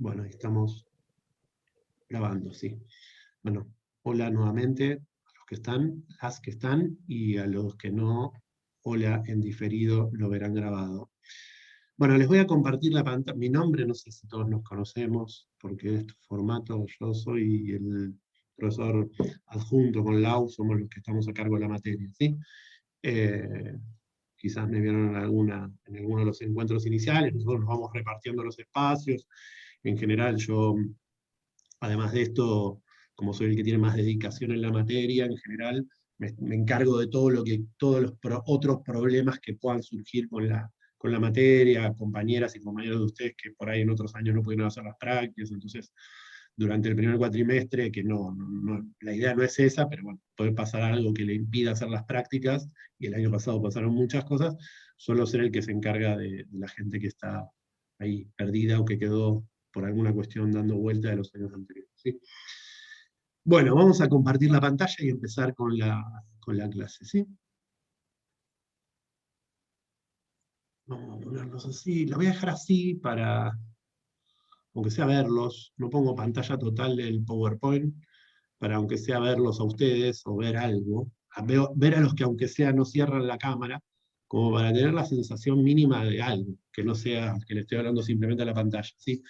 Bueno, ahí estamos grabando, sí. Bueno, hola nuevamente a los que están, las que están, y a los que no, hola en diferido, lo verán grabado. Bueno, les voy a compartir la pantalla. Mi nombre, no sé si todos nos conocemos, porque de este formato yo soy el profesor adjunto con Lau, somos los que estamos a cargo de la materia, ¿sí? Eh, Quizás me vieron en alguno de los encuentros iniciales, nosotros nos vamos repartiendo los espacios. En general, yo, además de esto, como soy el que tiene más dedicación en la materia, en general, me encargo de todos los otros problemas que puedan surgir con la materia, compañeras y compañeros de ustedes que por ahí en otros años no pudieron hacer las prácticas. Entonces, durante el primer cuatrimestre, que la idea no es esa, pero bueno, puede pasar algo que le impida hacer las prácticas, y el año pasado pasaron muchas cosas, suelo ser el que se encarga de la gente que está ahí perdida o que quedó por alguna cuestión dando vuelta de los años anteriores, ¿sí? Bueno, vamos a compartir la pantalla y empezar con la clase, ¿sí? Vamos a ponerlos así, la voy a dejar así para, aunque sea verlos, no pongo pantalla total del PowerPoint, para aunque sea verlos a ustedes o ver algo, ver a los que aunque sea no cierran la cámara, como para tener la sensación mínima de algo, que no sea que le estoy hablando simplemente a la pantalla, ¿sí?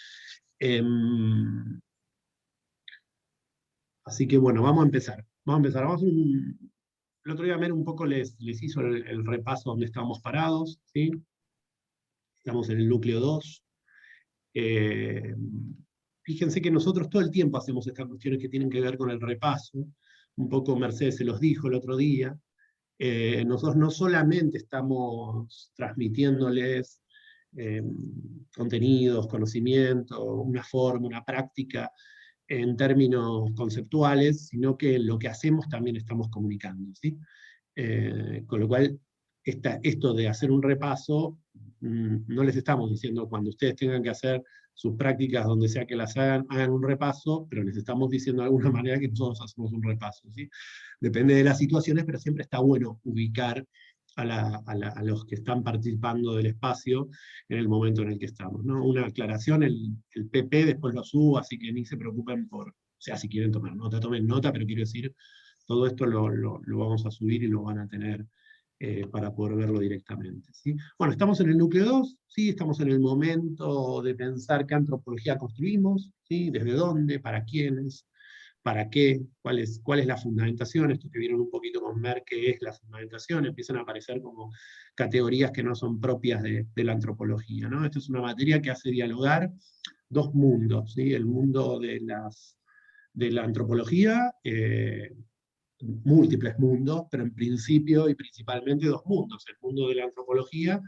Así que bueno, vamos a empezar. El otro día Mer un poco les hizo el repaso donde estábamos parados, ¿sí? Estamos en el núcleo 2. Eh, Fíjense que nosotros todo el tiempo hacemos estas cuestiones que tienen que ver con el repaso. Un poco Mercedes se los dijo el otro día. Nosotros no solamente estamos transmitiéndoles eh, contenidos, conocimiento, una forma, una práctica en términos conceptuales, sino que lo que hacemos también estamos comunicando, ¿sí? Con lo cual, esto de hacer un repaso, no les estamos diciendo cuando ustedes tengan que hacer sus prácticas donde sea que las hagan un repaso, pero les estamos diciendo de alguna manera que nosotros hacemos un repaso, ¿sí? Depende de las situaciones, pero siempre está bueno ubicar a los que están participando del espacio en el momento en el que estamos, ¿no? Una aclaración, el PP después lo subo, así que ni se preocupen o sea, si quieren tomar nota, tomen nota, pero quiero decir, todo esto lo vamos a subir y lo van a tener para poder verlo directamente, ¿sí? Bueno, estamos en el núcleo 2, ¿sí? Estamos en el momento de pensar qué antropología construimos, ¿sí? Desde dónde, para quiénes, para qué, cuál es la fundamentación, esto que vieron un poquito con Mer, qué es la fundamentación, empiezan a aparecer como categorías que no son propias de la antropología, ¿no? Esto es una materia que hace dialogar dos mundos, ¿sí? El mundo de la antropología, múltiples mundos, pero en principio y principalmente dos mundos, el mundo de la antropología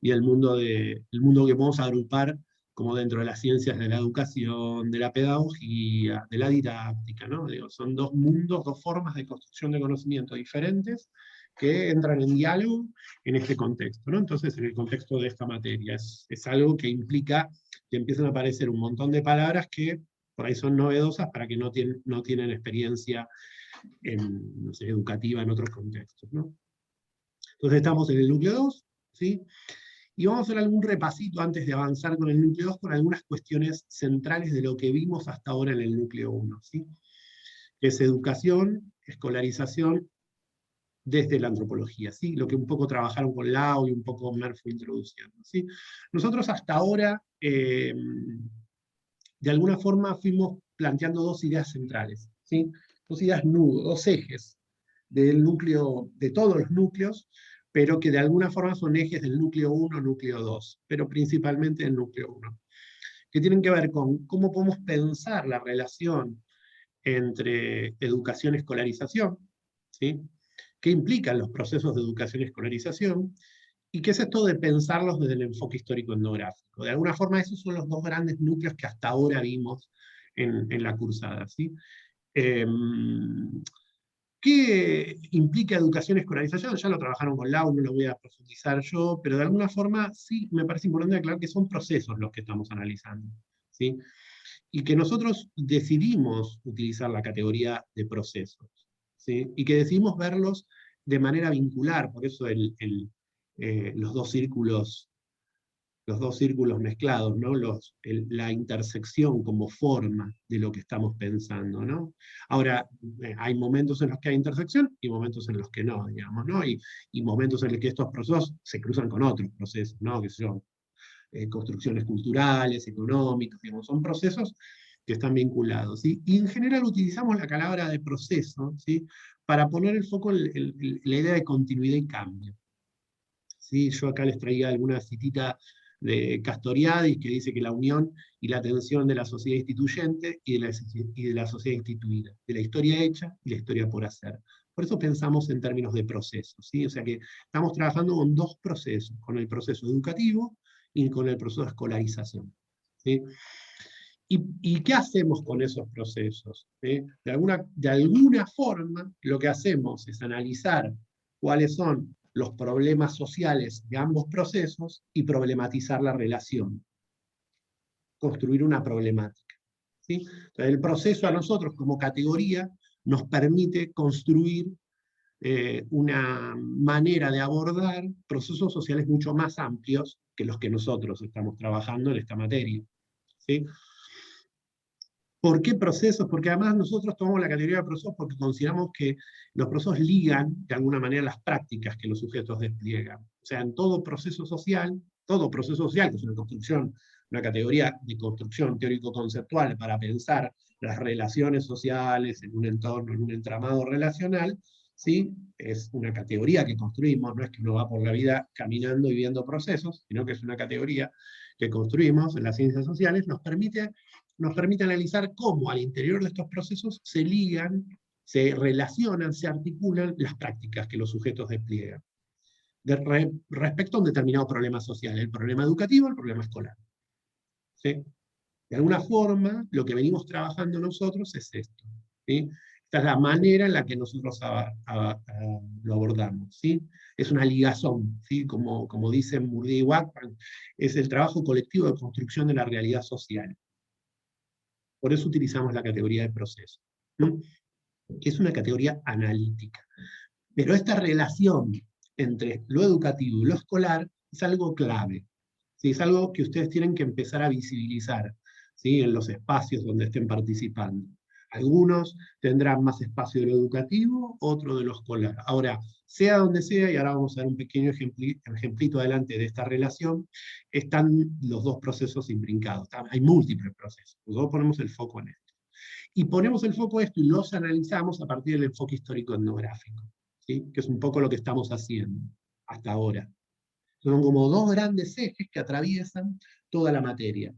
y el mundo que podemos agrupar como dentro de las ciencias de la educación, de la pedagogía, de la didáctica, ¿no? Digo, son dos mundos, dos formas de construcción de conocimiento diferentes que entran en diálogo en este contexto, ¿no? Entonces, en el contexto de esta materia, es algo que implica que empiezan a aparecer un montón de palabras que por ahí son novedosas para que no tienen experiencia no sé, educativa en otros contextos, ¿no? Entonces estamos en el núcleo 2, ¿sí? Y vamos a hacer algún repasito antes de avanzar con el núcleo 2 con algunas cuestiones centrales de lo que vimos hasta ahora en el núcleo 1, ¿sí? Que es educación, escolarización desde la antropología, ¿sí? Lo que un poco trabajaron con Lau y un poco Mer fue introduciendo, ¿sí? Nosotros hasta ahora, de alguna forma, fuimos planteando dos ideas centrales, ¿sí? Dos ideas nudo, dos ejes del núcleo, de todos los núcleos, pero que de alguna forma son ejes del núcleo 1, núcleo 2, pero principalmente del núcleo 1, que tienen que ver con cómo podemos pensar la relación entre educación y escolarización, ¿sí? ¿Qué implican los procesos de educación y escolarización? ¿Y qué es esto de pensarlos desde el enfoque histórico-etnográfico? De alguna forma, esos son los dos grandes núcleos que hasta ahora vimos en la cursada, ¿sí? Eh, ¿Qué implica educación y escolarización? Ya lo trabajaron con Lau, no lo voy a profundizar yo, pero de alguna forma sí me parece importante aclarar que son procesos los que estamos analizando, ¿sí? Y que nosotros decidimos utilizar la categoría de procesos, ¿sí? Y que decidimos verlos de manera vincular, por eso los dos círculos los dos círculos mezclados, ¿no? La intersección como forma de lo que estamos pensando, ¿no? Ahora, hay momentos en los que hay intersección y momentos en los que no, digamos, ¿no? Y momentos en los que estos procesos se cruzan con otros procesos, ¿no? Que son construcciones culturales, económicas, digamos, son procesos que están vinculados, ¿sí? Y en general utilizamos la palabra de proceso, ¿sí? Para poner el foco en la idea de continuidad y cambio. ¿Sí? Yo acá les traía alguna citita de Castoriadis que dice que la unión y la tensión de la sociedad instituyente y de la sociedad instituida, de la historia hecha y la historia por hacer. Por eso pensamos en términos de procesos, ¿sí? O sea que estamos trabajando con dos procesos, con el proceso educativo y con el proceso de escolarización, ¿sí? ¿Y qué hacemos con esos procesos? ¿Sí? De alguna forma, lo que hacemos es analizar cuáles son los problemas sociales de ambos procesos y problematizar la relación, construir una problemática. ¿Sí? Entonces, el proceso a nosotros como categoría nos permite construir una manera de abordar procesos sociales mucho más amplios que los que nosotros estamos trabajando en esta materia. ¿Sí? ¿Por qué procesos? Porque además nosotros tomamos la categoría de procesos porque consideramos que los procesos ligan de alguna manera las prácticas que los sujetos despliegan. O sea, en todo proceso social, que es una construcción, una categoría de construcción teórico-conceptual para pensar las relaciones sociales en un entorno, en un entramado relacional, ¿sí? Es una categoría que construimos, no es que uno va por la vida caminando y viendo procesos, sino que es una categoría que construimos en las ciencias sociales, nos permite analizar cómo al interior de estos procesos se ligan, se relacionan, se articulan las prácticas que los sujetos despliegan respecto a un determinado problema social, el problema educativo, el problema escolar. ¿Sí? De alguna forma, lo que venimos trabajando nosotros es esto. ¿Sí? Esta es la manera en la que nosotros lo abordamos. ¿Sí? Es una ligazón, ¿sí? Como dicen Bourdieu y Wattman, es el trabajo colectivo de construcción de la realidad social. Por eso utilizamos la categoría de proceso, ¿no? Que es una categoría analítica. Pero esta relación entre lo educativo y lo escolar es algo clave. ¿Sí? Es algo que ustedes tienen que empezar a visibilizar, ¿sí? En los espacios donde estén participando. Algunos tendrán más espacio de lo educativo, otro de lo escolar. Ahora, sea donde sea, y ahora vamos a ver un pequeño ejemplito adelante de esta relación, están los dos procesos imbrincados. Hay múltiples procesos. Nosotros ponemos el foco en esto. Y ponemos el foco en esto y los analizamos a partir del enfoque histórico-etnográfico, ¿sí? Que es un poco lo que estamos haciendo hasta ahora. Son como dos grandes ejes que atraviesan toda la materia,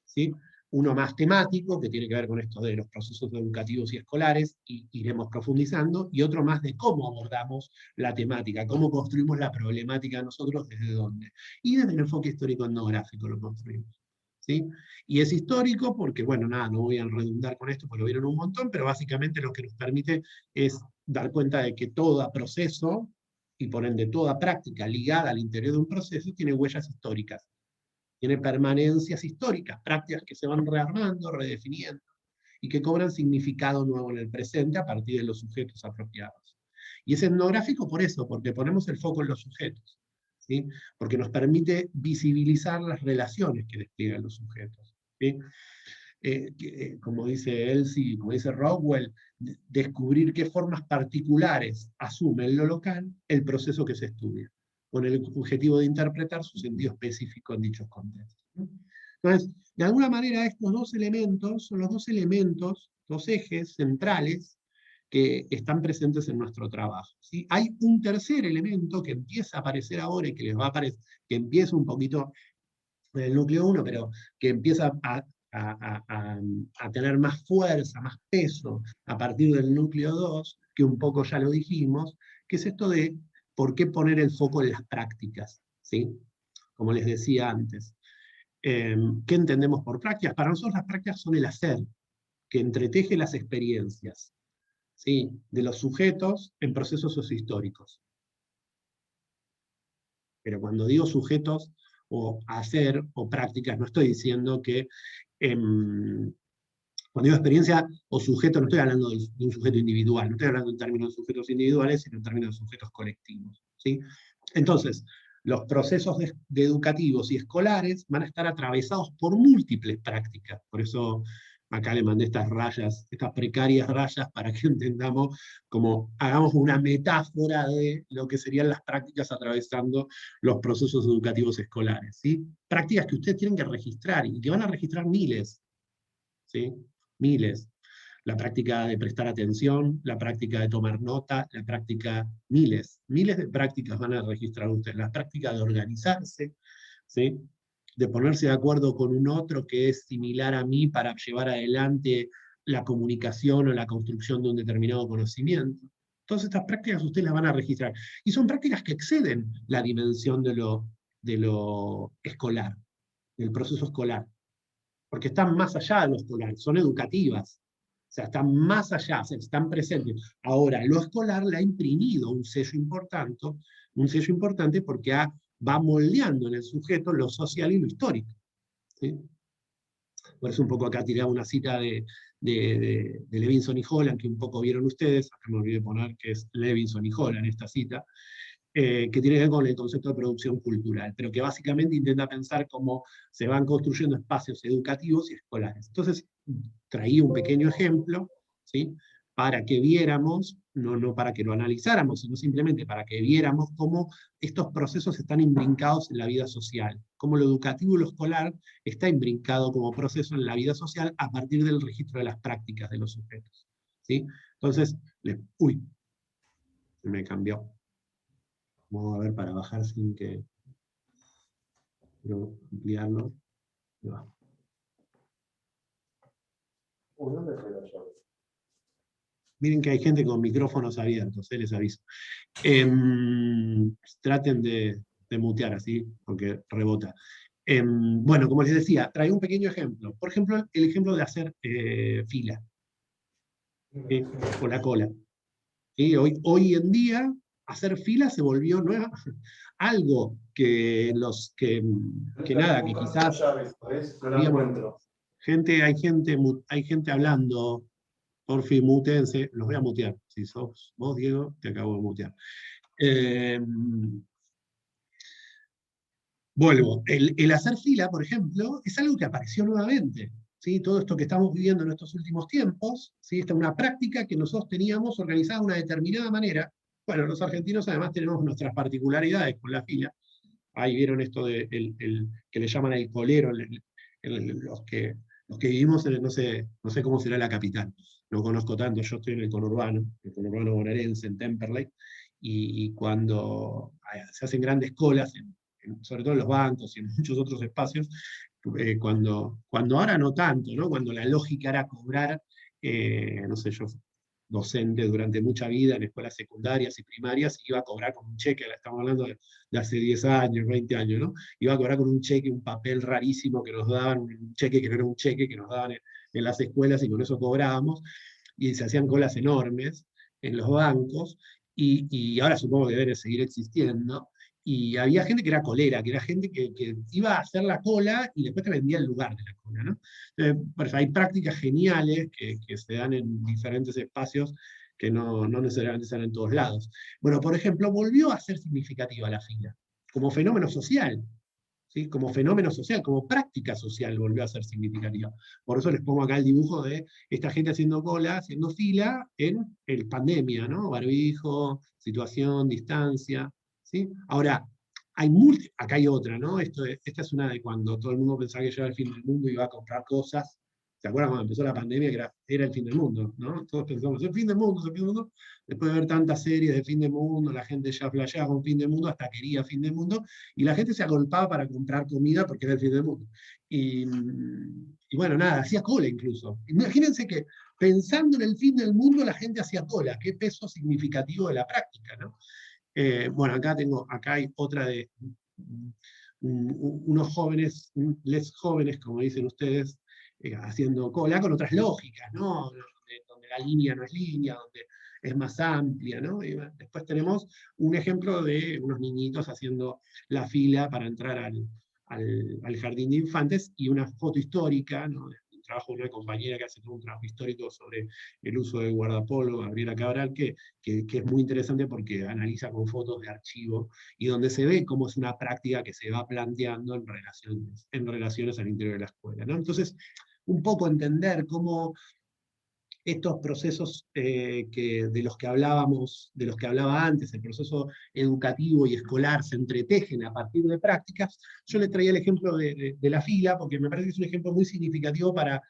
¿sí? Uno más temático, que tiene que ver con esto de los procesos educativos y escolares, y iremos profundizando, y otro más de cómo abordamos la temática, cómo construimos la problemática nosotros, desde dónde. Y desde el enfoque histórico-etnográfico lo construimos. ¿Sí? Y es histórico porque, bueno, nada, no voy a redundar con esto porque lo vieron un montón, pero básicamente lo que nos permite es dar cuenta de que todo proceso, y por ende toda práctica ligada al interior de un proceso, tiene huellas históricas, tiene permanencias históricas, prácticas que se van rearmando, redefiniendo, y que cobran significado nuevo en el presente a partir de los sujetos apropiados. Y es etnográfico por eso, porque ponemos el foco en los sujetos. ¿Sí? Porque nos permite visibilizar las relaciones que despliegan los sujetos. ¿Sí? Como dice Elsie, como dice Rockwell, descubrir qué formas particulares asume en lo local el proceso que se estudia, con el objetivo de interpretar su sentido específico en dichos contextos. ¿No? Entonces, de alguna manera estos dos elementos son los dos elementos, dos ejes centrales que están presentes en nuestro trabajo. ¿Sí? Hay un tercer elemento que empieza a aparecer ahora y que les va a aparecer, que empieza un poquito en el núcleo 1, pero que empieza a tener más fuerza, más peso a partir del núcleo 2, que un poco ya lo dijimos, que es esto de por qué poner el foco en las prácticas. ¿Sí? Como les decía antes. ¿Qué entendemos por prácticas? Para nosotros las prácticas son el hacer, que entreteje las experiencias, ¿sí? De los sujetos en procesos sociohistóricos. Pero cuando digo sujetos o hacer o prácticas, no estoy diciendo que cuando digo experiencia o sujeto, no estoy hablando de un sujeto individual, no estoy hablando en términos de sujetos individuales, sino en términos de sujetos colectivos. ¿Sí? Entonces, los procesos educativos y escolares van a estar atravesados por múltiples prácticas. Por eso acá le mandé estas rayas, estas precarias rayas, para que entendamos, como hagamos una metáfora de lo que serían las prácticas atravesando los procesos educativos escolares, ¿sí? Prácticas que ustedes tienen que registrar, y que van a registrar miles, ¿sí? Miles. La práctica de prestar atención, la práctica de tomar nota, la práctica, miles de prácticas van a registrar ustedes. La práctica de organizarse, ¿sí? De ponerse de acuerdo con un otro que es similar a mí para llevar adelante la comunicación o la construcción de un determinado conocimiento. Todas estas prácticas ustedes las van a registrar. Y son prácticas que exceden la dimensión de lo escolar, del proceso escolar, porque están más allá de lo escolar, son educativas. O sea, están más allá, o sea, están presentes. Ahora, lo escolar le ha imprimido un sello importante porque va moldeando en el sujeto lo social y lo histórico, ¿sí? Por eso un poco acá tiraba una cita de Levinson y Holland, que un poco vieron ustedes, acá me olvidé poner que es Levinson y Holland esta cita, que tiene que ver con el concepto de producción cultural, pero que básicamente intenta pensar cómo se van construyendo espacios educativos y escolares. Entonces, traía un pequeño ejemplo, ¿sí? Para que viéramos, no para que lo analizáramos, sino simplemente para que viéramos cómo estos procesos están imbrincados en la vida social, cómo lo educativo y lo escolar está imbrincado como proceso en la vida social a partir del registro de las prácticas de los sujetos, ¿sí? Entonces, uy, se me cambió. Vamos a ver para bajar sin que... Quiero ampliarlo. ¿Dónde fue la llave? Miren que hay gente con micrófonos abiertos, les aviso. Traten de mutear así, porque rebota. Bueno, como les decía, traigo un pequeño ejemplo. Por ejemplo, el ejemplo de hacer fila, ¿sí? O la cola. ¿Sí? Hoy en día, hacer fila se volvió nueva, algo que nada, que quizás no la encuentro. hay gente hablando, por fin, mutense, los voy a mutear. Si sos vos, Diego, te acabo de mutear. Vuelvo, el hacer fila, por ejemplo, es algo que apareció nuevamente. ¿Sí? Todo esto que estamos viviendo en estos últimos tiempos, ¿sí? Esta es una práctica que nosotros teníamos organizada de una determinada manera. Bueno, los argentinos además tenemos nuestras particularidades con la fila. Ahí vieron esto que le llaman el colero, los que vivimos en no sé cómo será la capital, no conozco tanto, yo estoy en el conurbano bonaerense, en Temperley, y cuando se hacen grandes colas, sobre todo en los bancos y en muchos otros espacios, cuando ahora no tanto, ¿no? Cuando la lógica era cobrar, no sé, yo docente durante mucha vida en escuelas secundarias y primarias, iba a cobrar con un cheque, estamos hablando de hace 10 años, 20 años, ¿no? Iba a cobrar con un cheque, un papel rarísimo que nos daban, un cheque que no era un cheque, que nos daban en las escuelas y con eso cobrábamos, y se hacían colas enormes en los bancos, y ahora supongo que deben seguir existiendo, y había gente que era colera, que era gente que iba a hacer la cola y después te vendía el lugar de la cola, ¿no? Por eso hay prácticas geniales que se dan en diferentes espacios que no necesariamente se dan en todos lados. Bueno, por ejemplo, volvió a ser significativa la fila, como fenómeno social, ¿sí? Como fenómeno social, como práctica social volvió a ser significativa. Por eso les pongo acá el dibujo de esta gente haciendo cola, haciendo fila en el pandemia, ¿no? Barbijo, situación, distancia, ¿sí? Ahora, acá hay otra, ¿no? Esta es una de cuando todo el mundo pensaba que llegaba el fin del mundo y iba a comprar cosas. ¿Se acuerdan cuando empezó la pandemia que era el fin del mundo, ¿no? Todos pensamos, el fin del mundo, el fin del mundo. Después de ver tantas series de fin del mundo, la gente ya flasheaba con fin del mundo, hasta quería fin del mundo, y la gente se agolpaba para comprar comida porque era el fin del mundo. Y bueno, nada, hacía cola incluso. Imagínense que pensando en el fin del mundo la gente hacía cola, qué peso significativo de la práctica, ¿no? Bueno, acá hay otra de unos jóvenes, les jóvenes, como dicen ustedes, haciendo cola con otras lógicas, ¿no? Donde la línea no es línea, donde es más amplia, ¿no? Y después tenemos un ejemplo de unos niñitos haciendo la fila para entrar al jardín de infantes y una foto histórica, ¿no? trabajo de una compañera que hace todo un trabajo histórico sobre el uso de guardapolvo, Gabriela Cabral, que es muy interesante porque analiza con fotos de archivo y donde se ve cómo es una práctica que se va planteando en relaciones al interior de la escuela, ¿no? Entonces, un poco entender cómo estos procesos de los que hablábamos, de los que hablaba antes, el proceso educativo y escolar se entretejen a partir de prácticas. Yo les traía el ejemplo de la fila, porque me parece que es un ejemplo muy significativo para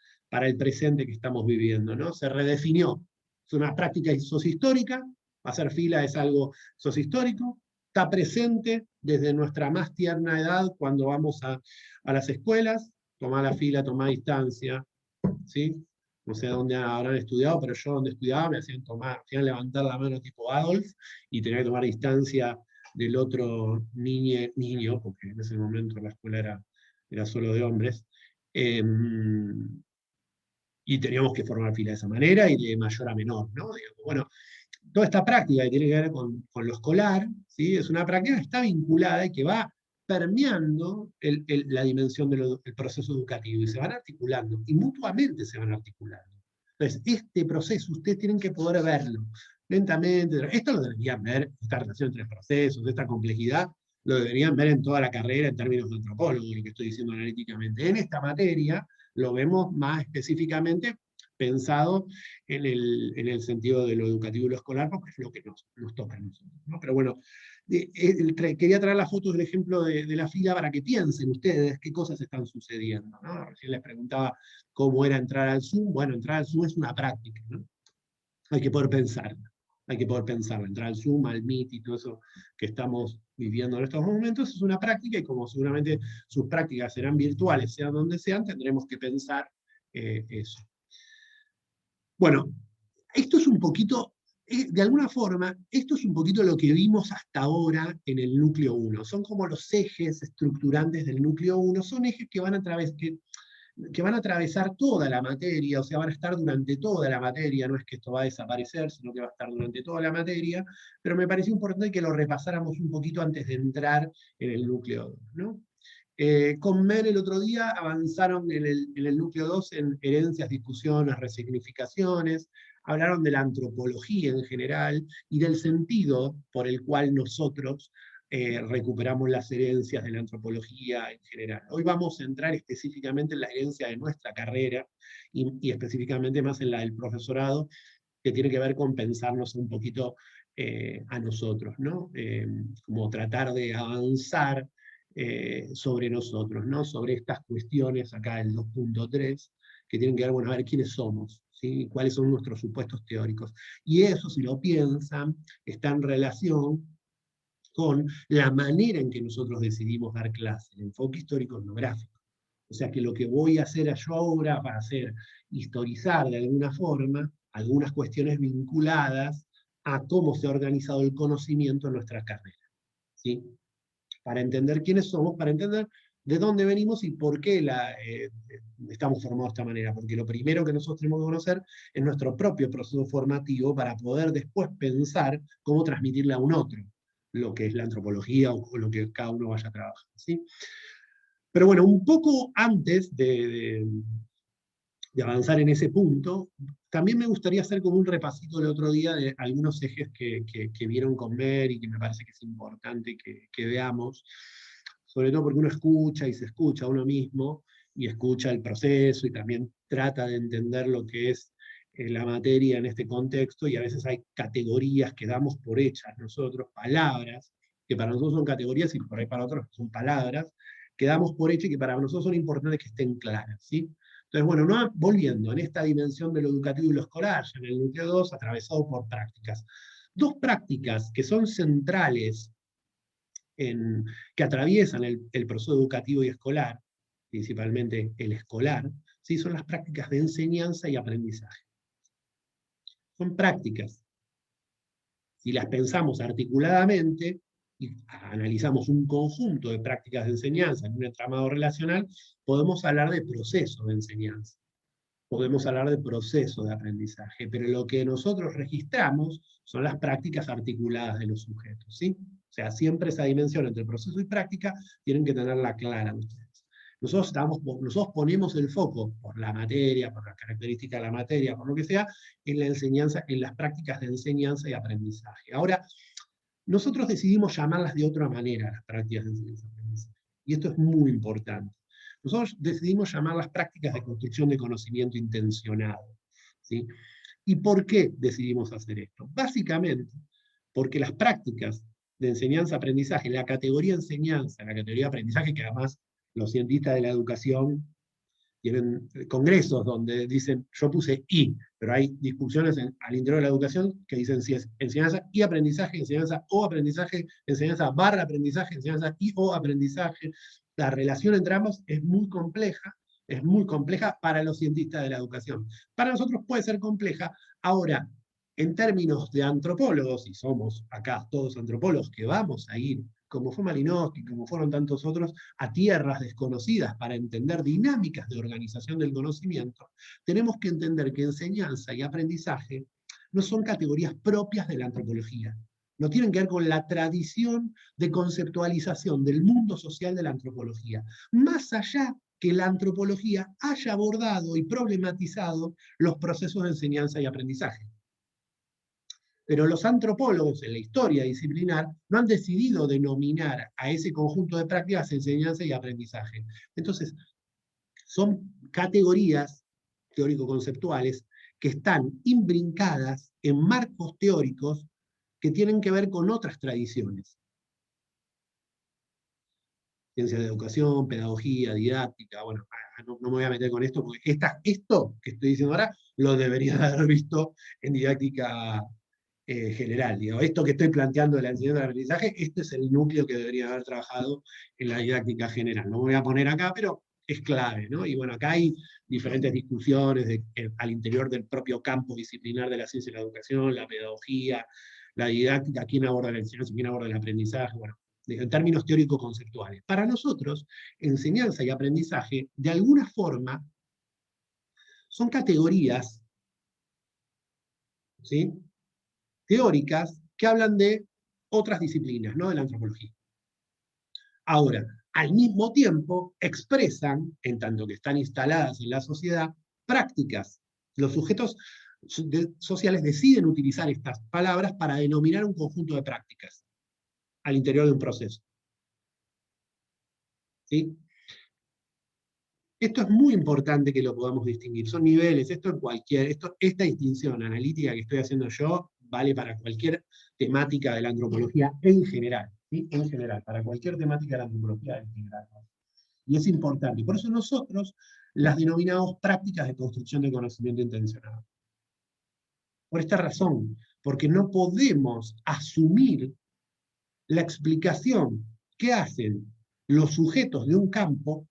el presente que estamos viviendo, ¿no? Se redefinió. Es una práctica sociohistórica, hacer fila es algo sociohistórico, está presente desde nuestra más tierna edad cuando vamos a las escuelas, tomar la fila, tomar distancia, ¿sí? No sé dónde habrán estudiado, pero yo donde estudiaba me hacían levantar la mano tipo Adolf y tenía que tomar distancia del otro niño, porque en ese momento la escuela era solo de hombres, y teníamos que formar fila de esa manera y de mayor a menor, ¿no? Digamos, bueno, toda esta práctica que tiene que ver con lo escolar, ¿sí? Es una práctica que está vinculada y que va permeando la dimensión del proceso educativo y se van articulando, y mutuamente se van articulando. Entonces, este proceso ustedes tienen que poder verlo lentamente. Esto lo deberían ver, esta relación entre procesos, esta complejidad, lo deberían ver en toda la carrera en términos de antropólogo, lo que estoy diciendo analíticamente. En esta materia lo vemos más específicamente pensado en el sentido de lo educativo y lo escolar, porque es lo que nos toca a nosotros, ¿no? Pero bueno, quería traer las fotos del ejemplo de la fila para que piensen ustedes qué cosas están sucediendo, ¿no? Recién les preguntaba cómo era entrar al Zoom. Bueno, entrar al Zoom es una práctica, ¿no? Hay que poder pensarla. Hay que poder pensarla. Entrar al Zoom, al Meet y todo eso que estamos viviendo en estos momentos es una práctica, y como seguramente sus prácticas serán virtuales, sean donde sean, tendremos que pensar eso. Bueno, esto es un poquito, de alguna forma, esto es un poquito lo que vimos hasta ahora en el núcleo 1. Son como los ejes estructurantes del núcleo 1, son ejes que van a atravesar toda la materia, o sea, van a estar durante toda la materia, no es que esto va a desaparecer, sino que va a estar durante toda la materia, pero me pareció importante que lo repasáramos un poquito antes de entrar en el núcleo 2, ¿no? Con Mer el otro día avanzaron en el núcleo 2 en herencias, discusiones, resignificaciones, hablaron de la antropología en general y del sentido por el cual nosotros recuperamos las herencias de la antropología en general. Hoy vamos a entrar específicamente en la herencia de nuestra carrera y específicamente más en la del profesorado, que tiene que ver con pensarnos un poquito a nosotros, ¿no? Como tratar de avanzar sobre nosotros, ¿no? Sobre estas cuestiones, acá el 2.3, que tienen que ver, bueno, a ver quiénes somos, ¿sí? Cuáles son nuestros supuestos teóricos. Y eso, si lo piensan, está en relación con la manera en que nosotros decidimos dar clase, el enfoque histórico-etnográfico. O sea que lo que voy a hacer yo ahora va a ser historizar de alguna forma algunas cuestiones vinculadas a cómo se ha organizado el conocimiento en nuestra carrera, ¿sí? Para entender quiénes somos, para entender de dónde venimos y por qué estamos formados de esta manera. Porque lo primero que nosotros tenemos que conocer es nuestro propio proceso formativo para poder después pensar cómo transmitirle a un otro lo que es la antropología o lo que cada uno vaya a trabajar, ¿sí? Pero bueno, un poco antes de avanzar en ese punto, también me gustaría hacer como un repasito el otro día de algunos ejes que vieron con Mer y que me parece que es importante que veamos, sobre todo porque uno escucha y se escucha a uno mismo, y escucha el proceso y también trata de entender lo que es la materia en este contexto, y a veces hay categorías que damos por hechas nosotros, palabras, que para nosotros son categorías y por ahí para otros son palabras, que damos por hecho y que para nosotros son importantes que estén claras, ¿sí? Entonces, bueno, no, volviendo en esta dimensión de lo educativo y lo escolar, ya en el núcleo 2, atravesado por prácticas. Dos prácticas que son centrales, que atraviesan el proceso educativo y escolar, principalmente el escolar, ¿sí? Son las prácticas de enseñanza y aprendizaje. Son prácticas, si las pensamos articuladamente y analizamos un conjunto de prácticas de enseñanza en un entramado relacional, podemos hablar de proceso de enseñanza. Podemos hablar de proceso de aprendizaje, pero lo que nosotros registramos son las prácticas articuladas de los sujetos, ¿sí? O sea, siempre esa dimensión entre proceso y práctica tienen que tenerla clara ustedes. Nosotros ponemos el foco por la materia, por las características de la materia, por lo que sea, en la enseñanza, en las prácticas de enseñanza y aprendizaje. Ahora, nosotros decidimos llamarlas de otra manera, las prácticas de enseñanza y aprendizaje. Y esto es muy importante. Nosotros decidimos llamarlas prácticas de construcción de conocimiento intencionado, ¿sí? ¿Y por qué decidimos hacer esto? Básicamente, porque las prácticas de enseñanza-aprendizaje, la categoría enseñanza, la categoría aprendizaje, que además los cientistas de la educación tienen congresos donde dicen, yo puse I, pero hay discusiones al interior de la educación que dicen si es enseñanza y aprendizaje, enseñanza o aprendizaje, enseñanza barra aprendizaje, enseñanza y o aprendizaje. La relación entre ambos es muy compleja para los cientistas de la educación. Para nosotros puede ser compleja. Ahora, en términos de antropólogos, y somos acá todos antropólogos que vamos a ir, como fue Malinowski, como fueron tantos otros, a tierras desconocidas para entender dinámicas de organización del conocimiento, tenemos que entender que enseñanza y aprendizaje no son categorías propias de la antropología. No tienen que ver con la tradición de conceptualización del mundo social de la antropología. Más allá que la antropología haya abordado y problematizado los procesos de enseñanza y aprendizaje. Pero los antropólogos en la historia disciplinar no han decidido denominar a ese conjunto de prácticas enseñanza y aprendizaje. Entonces, son categorías teórico-conceptuales que están imbrincadas en marcos teóricos que tienen que ver con otras tradiciones. Ciencia de educación, pedagogía, didáctica, bueno, no me voy a meter con esto, porque esto que estoy diciendo ahora lo debería haber visto en didáctica general. Digo, esto que estoy planteando de la enseñanza del aprendizaje, este es el núcleo que debería haber trabajado en la didáctica general. No me voy a poner acá, pero es clave, ¿no? Y bueno, acá hay diferentes discusiones al interior del propio campo disciplinar de la ciencia y la educación, la pedagogía, la didáctica, quién aborda la enseñanza, quién aborda el aprendizaje, bueno, en términos teórico-conceptuales. Para nosotros, enseñanza y aprendizaje, de alguna forma, son categorías, ¿sí?, teóricas que hablan de otras disciplinas, no de la antropología. Ahora, al mismo tiempo, expresan, en tanto que están instaladas en la sociedad, prácticas. Los sujetos sociales deciden utilizar estas palabras para denominar un conjunto de prácticas al interior de un proceso. ¿Sí? Esto es muy importante que lo podamos distinguir. Son niveles, esta distinción analítica que estoy haciendo yo vale para cualquier temática de la antropología en general. ¿Sí? En general, para cualquier temática de la antropología en general. Y es importante. Por eso nosotros las denominamos prácticas de construcción de conocimiento intencionado. Por esta razón, porque no podemos asumir la explicación que hacen los sujetos de un campo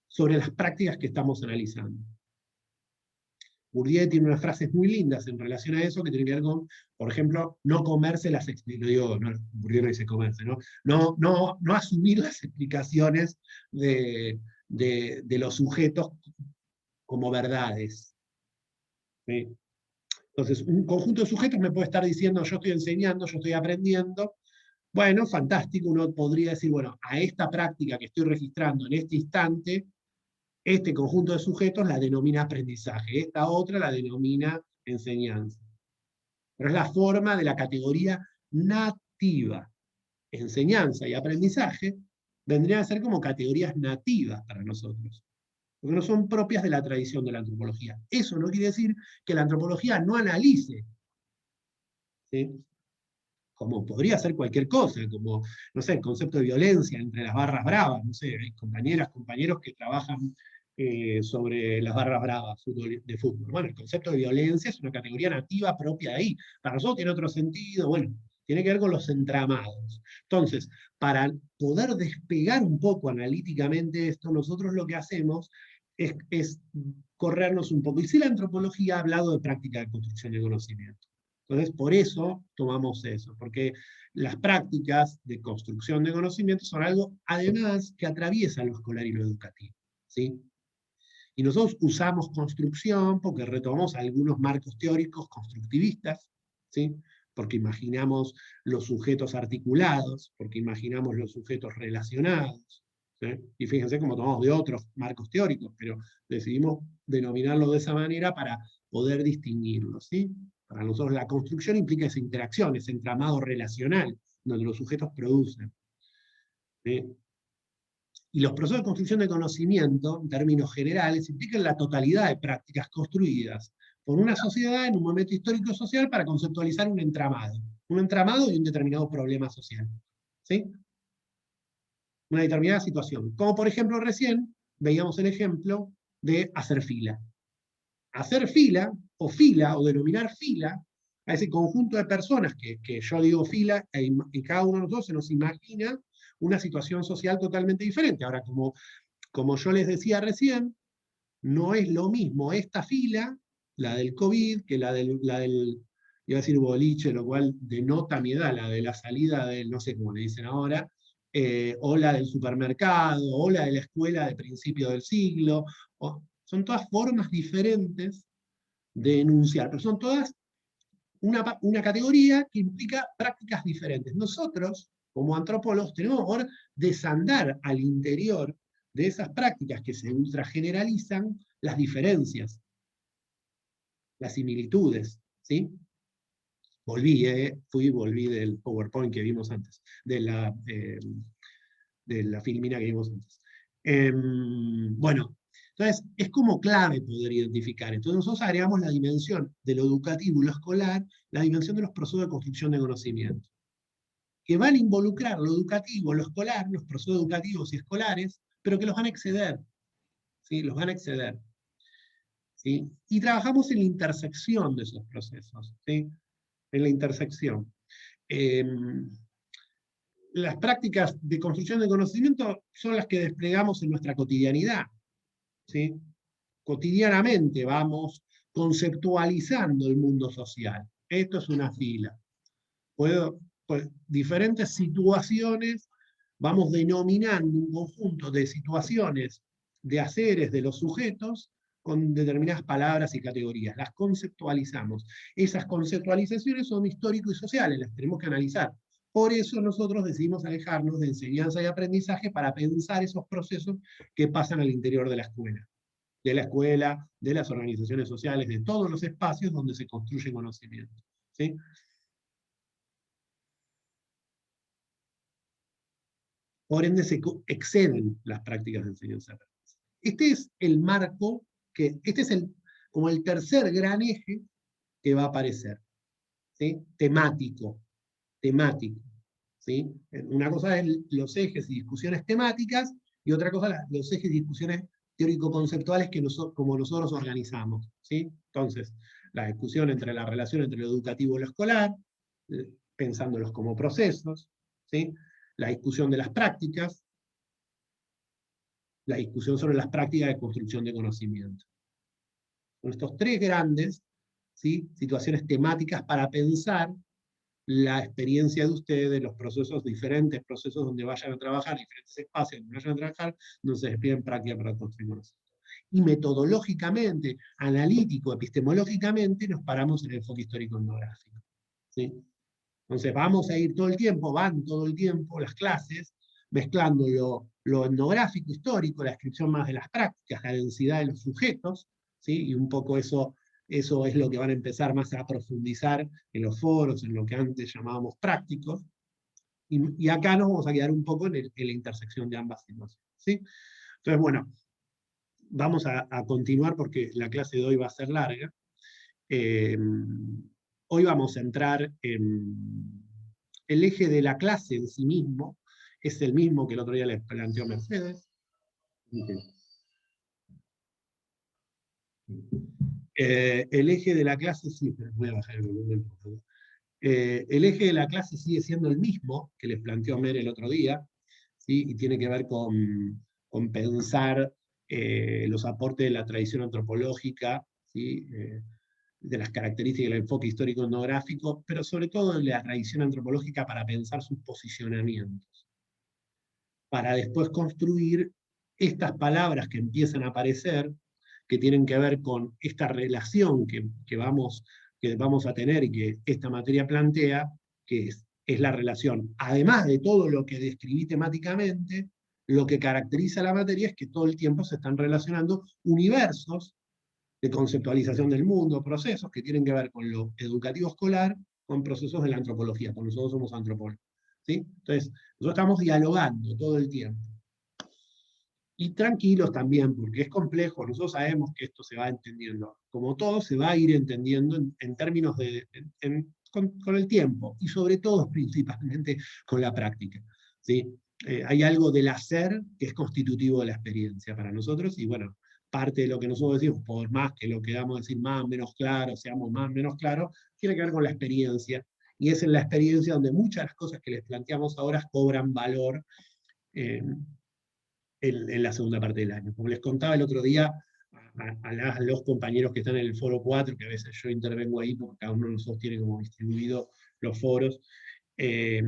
sobre las prácticas que estamos analizando. Bourdieu tiene unas frases muy lindas en relación a eso que tienen que ver con, por ejemplo, no comerse las explicaciones, Bourdieu no dice comerse, no asumir las explicaciones de los sujetos como verdades. ¿Sí? Entonces, un conjunto de sujetos me puede estar diciendo, yo estoy enseñando, yo estoy aprendiendo. Bueno, fantástico, uno podría decir, bueno, a esta práctica que estoy registrando en este instante, este conjunto de sujetos la denomina aprendizaje, esta otra la denomina enseñanza. Pero es la forma de la categoría nativa. Enseñanza y aprendizaje vendrían a ser como categorías nativas para nosotros, porque no son propias de la tradición de la antropología. Eso no quiere decir que la antropología no analice, ¿sí?, como podría ser cualquier cosa, como, no sé, el concepto de violencia entre las barras bravas, no sé, hay compañeras, compañeros que trabajan sobre las barras bravas de fútbol. Bueno, el concepto de violencia es una categoría nativa propia de ahí. Para nosotros tiene otro sentido, bueno, tiene que ver con los entramados. Entonces, para poder despegar un poco analíticamente esto, nosotros lo que hacemos es corrernos un poco. Y si la antropología ha hablado de práctica de construcción de conocimiento. Entonces, por eso tomamos eso, porque las prácticas de construcción de conocimiento son algo, además, que atraviesa lo escolar y lo educativo, ¿sí? Y nosotros usamos construcción porque retomamos algunos marcos teóricos constructivistas, ¿sí?, porque imaginamos los sujetos articulados, porque imaginamos los sujetos relacionados, ¿sí? Y fíjense cómo tomamos de otros marcos teóricos, pero decidimos denominarlo de esa manera para poder distinguirlo, ¿sí? Para nosotros la construcción implica esa interacción, ese entramado relacional, donde los sujetos producen, ¿sí? Y los procesos de construcción de conocimiento, en términos generales, implican la totalidad de prácticas construidas por una sociedad en un momento histórico-social para conceptualizar un entramado y un determinado problema social, ¿sí? Una determinada situación. Como por ejemplo recién veíamos el ejemplo de hacer fila. Hacer fila, o denominar fila, a ese conjunto de personas que yo digo fila, y cada uno de nosotros se nos imagina una situación social totalmente diferente. Ahora, como yo les decía recién, no es lo mismo esta fila, la del COVID, que iba a decir boliche, lo cual denota mi edad, la de la salida del, no sé cómo le dicen ahora, o la del supermercado, o la de la escuela de principio del siglo. Son todas formas diferentes de enunciar, pero son todas una categoría que implica prácticas diferentes. Nosotros, como antropólogos, tenemos que poder desandar al interior de esas prácticas que se ultrageneralizan las diferencias, las similitudes, ¿sí? Volví del PowerPoint que vimos antes, de la filmina que vimos antes. Bueno, entonces es como clave poder identificar. Entonces nosotros agregamos la dimensión de lo educativo y lo escolar, la dimensión de los procesos de construcción de conocimiento, que van a involucrar lo educativo, lo escolar, los procesos educativos y escolares, pero que los van a exceder, ¿sí? Los van a exceder, ¿sí? Y trabajamos en la intersección de esos procesos, ¿sí? En la intersección. Las prácticas de construcción de conocimiento son las que desplegamos en nuestra cotidianidad, ¿sí? Cotidianamente vamos conceptualizando el mundo social. Esto es una fila. Pues, diferentes situaciones, vamos denominando un conjunto de situaciones, de haceres de los sujetos, con determinadas palabras y categorías. Las conceptualizamos. Esas conceptualizaciones son histórico y sociales, las tenemos que analizar. Por eso nosotros decidimos alejarnos de enseñanza y aprendizaje para pensar esos procesos que pasan al interior de la escuela, de las organizaciones sociales, de todos los espacios donde se construye conocimiento, ¿sí? Por ende se exceden las prácticas de enseñanza. Este es el marco, este es como el tercer gran eje que va a aparecer, ¿sí? Temático, ¿sí? Una cosa es los ejes y discusiones temáticas, y otra cosa los ejes y discusiones teórico-conceptuales como nosotros organizamos, ¿sí? Entonces, la discusión entre la relación entre lo educativo y lo escolar, pensándolos como procesos, ¿sí? La discusión de las prácticas, la discusión sobre las prácticas de construcción de conocimiento. Son estos tres grandes, ¿sí? Situaciones temáticas para pensar la experiencia de ustedes, los procesos, diferentes procesos donde vayan a trabajar, diferentes espacios donde vayan a trabajar, donde se despiden práctica para construir conocimiento. Y metodológicamente, analítico, epistemológicamente, nos paramos en el enfoque histórico-etnográfico, ¿sí? Entonces van todo el tiempo las clases, mezclando lo etnográfico, histórico, la descripción más de las prácticas, la densidad de los sujetos, ¿sí? Y un poco eso es lo que van a empezar más a profundizar en los foros, en lo que antes llamábamos prácticos, y acá nos vamos a quedar un poco en la intersección de ambas situaciones, ¿sí? Entonces, bueno, vamos a continuar porque la clase de hoy va a ser larga. Hoy vamos a entrar en el eje de la clase en sí mismo, es el mismo que el otro día les planteó Mercedes. El eje de la clase, sí, pero voy a bajar el volumen, por favor. El eje de la clase sigue siendo el mismo que les planteó Mer el otro día, ¿sí? Y tiene que ver con pensar los aportes de la tradición antropológica, ¿sí? De las características del enfoque histórico-etnográfico, pero sobre todo de la tradición antropológica para pensar sus posicionamientos, para después construir estas palabras que empiezan a aparecer, que tienen que ver con esta relación que vamos a tener y que esta materia plantea, que es la relación, además de todo lo que describí temáticamente, lo que caracteriza la materia es que todo el tiempo se están relacionando universos de conceptualización del mundo, procesos que tienen que ver con lo educativo escolar, con procesos de la antropología, porque nosotros somos antropólogos. ¿Sí? Entonces, nosotros estamos dialogando todo el tiempo. Y tranquilos también, porque es complejo, nosotros sabemos que esto se va entendiendo. Como todo, se va a ir entendiendo en términos de, con el tiempo, y sobre todo, principalmente, con la práctica. ¿Sí? Hay algo del hacer que es constitutivo de la experiencia para nosotros, y bueno, parte de lo que nosotros decimos, por más que lo queramos decir más o menos claro, seamos más o menos claros, tiene que ver con la experiencia, y es en la experiencia donde muchas de las cosas que les planteamos ahora cobran valor en la segunda parte del año. Como les contaba el otro día a los compañeros que están en el foro 4, que a veces yo intervengo ahí porque cada uno de nosotros tiene como distribuido los foros, eh,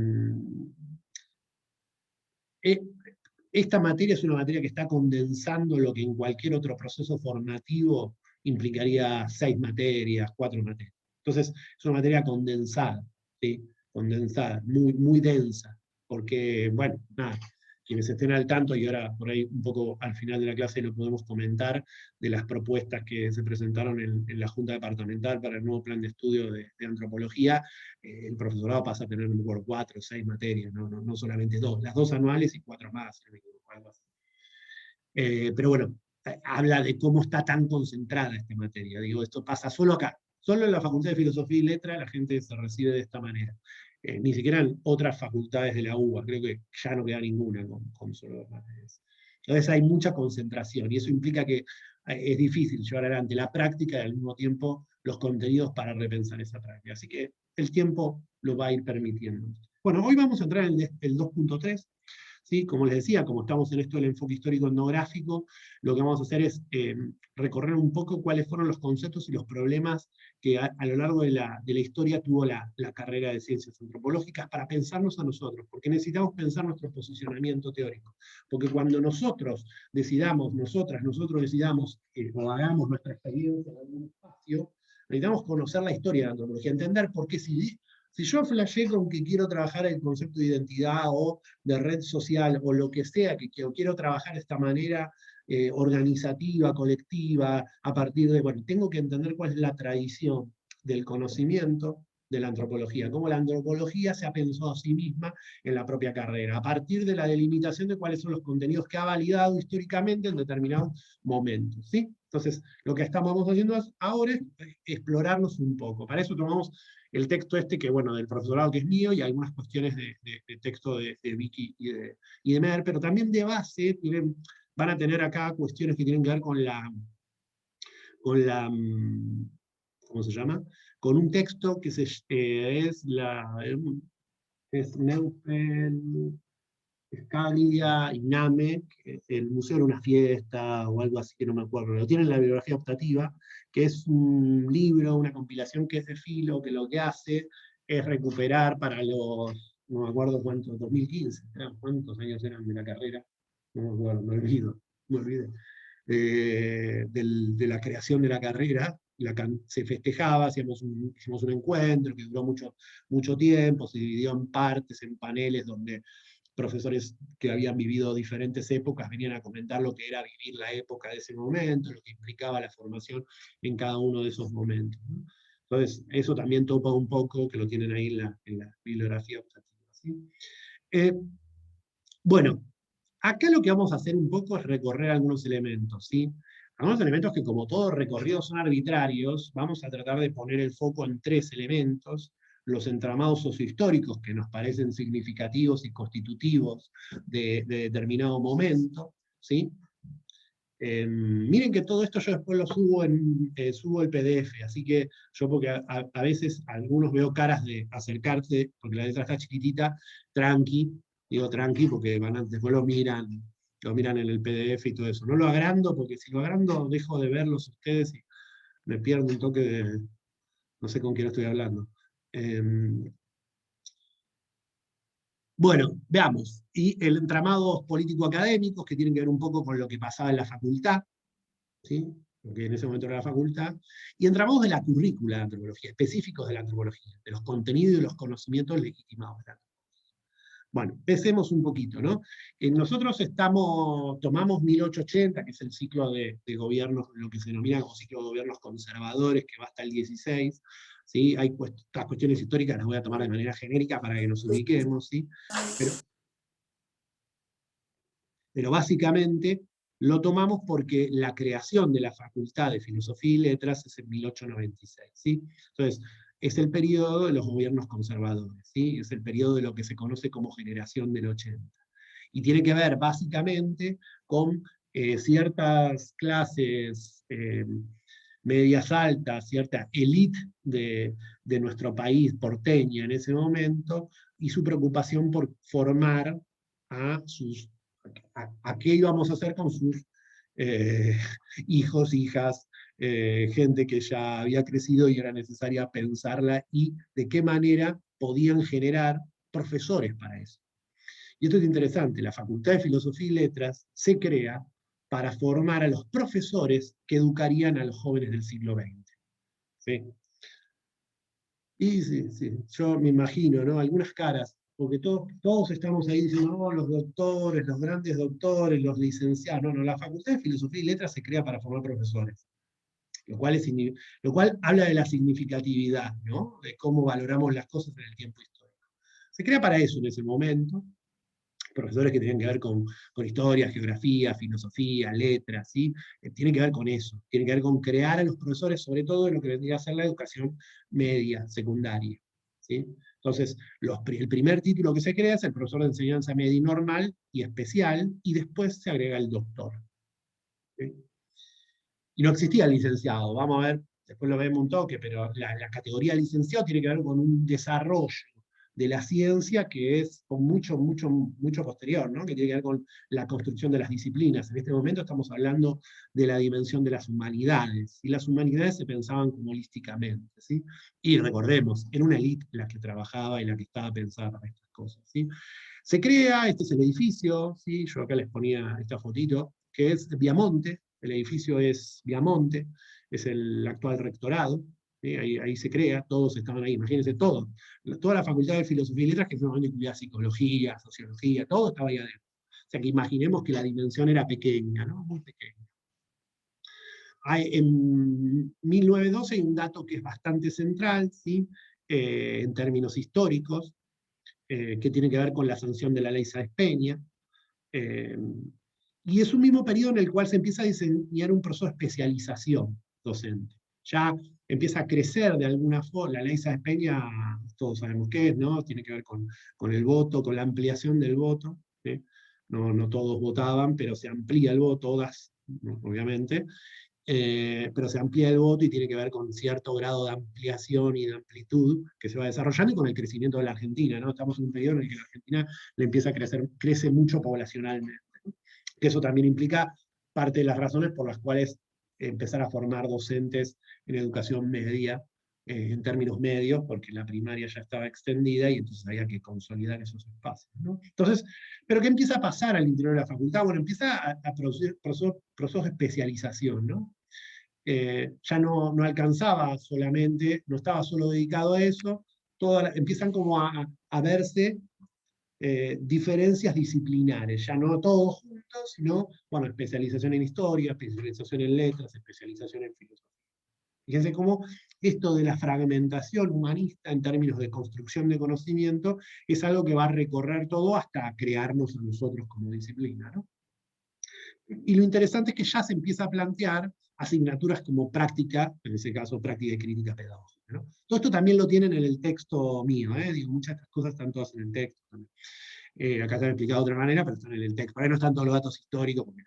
esta materia es una materia que está condensando lo que en cualquier otro proceso formativo implicaría 6 materias, 4 materias. Entonces, es una materia condensada, ¿sí? Condensada, muy, muy densa, porque, bueno, nada, quienes estén al tanto, y ahora por ahí un poco al final de la clase lo podemos comentar, de las propuestas que se presentaron en la Junta Departamental para el nuevo plan de estudio de antropología, el profesorado pasa a tener por 4 o 6 materias, no solamente 2, las 2 anuales y 4 más, algo así. Pero bueno, habla de cómo está tan concentrada esta materia. Digo, esto pasa solo acá, solo en la Facultad de Filosofía y Letras la gente se recibe de esta manera. Ni siquiera en otras facultades de la UBA, creo que ya no queda ninguna con solo 2 materias. Entonces hay mucha concentración, y eso implica que es difícil llevar adelante la práctica y al mismo tiempo los contenidos para repensar esa práctica. Así que el tiempo lo va a ir permitiendo. Bueno, hoy vamos a entrar en el 2.3. ¿Sí? Como les decía, como estamos en esto del enfoque histórico etnográfico, lo que vamos a hacer es recorrer un poco cuáles fueron los conceptos y los problemas que a lo largo de la historia tuvo la carrera de ciencias antropológicas para pensarnos a nosotros, porque necesitamos pensar nuestro posicionamiento teórico. Porque cuando nosotros decidamos, nosotros decidamos o hagamos nuestra experiencia en algún espacio, necesitamos conocer la historia de la antropología, entender por qué si yo flashé con que quiero trabajar el concepto de identidad o de red social o lo que sea, que quiero trabajar de esta manera organizativa, colectiva, a partir de, bueno, tengo que entender cuál es la tradición del conocimiento de la antropología, cómo la antropología se ha pensado a sí misma en la propia carrera, a partir de la delimitación de cuáles son los contenidos que ha validado históricamente en determinados momentos. ¿Sí? Entonces, lo que estamos haciendo ahora es explorarnos un poco. Para eso tomamos el texto este, que bueno, del profesorado que es mío, y algunas cuestiones de texto de Vicky y de Mer, pero también de base van a tener acá cuestiones que tienen que ver con la, ¿cómo se llama? Con un texto que es Neufeld, Scalia, Iname, el museo era una fiesta o algo así que no me acuerdo, lo tienen en la bibliografía optativa, que es un libro, una compilación que es de Filo, que lo que hace es recuperar para los, no me acuerdo cuántos, 2015, ¿cuántos años eran de la carrera? No me acuerdo, me olvidé. De la creación de la carrera, se festejaba, hicimos un encuentro que duró mucho tiempo, se dividió en partes, en paneles, donde profesores que habían vivido diferentes épocas venían a comentar lo que era vivir la época de ese momento, lo que implicaba la formación en cada uno de esos momentos, ¿no? Entonces, eso también topa un poco, que lo tienen ahí en la bibliografía optativa, ¿sí? Bueno, acá lo que vamos a hacer un poco es recorrer algunos elementos, ¿sí? Algunos elementos que, como todos recorridos son arbitrarios, vamos a tratar de poner el foco en 3 elementos: los entramados sociohistóricos, que nos parecen significativos y constitutivos de determinado momento, ¿sí? Miren que todo esto yo después lo subo, subo el PDF, así que yo, porque a veces algunos veo caras de acercarse, porque la letra está chiquitita, tranqui, digo tranqui porque después lo miran en el PDF y todo eso. No lo agrando, porque si lo agrando dejo de verlos ustedes y me pierdo un toque de, no sé con quién estoy hablando. Bueno, veamos. Y el entramado político-académicos, que tienen que ver un poco con lo que pasaba en la facultad, ¿sí? Porque en ese momento era la facultad, y entramados de la currícula de antropología, específicos de la antropología, de los contenidos y los conocimientos legitimados de la antropología. Bueno, pensemos un poquito, ¿no? Nosotros tomamos 1880, que es el ciclo de gobiernos, lo que se denomina como ciclo de gobiernos conservadores, que va hasta el 16, ¿sí? Hay estas cuestiones históricas, las voy a tomar de manera genérica para que nos ubiquemos, ¿sí? Pero básicamente lo tomamos porque la creación de la Facultad de Filosofía y Letras es en 1896, ¿sí? Entonces, es el periodo de los gobiernos conservadores, ¿sí? Es el periodo de lo que se conoce como generación del 80. Y tiene que ver básicamente con ciertas clases medias altas, cierta élite de nuestro país porteña en ese momento, y su preocupación por formar a qué íbamos a hacer con sus eh, hijos, hijas, gente que ya había crecido y era necesaria pensarla, y de qué manera podían generar profesores para eso. Y esto es interesante, la Facultad de Filosofía y Letras se crea para formar a los profesores que educarían a los jóvenes del siglo XX. ¿Sí? Y sí, sí, yo me imagino, ¿no? Algunas caras, porque todos estamos ahí diciendo, no, los doctores, los grandes doctores, los licenciados. No, no, la Facultad de Filosofía y Letras se crea para formar profesores, lo cual habla de la significatividad, ¿no? De cómo valoramos las cosas en el tiempo histórico. Se crea para eso en ese momento, profesores que tienen que ver con historia, geografía, filosofía, letras, ¿sí? Tiene que ver con eso, tiene que ver con crear a los profesores, sobre todo en lo que vendría a ser la educación media, secundaria, ¿sí? Entonces, el primer título que se crea es el profesor de enseñanza media y normal y especial, y después se agrega el doctor. ¿Sí? Y no existía el licenciado, vamos a ver, después lo vemos un toque, pero la categoría licenciado tiene que ver con un desarrollo de la ciencia que es mucho posterior, ¿no? Que tiene que ver con la construcción de las disciplinas. En este momento estamos hablando de la dimensión de las humanidades, y las humanidades se pensaban como holísticamente, ¿sí? Y recordemos, era una élite la que trabajaba y la que estaba pensada para estas cosas, ¿sí? Se crea, este es el edificio, ¿sí? Yo acá les ponía esta fotito, que es Viamonte, el edificio es Viamonte, es el actual rectorado, ¿sí? Ahí se crea, todos estaban ahí, imagínense, todos, toda la Facultad de Filosofía y Letras, que fue incluía psicología, sociología, todo estaba ahí adentro. O sea que imaginemos que la dimensión era pequeña, ¿no? Muy pequeña. En 1912 hay un dato que es bastante central, ¿sí? En términos históricos, que tiene que ver con la sanción de la ley Sáenz Peña. Y es un mismo periodo en el cual se empieza a diseñar un proceso de especialización docente. Ya empieza a crecer de alguna forma, la ley Sáenz Peña, todos sabemos qué es, ¿no? Tiene que ver con el voto, con la ampliación del voto, ¿sí? No todos votaban, pero se amplía el voto, todas, obviamente, pero se amplía el voto y tiene que ver con cierto grado de ampliación y de amplitud que se va desarrollando y con el crecimiento de la Argentina, ¿no? Estamos en un periodo en el que la Argentina le empieza a crecer, crece mucho poblacionalmente, ¿no? Eso también implica parte de las razones por las cuales empezar a formar docentes en educación media, en términos medios, porque la primaria ya estaba extendida y entonces había que consolidar esos espacios, ¿no? Entonces, ¿pero qué empieza a pasar al interior de la facultad? Bueno, empieza a producir procesos de especialización, ¿no? Ya no alcanzaba solamente, no estaba solo dedicado a eso, empiezan como a verse diferencias disciplinares, ya no todos juntos, sino, bueno, especialización en historia, especialización en letras, especialización en filosofía. Fíjense cómo esto de la fragmentación humanista en términos de construcción de conocimiento es algo que va a recorrer todo hasta crearnos a nosotros como disciplina, ¿no? Y lo interesante es que ya se empieza a plantear asignaturas como práctica, en ese caso práctica y crítica pedagógica, ¿no? Todo esto también lo tienen en el texto mío, digo, muchas de estas cosas están todas en el texto también. Acá están explicadas de otra manera, pero están en el texto. Por ahí no están todos los datos históricos, porque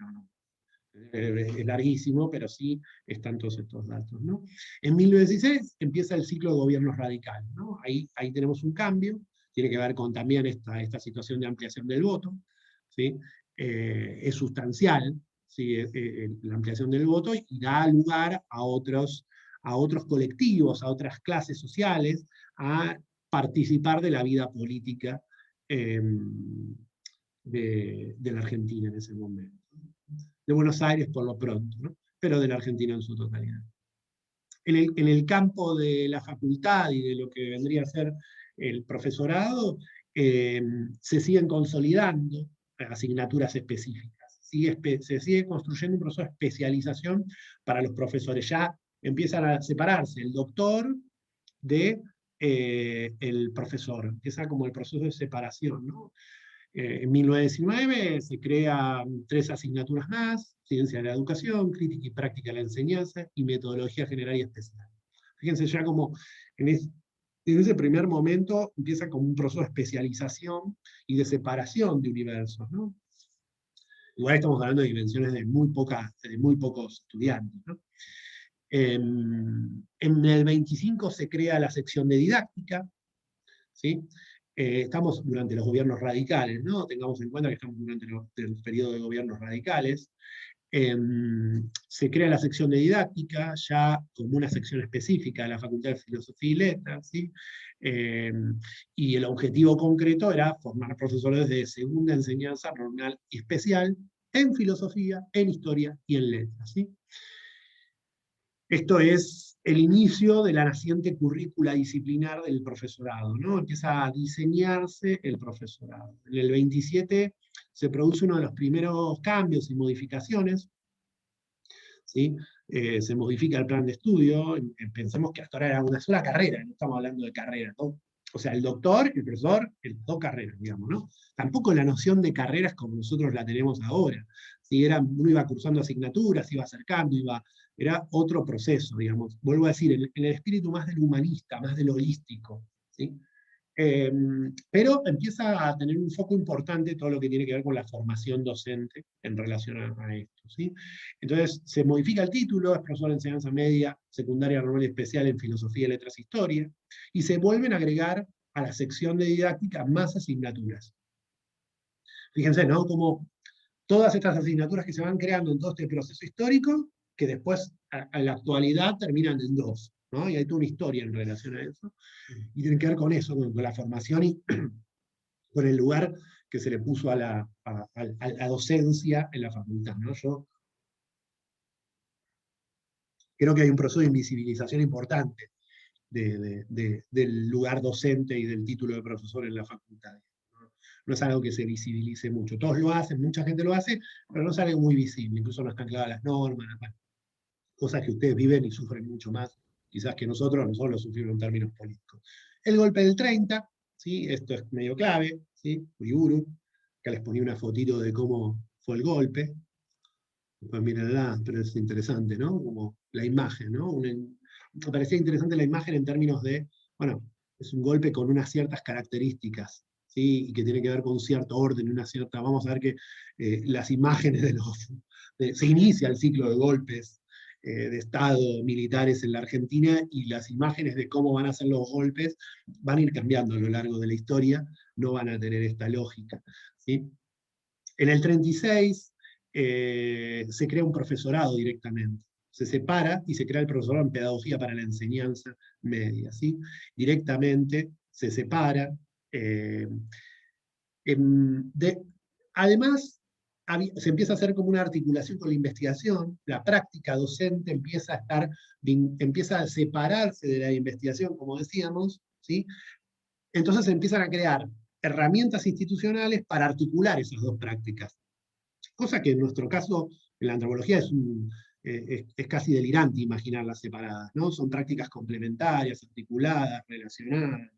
es larguísimo, pero sí están todos estos datos, ¿no? En 1916 empieza el ciclo de gobiernos radicales, ¿no? Ahí tenemos un cambio, tiene que ver con también esta situación de ampliación del voto, ¿sí? Es sustancial, ¿sí? La ampliación del voto, y da lugar a otros colectivos, a otras clases sociales, a participar de la vida política de la Argentina en ese momento. De Buenos Aires por lo pronto, ¿no? Pero de la Argentina en su totalidad. En el campo de la facultad y de lo que vendría a ser el profesorado, se siguen consolidando asignaturas específicas. Se sigue construyendo un proceso de especialización para los profesores. Ya empiezan a separarse el doctor de el profesor. Empieza como el proceso de separación, ¿no? En 1919 se crean 3 asignaturas más: Ciencia de la Educación, Crítica y Práctica de la Enseñanza y Metodología General y Especial. Fíjense ya como en ese primer momento empieza como un proceso de especialización y de separación de universos, ¿no? Igual estamos hablando de dimensiones de muy pocos estudiantes, ¿no? En el 25 se crea la sección de didáctica, ¿sí? Estamos durante los gobiernos radicales, ¿no? Tengamos en cuenta que estamos durante el periodo de gobiernos radicales. Se crea la sección de didáctica, ya como una sección específica de la Facultad de Filosofía y Letras, ¿sí? Y el objetivo concreto era formar profesores de segunda enseñanza normal y especial en filosofía, en historia y en letras, ¿sí? Esto es el inicio de la naciente currícula disciplinar del profesorado, ¿no? Empieza a diseñarse el profesorado. En el 27 se produce uno de los primeros cambios y modificaciones, ¿sí? Se modifica el plan de estudio. Pensemos que hasta ahora era una sola carrera, no estamos hablando de carrera, ¿no? O sea, el doctor, el profesor, dos carreras, digamos, ¿no? Tampoco la noción de carreras como nosotros la tenemos ahora. ¿Sí? Uno iba cursando asignaturas, iba acercando, era otro proceso, digamos. Vuelvo a decir, en el espíritu más del humanista, más del holístico, ¿sí? Pero empieza a tener un foco importante todo lo que tiene que ver con la formación docente en relación a esto, ¿sí? Entonces se modifica el título, es profesor de enseñanza media, secundaria normal y especial en filosofía, letras e historia, y se vuelven a agregar a la sección de didáctica más asignaturas. Fíjense, ¿no? Como todas estas asignaturas que se van creando en todo este proceso histórico, que después a la actualidad terminan en 2, ¿no? Y hay toda una historia en relación a eso, y tiene que ver con eso, con la formación y con el lugar que se le puso a la docencia en la facultad, ¿no? Yo creo que hay un proceso de invisibilización importante del lugar docente y del título de profesor en la facultad. ¿No? No es algo que se visibilice mucho. Todos lo hacen, mucha gente lo hace, pero no es algo muy visible. Incluso no están claras las normas, bueno, cosas que ustedes viven y sufren mucho más, quizás que nosotros lo sufrimos en términos políticos. El golpe del 30, ¿sí? Esto es medio clave, ¿sí? Uriburu, que les ponía una fotito de cómo fue el golpe. Después mírenla, pero es interesante, ¿no? Como la imagen, ¿no? Me parecía interesante la imagen en términos de, bueno, es un golpe con unas ciertas características, ¿sí? Y que tiene que ver con un cierto orden, una cierta, vamos a ver que las imágenes se inicia el ciclo de golpes de Estado militares en la Argentina, y las imágenes de cómo van a ser los golpes van a ir cambiando a lo largo de la historia, no van a tener esta lógica, ¿sí? En el 36 se crea un profesorado directamente. Se separa y se crea el profesorado en pedagogía para la enseñanza media, ¿sí? Directamente se separa. Eh, de, además, se empieza a hacer como una articulación con la investigación, la práctica docente empieza a separarse de la investigación, como decíamos, ¿sí? Entonces se empiezan a crear herramientas institucionales para articular esas dos prácticas. Cosa que en nuestro caso, en la antropología, es casi delirante imaginarlas separadas, ¿no? Son prácticas complementarias, articuladas, relacionadas,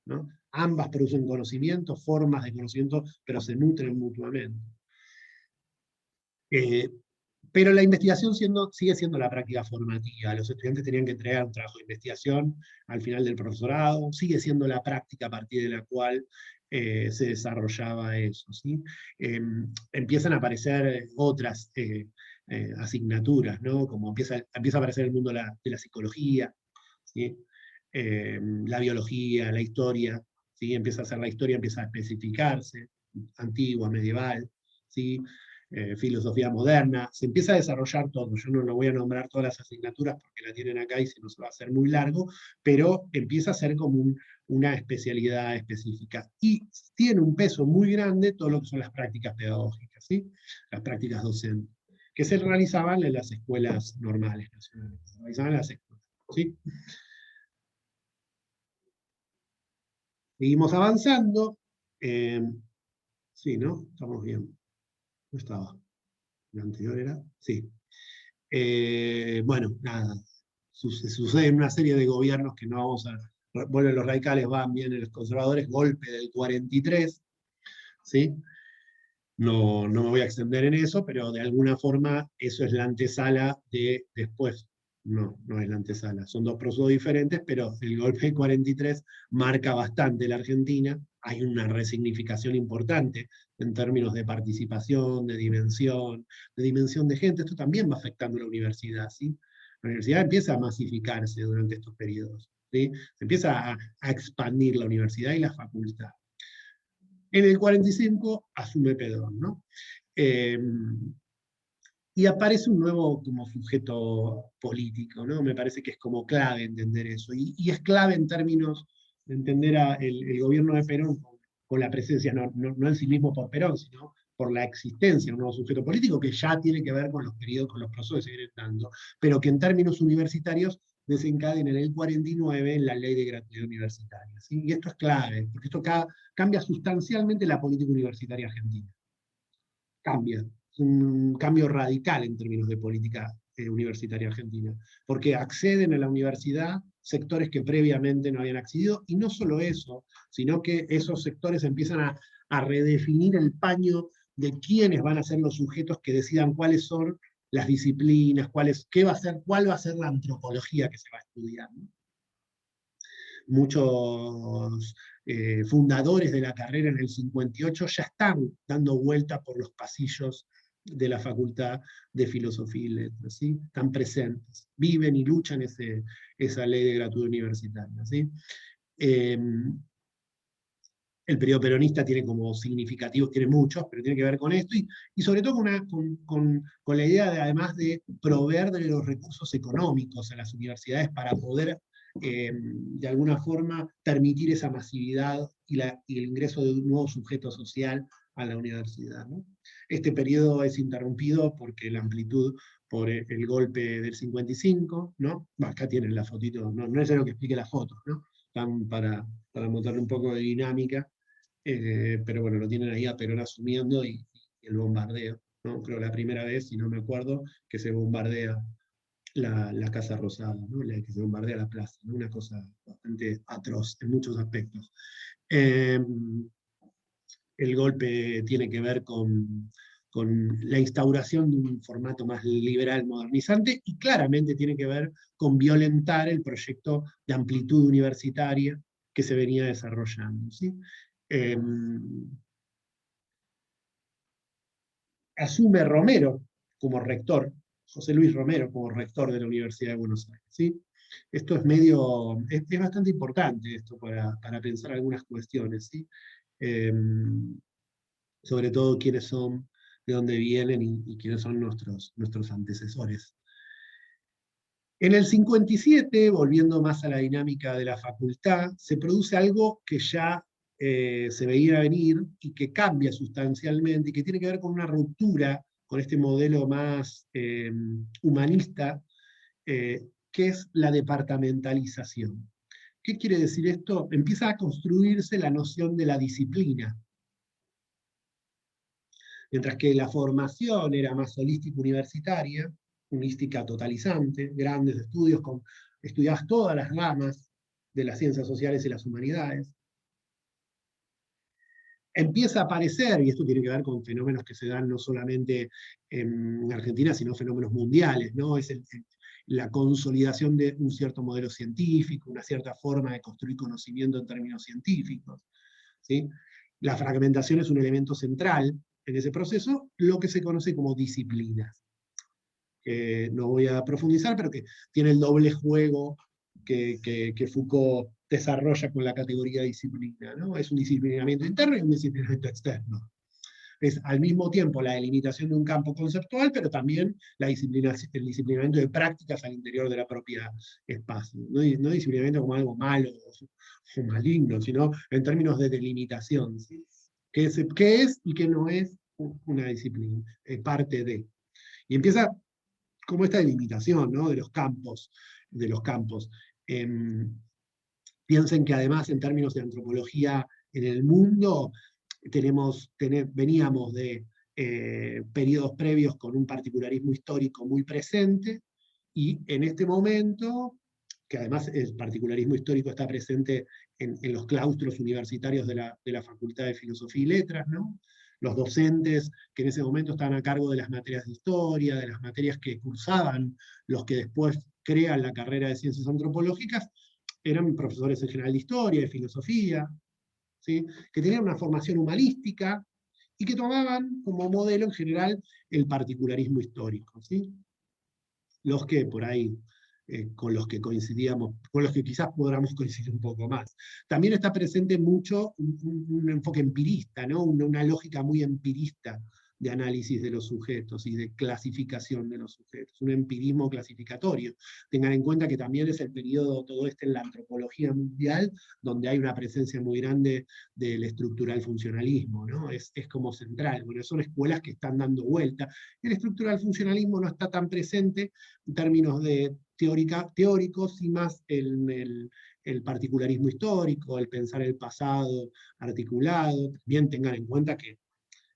¿no? Ambas producen conocimiento, formas de conocimiento, pero se nutren mutuamente. Pero la investigación sigue siendo la práctica formativa. Los estudiantes tenían que entregar un trabajo de investigación al final del profesorado, sigue siendo la práctica a partir de la cual se desarrollaba eso, ¿sí? Empiezan a aparecer otras asignaturas, ¿no? Como empieza a aparecer el mundo de la psicología, ¿sí? La biología, la historia, ¿sí? Empieza a ser la historia, empieza a especificarse, antigua, medieval, ¿sí? Filosofía moderna, se empieza a desarrollar todo. Yo no voy a nombrar todas las asignaturas porque la tienen acá y se nos va a hacer muy largo, pero empieza a ser como una especialidad específica. Y tiene un peso muy grande todo lo que son las prácticas pedagógicas, ¿sí? Las prácticas docentes, que se realizaban en las escuelas normales nacionales, se realizaban en las escuelas, ¿sí? Seguimos avanzando. Sí, ¿no? Estamos bien. ¿No estaba? ¿La anterior era? Sí. Bueno, nada. Suceden una serie de gobiernos que no vamos a... Vuelven los radicales, van, vienen los conservadores, golpe del 43, ¿sí? No, no me voy a extender en eso, pero de alguna forma eso es la antesala de después. No, no es la antesala. Son dos procesos diferentes, pero el golpe del 43 marca bastante la Argentina. Hay una resignificación importante en términos de participación, de dimensión de gente. Esto también va afectando a la universidad, ¿sí? La universidad empieza a masificarse durante estos periodos, ¿sí? Se empieza a expandir la universidad y la facultad. En el 45 asume Perón, ¿no? Eh, y aparece un nuevo como sujeto político, ¿no? Me parece que es como clave entender eso. Y es clave en términos de entender el gobierno de Perón con la presencia, no en sí mismo por Perón, sino por la existencia de un nuevo sujeto político que ya tiene que ver con los periodos, con los procesos que se vienen dando, pero que en términos universitarios desencadena en el 49 en la ley de gratuidad universitaria, ¿sí? Y esto es clave, porque esto cambia sustancialmente la política universitaria argentina. Cambia. Es un cambio radical en términos de política universitaria argentina, porque acceden a la universidad sectores que previamente no habían accedido, y no solo eso, sino que esos sectores empiezan a redefinir el paño de quiénes van a ser los sujetos que decidan cuáles son las disciplinas, cuál va a ser la antropología que se va a estudiar, ¿no? Muchos fundadores de la carrera en el 58 ya están dando vuelta por los pasillos de la Facultad de Filosofía y Letras, ¿sí? Están presentes, viven y luchan esa ley de gratuidad universitaria, ¿sí? El periodo peronista tiene como significativos, tiene muchos, pero tiene que ver con esto, y sobre todo con la idea de, además de proveer de los recursos económicos a las universidades para poder, de alguna forma, permitir esa masividad y el ingreso de un nuevo sujeto social a la universidad, ¿no? Este periodo es interrumpido porque la amplitud por el golpe del 55, ¿no? Acá tienen la fotito, no es necesario que explique las fotos, ¿no? Están para montarle un poco de dinámica. Pero bueno, lo tienen ahí a Perón asumiendo y el bombardeo, ¿no? Creo la primera vez, si no me acuerdo, que se bombardea la Casa Rosada, ¿no? Que se bombardea la plaza, ¿no? Una cosa bastante atroz en muchos aspectos. Eh, el golpe tiene que ver con la instauración de un formato más liberal, modernizante, y claramente tiene que ver con violentar el proyecto de amplitud universitaria que se venía desarrollando, ¿sí? Asume Romero como rector, José Luis Romero como rector de la Universidad de Buenos Aires, ¿sí? Esto es bastante importante esto para pensar algunas cuestiones, ¿sí? Eh, Sobre todo quiénes son, de dónde vienen y quiénes son nuestros antecesores. En el 57, volviendo más a la dinámica de la facultad, se produce algo que ya se veía venir y que cambia sustancialmente y que tiene que ver con una ruptura con este modelo más humanista, que es la departamentalización. ¿Qué quiere decir esto? Empieza a construirse la noción de la disciplina. Mientras que la formación era más holística universitaria, holística totalizante, grandes estudios, estudiabas todas las ramas de las ciencias sociales y las humanidades. Empieza a aparecer, y esto tiene que ver con fenómenos que se dan no solamente en Argentina, sino fenómenos mundiales, ¿no? Es la consolidación de un cierto modelo científico, una cierta forma de construir conocimiento en términos científicos, ¿sí? La fragmentación es un elemento central en ese proceso, lo que se conoce como disciplinas. No voy a profundizar, pero que tiene el doble juego que Foucault desarrolla con la categoría de disciplina, ¿no? Es un disciplinamiento interno y un disciplinamiento externo. Es al mismo tiempo la delimitación de un campo conceptual, pero también el disciplinamiento de prácticas al interior de la propia espacio. No disciplinamiento como algo malo o maligno, sino en términos de delimitación, ¿sí? ¿Qué es y qué no es una disciplina? Parte de. Y empieza como esta delimitación, ¿no? de los campos. Piensen que además en términos de antropología en el mundo veníamos de periodos previos con un particularismo histórico muy presente, y en este momento, que además el particularismo histórico está presente en los claustros universitarios de la Facultad de Filosofía y Letras, ¿no? Los docentes que en ese momento estaban a cargo de las materias de historia, de las materias que cursaban los que después crean la carrera de ciencias antropológicas, eran profesores en general de historia, de filosofía, ¿sí? Que tenían una formación humanística y que tomaban como modelo en general el particularismo histórico, ¿sí? Los que por ahí, con los que coincidíamos, con los que quizás podamos coincidir un poco más. También está presente mucho un enfoque empirista, ¿no? Una lógica muy empirista de análisis de los sujetos y de clasificación de los sujetos, un empirismo clasificatorio. Tengan en cuenta que también es el periodo todo este en la antropología mundial, donde hay una presencia muy grande del estructural funcionalismo, ¿no? Es como central. Bueno, son escuelas que están dando vuelta. El estructural funcionalismo no está tan presente en términos de teóricos, y más el particularismo histórico, el pensar el pasado articulado. También tengan en cuenta que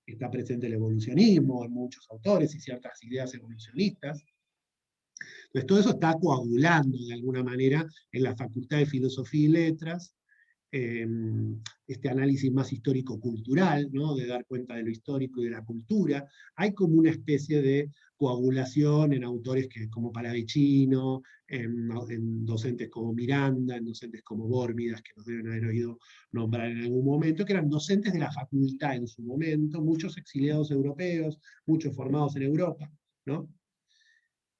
está presente el evolucionismo en muchos autores y ciertas ideas evolucionistas. Entonces todo eso está coagulando de alguna manera en la Facultad de Filosofía y Letras, este análisis más histórico-cultural, ¿no? De dar cuenta de lo histórico y de la cultura. Hay como una especie de coagulación en autores como Palavicino, en docentes como Miranda, en docentes como Bórmidas, que nos deben haber oído nombrar en algún momento, que eran docentes de la facultad en su momento, muchos exiliados europeos, muchos formados en Europa, ¿no?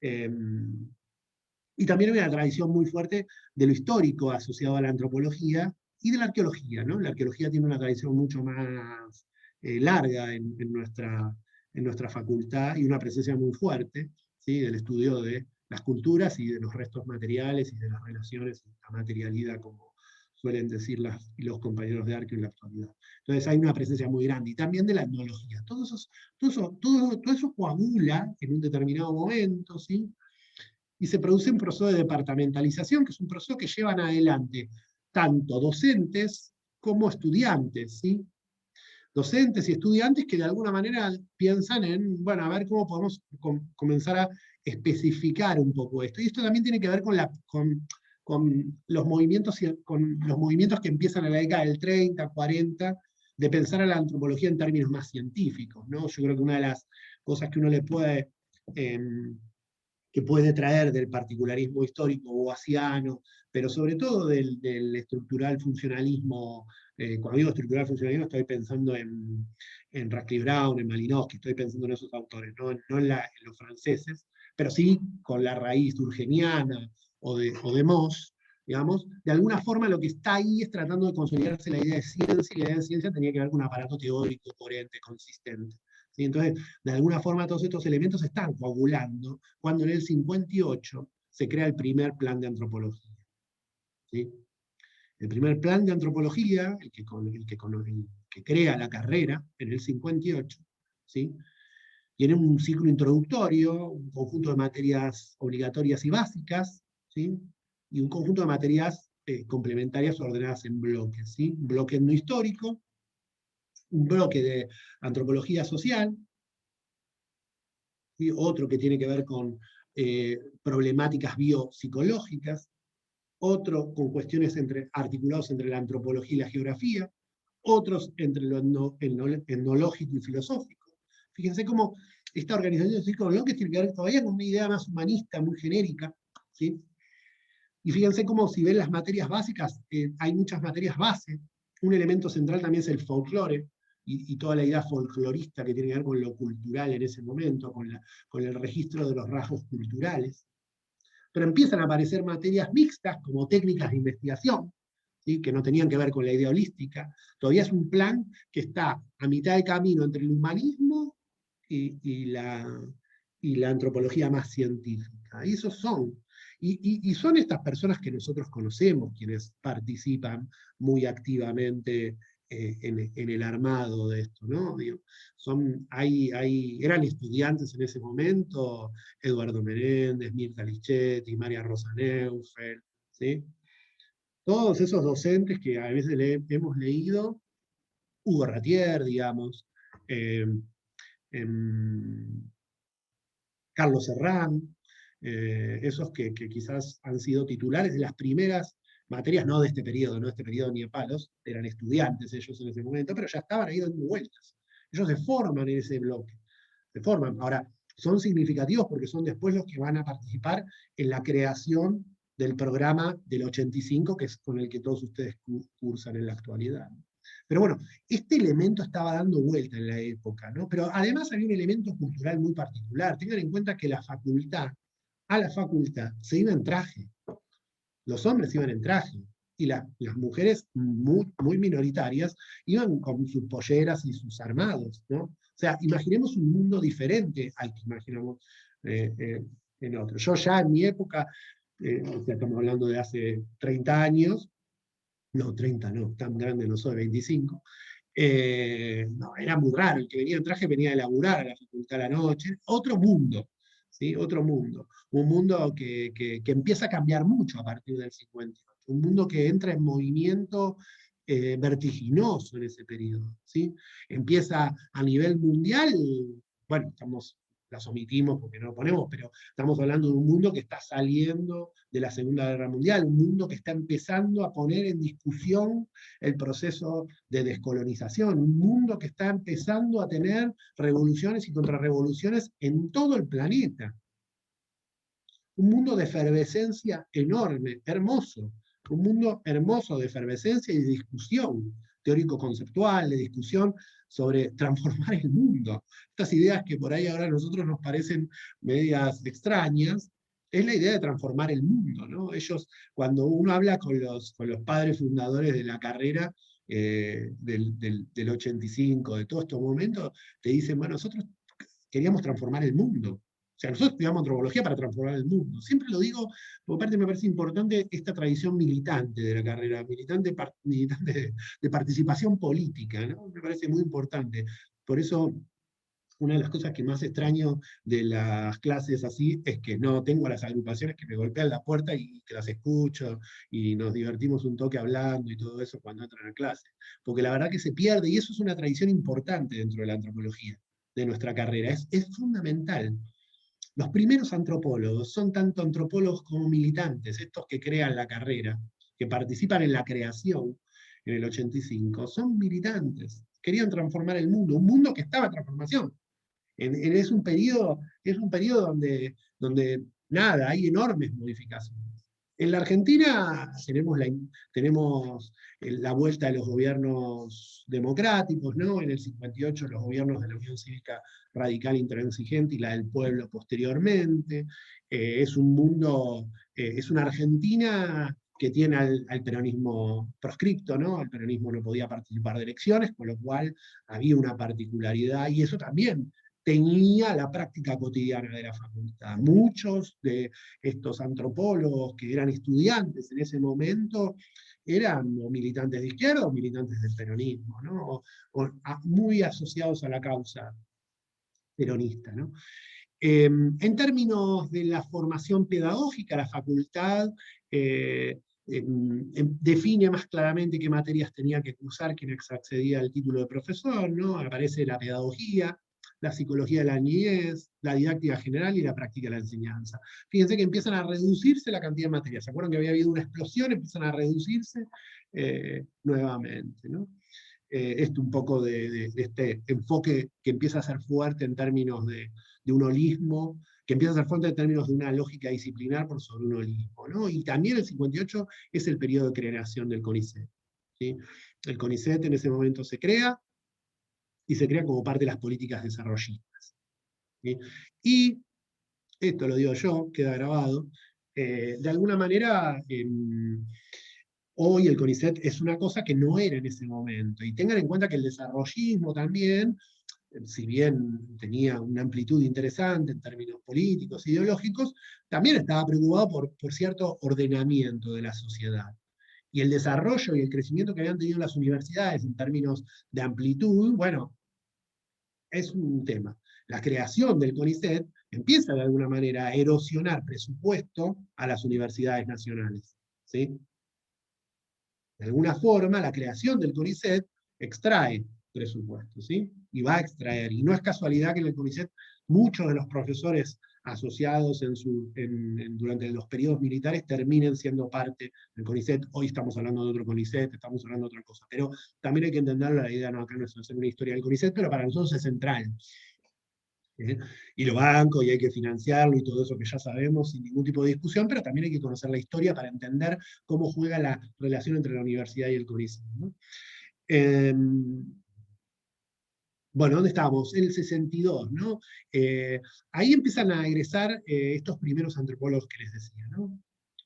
Y también hay una tradición muy fuerte de lo histórico asociado a la antropología y de la arqueología, ¿no? La arqueología tiene una tradición mucho más larga en nuestra facultad, y una presencia muy fuerte, ¿sí? Del estudio de las culturas y de los restos materiales y de las relaciones, la materialidad, como suelen decir los compañeros de arqueo en la actualidad. Entonces hay una presencia muy grande, y también de la etnología. Todo eso coagula en un determinado momento, ¿sí? Y se produce un proceso de departamentalización, que es un proceso que llevan adelante tanto docentes como estudiantes, ¿sí? Docentes y estudiantes que de alguna manera piensan en, bueno, a ver cómo podemos comenzar a especificar un poco esto. Y esto también tiene que ver con los movimientos que empiezan en la década del 30, 40, de pensar a la antropología en términos más científicos, ¿no? Yo creo que una de las cosas que uno le puede que puede traer del particularismo histórico boasiano, pero sobre todo del estructural funcionalismo. Cuando digo estructural funcionalismo estoy pensando en Radcliffe Brown, en Malinowski, estoy pensando en esos autores, no en los franceses, pero sí con la raíz urgeniana o de Moss, digamos. De alguna forma lo que está ahí es tratando de consolidarse la idea de ciencia, y la idea de ciencia tenía que ver con un aparato teórico, coherente, consistente. ¿Sí? Entonces, de alguna forma todos estos elementos están coagulando cuando en el 58 se crea el primer plan de antropología. ¿Sí? El primer plan de antropología, el que crea la carrera en el 58, ¿sí? Tiene un ciclo introductorio, un conjunto de materias obligatorias y básicas, ¿sí? Y un conjunto de materias complementarias ordenadas en bloques, ¿sí? Un bloque no histórico, un bloque de antropología social, ¿sí? Otro que tiene que ver con problemáticas biopsicológicas, otro con cuestiones articulados entre la antropología y la geografía, otros entre lo etnológico y filosófico. Fíjense cómo esta organización de ciclos bloques tiene que ver todavía con una idea más humanista, muy genérica, ¿sí? Y fíjense cómo, si ven las materias básicas, hay muchas materias base. Un elemento central también es el folclore, y toda la idea folclorista que tiene que ver con lo cultural en ese momento, con el registro de los rasgos culturales. Pero empiezan a aparecer materias mixtas, como técnicas de investigación, ¿sí? Que no tenían que ver con la idea holística. Todavía es un plan que está a mitad de camino entre el humanismo y la antropología más científica. Y esos son. Y son estas personas que nosotros conocemos quienes participan muy activamente en el armado de esto, ¿no? Digo, eran estudiantes en ese momento, Eduardo Menéndez, Mirta Lichetti, María Rosa Neufeld, ¿sí? Todos esos docentes que a veces hemos leído Hugo Ratier, digamos, eh, em, Carlos Herrán, esos que quizás han sido titulares de las primeras materias, no de este periodo, no de este periodo ni de palos, eran estudiantes ellos en ese momento, pero ya estaban ahí dando vueltas. Ellos se forman en ese bloque, se forman. Ahora, son significativos porque son después los que van a participar en la creación del programa del 85, que es con el que todos ustedes cursan en la actualidad. Pero bueno, este elemento estaba dando vuelta en la época, ¿no? Pero además había un elemento cultural muy particular. Tengan en cuenta que a la facultad se iba en traje. Los hombres iban en traje. Y las mujeres muy minoritarias iban con sus polleras y sus armados, ¿no? O sea, imaginemos un mundo diferente al que imaginamos en otro. Yo ya en mi época, o sea, estamos hablando de hace 30 años, no, 30 no, tan grande no soy, 25. No, era muy raro, el que venía en traje venía a laburar a la facultad a la noche, otro mundo, ¿sí? Otro mundo, un mundo que empieza a cambiar mucho a partir del 58, un mundo que entra en movimiento vertiginoso en ese periodo, ¿sí? Empieza a nivel mundial, bueno, las omitimos porque no lo ponemos, pero estamos hablando de un mundo que está saliendo de la Segunda Guerra Mundial, un mundo que está empezando a poner en discusión el proceso de descolonización, un mundo que está empezando a tener revoluciones y contrarrevoluciones en todo el planeta. Un mundo de efervescencia enorme, hermoso, un mundo hermoso de efervescencia y de discusión teórico-conceptual, de discusión sobre transformar el mundo. Estas ideas que por ahí ahora a nosotros nos parecen medias extrañas, es la idea de transformar el mundo, ¿no? Ellos, cuando uno habla con los padres fundadores de la carrera del 85, de todos estos momentos, te dicen, bueno, nosotros queríamos transformar el mundo. O sea, nosotros estudiamos antropología para transformar el mundo. Siempre lo digo, por parte me parece importante esta tradición militante de la carrera, militante de participación política, ¿no? Me parece muy importante. Por eso, una de las cosas que más extraño de las clases así es que no tengo a las agrupaciones que me golpean la puerta y que las escucho y nos divertimos un toque hablando y todo eso cuando entran a clase. Porque la verdad que se pierde y eso es una tradición importante dentro de la antropología, de nuestra carrera. Es fundamental. Los primeros antropólogos son tanto antropólogos como militantes, estos que crean la carrera, que participan en la creación en el 85, son militantes. Querían transformar el mundo, un mundo que estaba en transformación. Es un periodo donde nada, hay enormes modificaciones. En la Argentina tenemos la vuelta de los gobiernos democráticos, ¿no? En el 58 los gobiernos de la Unión Cívica Radical Intransigente y la del Pueblo posteriormente. Es un mundo, es una Argentina que tiene al peronismo proscripto, ¿no? El peronismo no podía participar de elecciones, con lo cual había una particularidad, y eso también tenía la práctica cotidiana de la facultad. Muchos de estos antropólogos que eran estudiantes en ese momento eran o militantes de izquierda o militantes del peronismo, ¿no? Muy asociados a la causa peronista, ¿no? En términos de la formación pedagógica, la facultad define más claramente qué materias tenía que cursar quienes accedía al título de profesor, ¿no? Aparece la pedagogía, la psicología de la niñez, la didáctica general y la práctica de la enseñanza. Fíjense que empiezan a reducirse la cantidad de materias. ¿Se acuerdan que había habido una explosión? Empiezan a reducirse nuevamente, ¿no? Esto un poco de este enfoque que empieza a ser fuerte en términos de un holismo, que empieza a ser fuerte en términos de una lógica disciplinar por sobre un holismo, ¿no? Y también el 58 es el periodo de creación del CONICET, ¿sí? El CONICET en ese momento se crea, y se crea como parte de las políticas desarrollistas, ¿sí? Y esto lo digo yo, queda grabado, de alguna manera hoy el CONICET es una cosa que no era en ese momento. Y tengan en cuenta que el desarrollismo también, si bien tenía una amplitud interesante en términos políticos, ideológicos, también estaba preocupado por cierto ordenamiento de la sociedad. Y el desarrollo y el crecimiento que habían tenido las universidades en términos de amplitud, bueno, es un tema. La creación del CONICET empieza de alguna manera a erosionar presupuesto a las universidades nacionales, ¿sí? De alguna forma, la creación del CONICET extrae presupuesto, ¿sí? Y va a extraer. Y no es casualidad que en el CONICET muchos de los profesores asociados durante los periodos militares terminen siendo parte del CONICET. Hoy estamos hablando de otro CONICET, estamos hablando de otra cosa, pero también hay que entender la idea, no, acá no es hacer una historia del CONICET, pero para nosotros es central. Y lo banco, y hay que financiarlo, y todo eso que ya sabemos, sin ningún tipo de discusión, pero también hay que conocer la historia para entender cómo juega la relación entre la universidad y el CONICET, ¿no? Bueno, ¿dónde estábamos? En el 62, ¿no? Ahí empiezan a egresar estos primeros antropólogos que les decía, ¿no?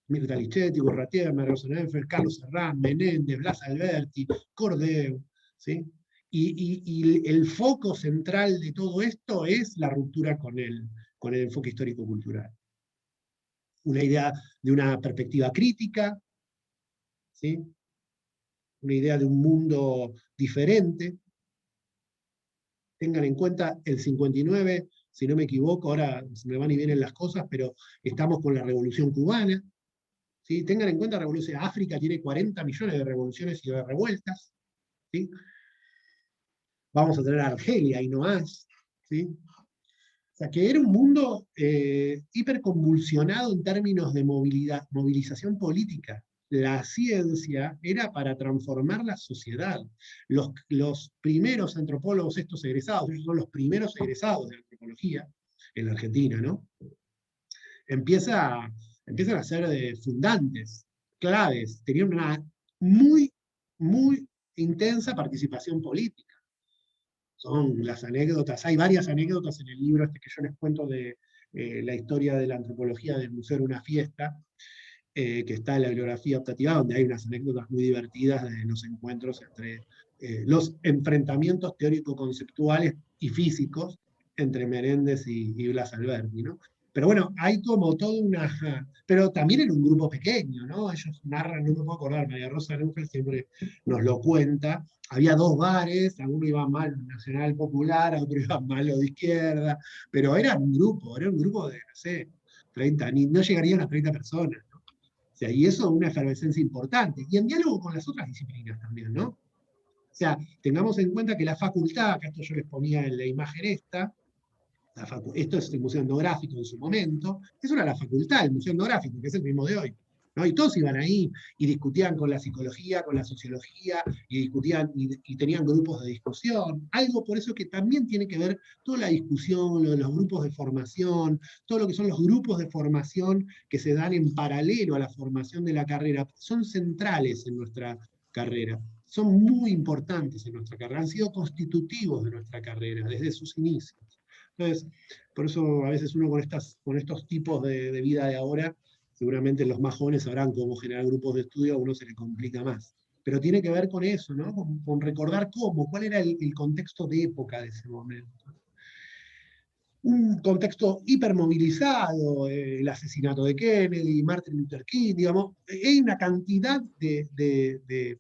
Mirta Lichetti, Gurratier, Mario Sonnenfeld, Carlos Herrán, Menéndez, Blas Alberti, Cordeu, ¿sí? Y el foco central de todo esto es la ruptura con el enfoque histórico-cultural. Una idea de una perspectiva crítica, ¿sí? Una idea de un mundo diferente. Tengan en cuenta el 59, si no me equivoco, ahora se me van y vienen las cosas, pero estamos con la Revolución Cubana. ¿Sí? Tengan en cuenta, África tiene 40 millones de revoluciones y de revueltas. ¿Sí? Vamos a tener a Argelia y no más. ¿Sí? O sea, que era un mundo hiperconvulsionado en términos de movilización política. La ciencia era para transformar la sociedad. Los primeros antropólogos, estos egresados, ellos son los primeros egresados de antropología en la Argentina, ¿no? Empiezan a ser fundantes, claves, tenían una muy, muy intensa participación política. Son las anécdotas, hay varias anécdotas en el libro que yo les cuento de la historia de la antropología del Museo Era una Fiesta, que está en la bibliografía optativa, donde hay unas anécdotas muy divertidas de los encuentros entre los enfrentamientos teórico-conceptuales y físicos entre Menéndez y Blas Alberti, ¿no? Pero bueno, hay como toda una... Pero también en un grupo pequeño, ¿no? Ellos narran, no me puedo acordar, María Rosa Núngel siempre nos lo cuenta. Había dos bares, a uno iba mal Nacional Popular, a otro iba malo de izquierda, pero era un grupo de, no sé, 30, no llegarían a 30 personas, ¿no? O sea, y eso es una efervescencia importante. Y en diálogo con las otras disciplinas también, ¿no? O sea, tengamos en cuenta que la facultad, que esto yo les ponía en la imagen esto es el Museo Etnográfico en su momento, eso era la facultad, el Museo Etnográfico, que es el mismo de hoy, ¿no? Y todos iban ahí y discutían con la psicología, con la sociología, y discutían y tenían grupos de discusión, algo por eso que también tiene que ver toda la discusión, lo de los grupos de formación, todo lo que son los grupos de formación que se dan en paralelo a la formación de la carrera, son centrales en nuestra carrera, son muy importantes en nuestra carrera, han sido constitutivos de nuestra carrera desde sus inicios. Entonces, por eso a veces uno con estos tipos de vida de ahora, seguramente los más jóvenes sabrán cómo generar grupos de estudio, a uno se le complica más. Pero tiene que ver con eso, ¿no? Con recordar cuál era el contexto de época de ese momento. Un contexto hipermovilizado, el asesinato de Kennedy, Martin Luther King, digamos, hay una cantidad de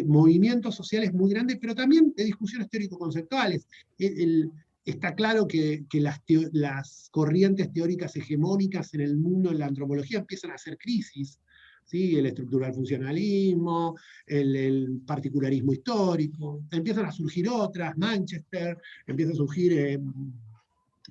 movimientos sociales muy grandes, pero también de discusiones teórico-conceptuales. Está claro que las corrientes teóricas hegemónicas en el mundo, en la antropología, empiezan a hacer crisis. ¿Sí? El estructural funcionalismo, el particularismo histórico, empiezan a surgir otras, Manchester, empieza a surgir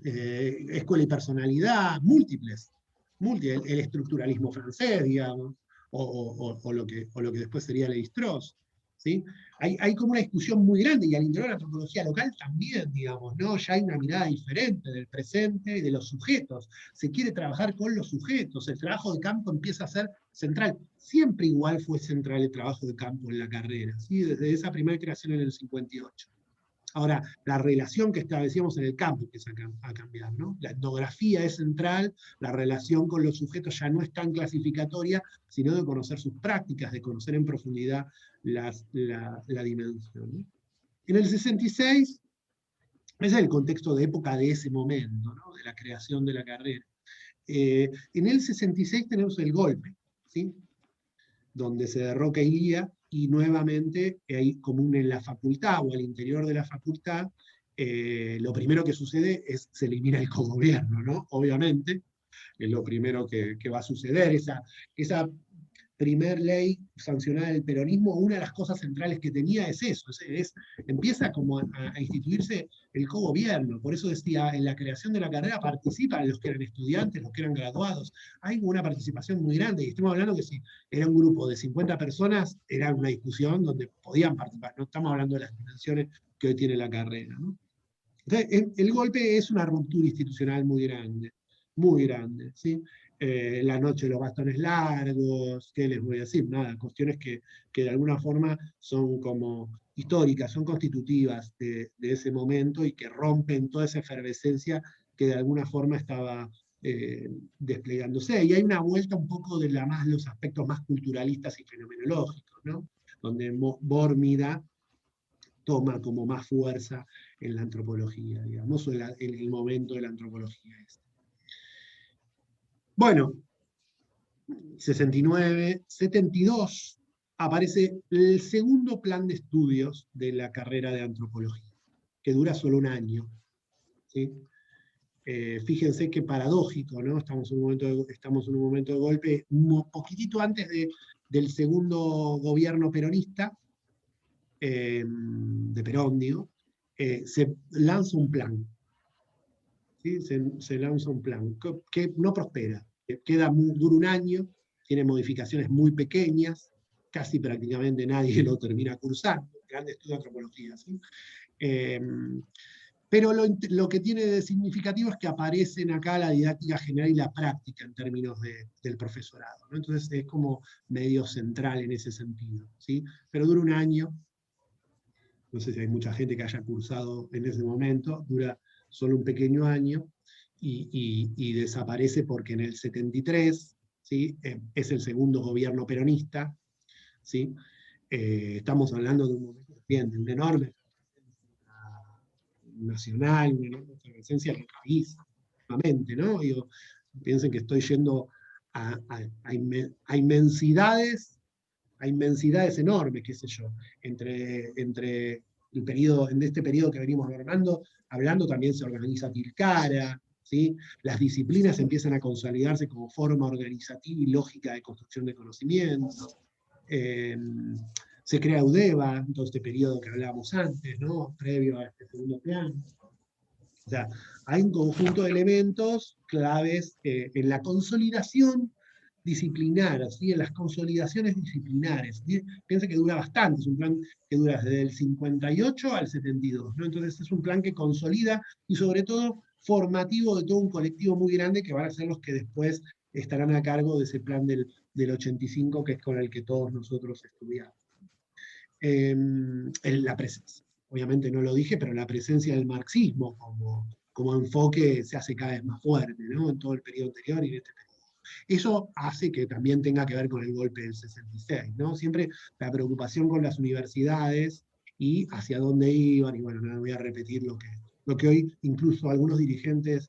escuela y personalidad, múltiples, el estructuralismo francés, digamos, o lo que después sería Lévi-Strauss. ¿Sí? Hay como una discusión muy grande, y al interior de la antropología local también, digamos, ¿no? Ya hay una mirada diferente del presente y de los sujetos. Se quiere trabajar con los sujetos, el trabajo de campo empieza a ser central. Siempre igual fue central el trabajo de campo en la carrera, ¿sí? Desde esa primera creación en el 58. Ahora, la relación que establecíamos en el campo empieza a cambiar, ¿no? La etnografía es central, la relación con los sujetos ya no es tan clasificatoria, sino de conocer sus prácticas, de conocer en profundidad la dimensión, ¿no? En el 66, ese es el contexto de época de ese momento, ¿no? De la creación de la carrera. En el 66 tenemos el golpe, ¿sí? Donde se derroca Ilía, y nuevamente, común en la facultad o al interior de la facultad, lo primero que sucede es se elimina el cogobierno, ¿no? Obviamente, es lo primero que va a suceder, esa primer ley sancionada del peronismo, una de las cosas centrales que tenía es eso, empieza como a instituirse el cogobierno. Por eso decía, en la creación de la carrera participan los que eran estudiantes, los que eran graduados. Hay una participación muy grande, y estamos hablando que si era un grupo de 50 personas, era una discusión donde podían participar. No estamos hablando de las dimensiones que hoy tiene la carrera, ¿no? Entonces, el golpe es una ruptura institucional muy grande, ¿sí? La noche de los bastones largos, ¿qué les voy a decir? Nada, cuestiones que de alguna forma son como históricas, son constitutivas de ese momento y que rompen toda esa efervescencia que de alguna forma estaba desplegándose. Y hay una vuelta un poco de los aspectos más culturalistas y fenomenológicos, ¿no? Donde Bormida toma como más fuerza en la antropología, digamos, o en el momento de la antropología. Bueno, 69, 72, aparece el segundo plan de estudios de la carrera de antropología, que dura solo un año. ¿Sí? Fíjense qué paradójico, ¿no? Estamos en un momento de golpe, un poquitito antes del segundo gobierno peronista, de Perón, digo, se lanza un plan. ¿Sí? Se lanza un plan que no prospera, dura un año, tiene modificaciones muy pequeñas, casi prácticamente nadie lo termina cursando, grande estudio de antropología. ¿Sí? Pero lo que tiene de significativo es que aparecen acá la didáctica general y la práctica en términos del profesorado, ¿no? Entonces es como medio central en ese sentido, ¿sí? Pero dura un año. No sé si hay mucha gente que haya cursado en ese momento, dura solo un pequeño año y desaparece porque en el 73, ¿sí? Es el segundo gobierno peronista, ¿sí? Estamos hablando de un momento también, de una enorme nacional, una enorme efervescencia del país, nuevamente, ¿no? Digo, piensen que estoy yendo a inmensidades enormes, qué sé yo, entre el periodo, en este periodo que venimos hablando también se organiza Tilcara, ¿sí? Las disciplinas empiezan a consolidarse como forma organizativa y lógica de construcción de conocimiento. Se crea UDEVA, en todo este periodo que hablábamos antes, ¿no? Previo a este segundo plan. O sea, hay un conjunto de elementos claves en la consolidación disciplinar, ¿sí? En las consolidaciones disciplinares. ¿Sí? Piensa que dura bastante, es un plan que dura desde el 58 al 72, ¿no? Entonces es un plan que consolida y sobre todo formativo de todo un colectivo muy grande que van a ser los que después estarán a cargo de ese plan del 85, que es con el que todos nosotros estudiamos. La presencia, obviamente no lo dije, pero la presencia del marxismo como enfoque se hace cada vez más fuerte, ¿no? En todo el periodo anterior y en este periodo. Eso hace que también tenga que ver con el golpe del 66, ¿no? Siempre la preocupación con las universidades y hacia dónde iban, y bueno, no voy a repetir lo que hoy incluso algunos dirigentes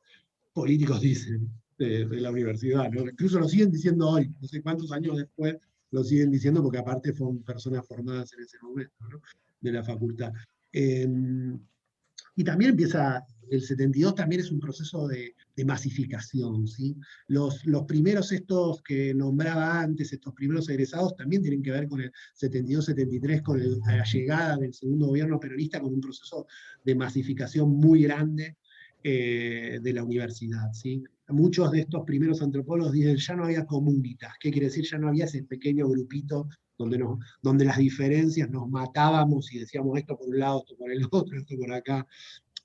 políticos dicen de la universidad, ¿no? Incluso lo siguen diciendo hoy, no sé cuántos años después lo siguen diciendo, porque aparte fueron personas formadas en ese momento, ¿no? De la facultad. Y también empieza, el 72 también es un proceso de masificación, ¿sí? Los primeros estos que nombraba antes, estos primeros egresados, también tienen que ver con el 72-73, con la llegada del segundo gobierno peronista, con un proceso de masificación muy grande de la universidad, ¿sí? Muchos de estos primeros antropólogos dicen, ya no había comunitas. ¿Qué quiere decir? Ya no había ese pequeño grupito donde las diferencias nos matábamos y decíamos esto por un lado, esto por el otro, esto por acá.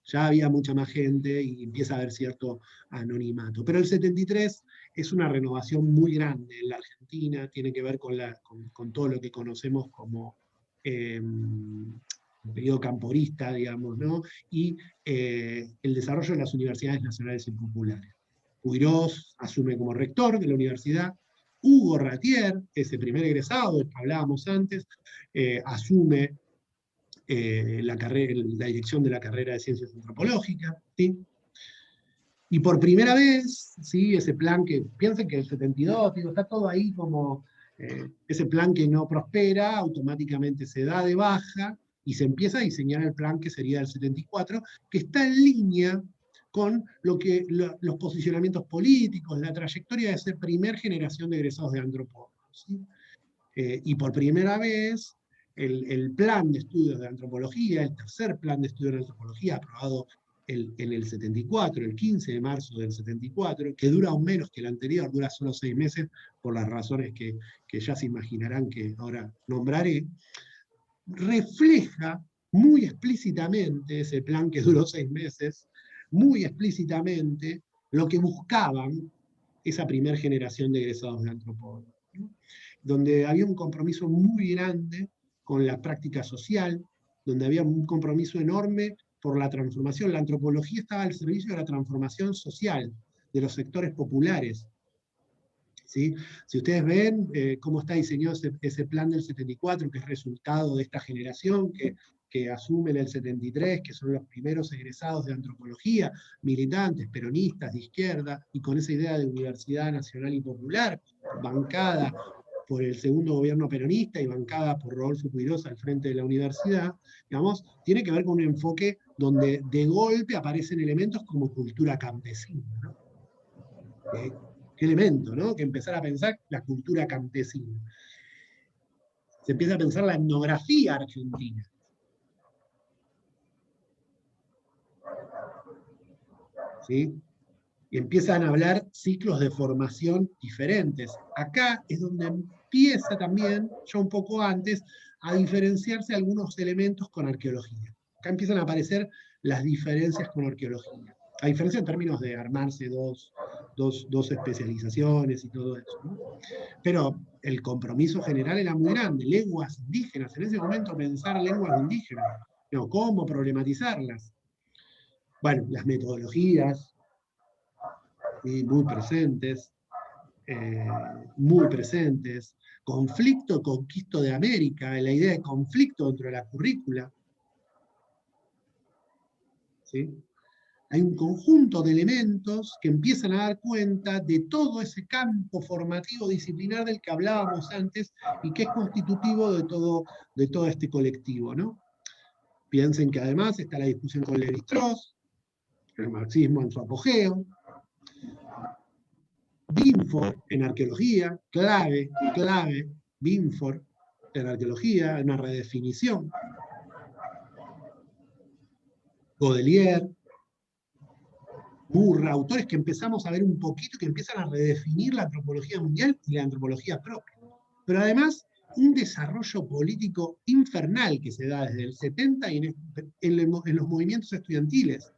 Ya había mucha más gente y empieza a haber cierto anonimato. Pero el 73 es una renovación muy grande en la Argentina, tiene que ver con todo lo que conocemos como el periodo camporista, digamos, ¿no? Y el desarrollo de las universidades nacionales y populares. Huirós asume como rector de la universidad. Hugo Ratier, ese primer egresado del que hablábamos antes, asume la dirección de la carrera de Ciencias Antropológicas. ¿Sí? Y por primera vez, ¿sí? Ese plan que, piensen que el 72, digo, está todo ahí como, ese plan que no prospera, automáticamente se da de baja, y se empieza a diseñar el plan que sería el 74, que está en línea con los posicionamientos políticos, la trayectoria de esa primera generación de egresados de antropólogos. ¿Sí? Y por primera vez, el plan de estudios de antropología, el tercer plan de estudios de antropología, aprobado en el 74, el 15 de marzo del 74, que dura aún menos que el anterior, dura solo 6 meses, por las razones que ya se imaginarán que ahora nombraré, refleja muy explícitamente, ese plan que duró 6 meses, muy explícitamente lo que buscaban esa primera generación de egresados de antropólogos, ¿no? Donde había un compromiso muy grande con la práctica social, donde había un compromiso enorme por la transformación. La antropología estaba al servicio de la transformación social de los sectores populares. ¿Sí? Si ustedes ven cómo está diseñado ese plan del 74, que es resultado de esta generación que asume en el 73, que son los primeros egresados de antropología, militantes, peronistas, de izquierda, y con esa idea de universidad nacional y popular, bancada por el segundo gobierno peronista y bancada por Rodolfo Puiroz al frente de la universidad, digamos, tiene que ver con un enfoque donde de golpe aparecen elementos como cultura campesina, ¿no? ¿Qué elemento, ¿no? Que empezar a pensar la cultura campesina. Se empieza a pensar la etnografía argentina. ¿Sí? Y empiezan a hablar ciclos de formación diferentes. Acá es donde empieza también, ya un poco antes, a diferenciarse algunos elementos con arqueología. Acá empiezan a aparecer las diferencias con arqueología. A diferencia en términos de armarse dos especializaciones y todo eso, ¿no? Pero el compromiso general era muy grande. Lenguas indígenas, en ese momento pensar lenguas indígenas, no, cómo problematizarlas. Bueno, las metodologías, muy presentes, muy presentes. Conflicto, conquista de América, la idea de conflicto dentro de la currícula. ¿Sí? Hay un conjunto de elementos que empiezan a dar cuenta de todo ese campo formativo disciplinar del que hablábamos antes y que es constitutivo de todo este colectivo, ¿no? Piensen que además está la discusión con Lévi-Strauss, el marxismo en su apogeo, Binford en arqueología, clave, Binford en arqueología, una redefinición, Godelier, Murra, autores que empezamos a ver un poquito, que empiezan a redefinir la antropología mundial y la antropología propia. Pero además, un desarrollo político infernal que se da desde el 70 y en los movimientos estudiantiles,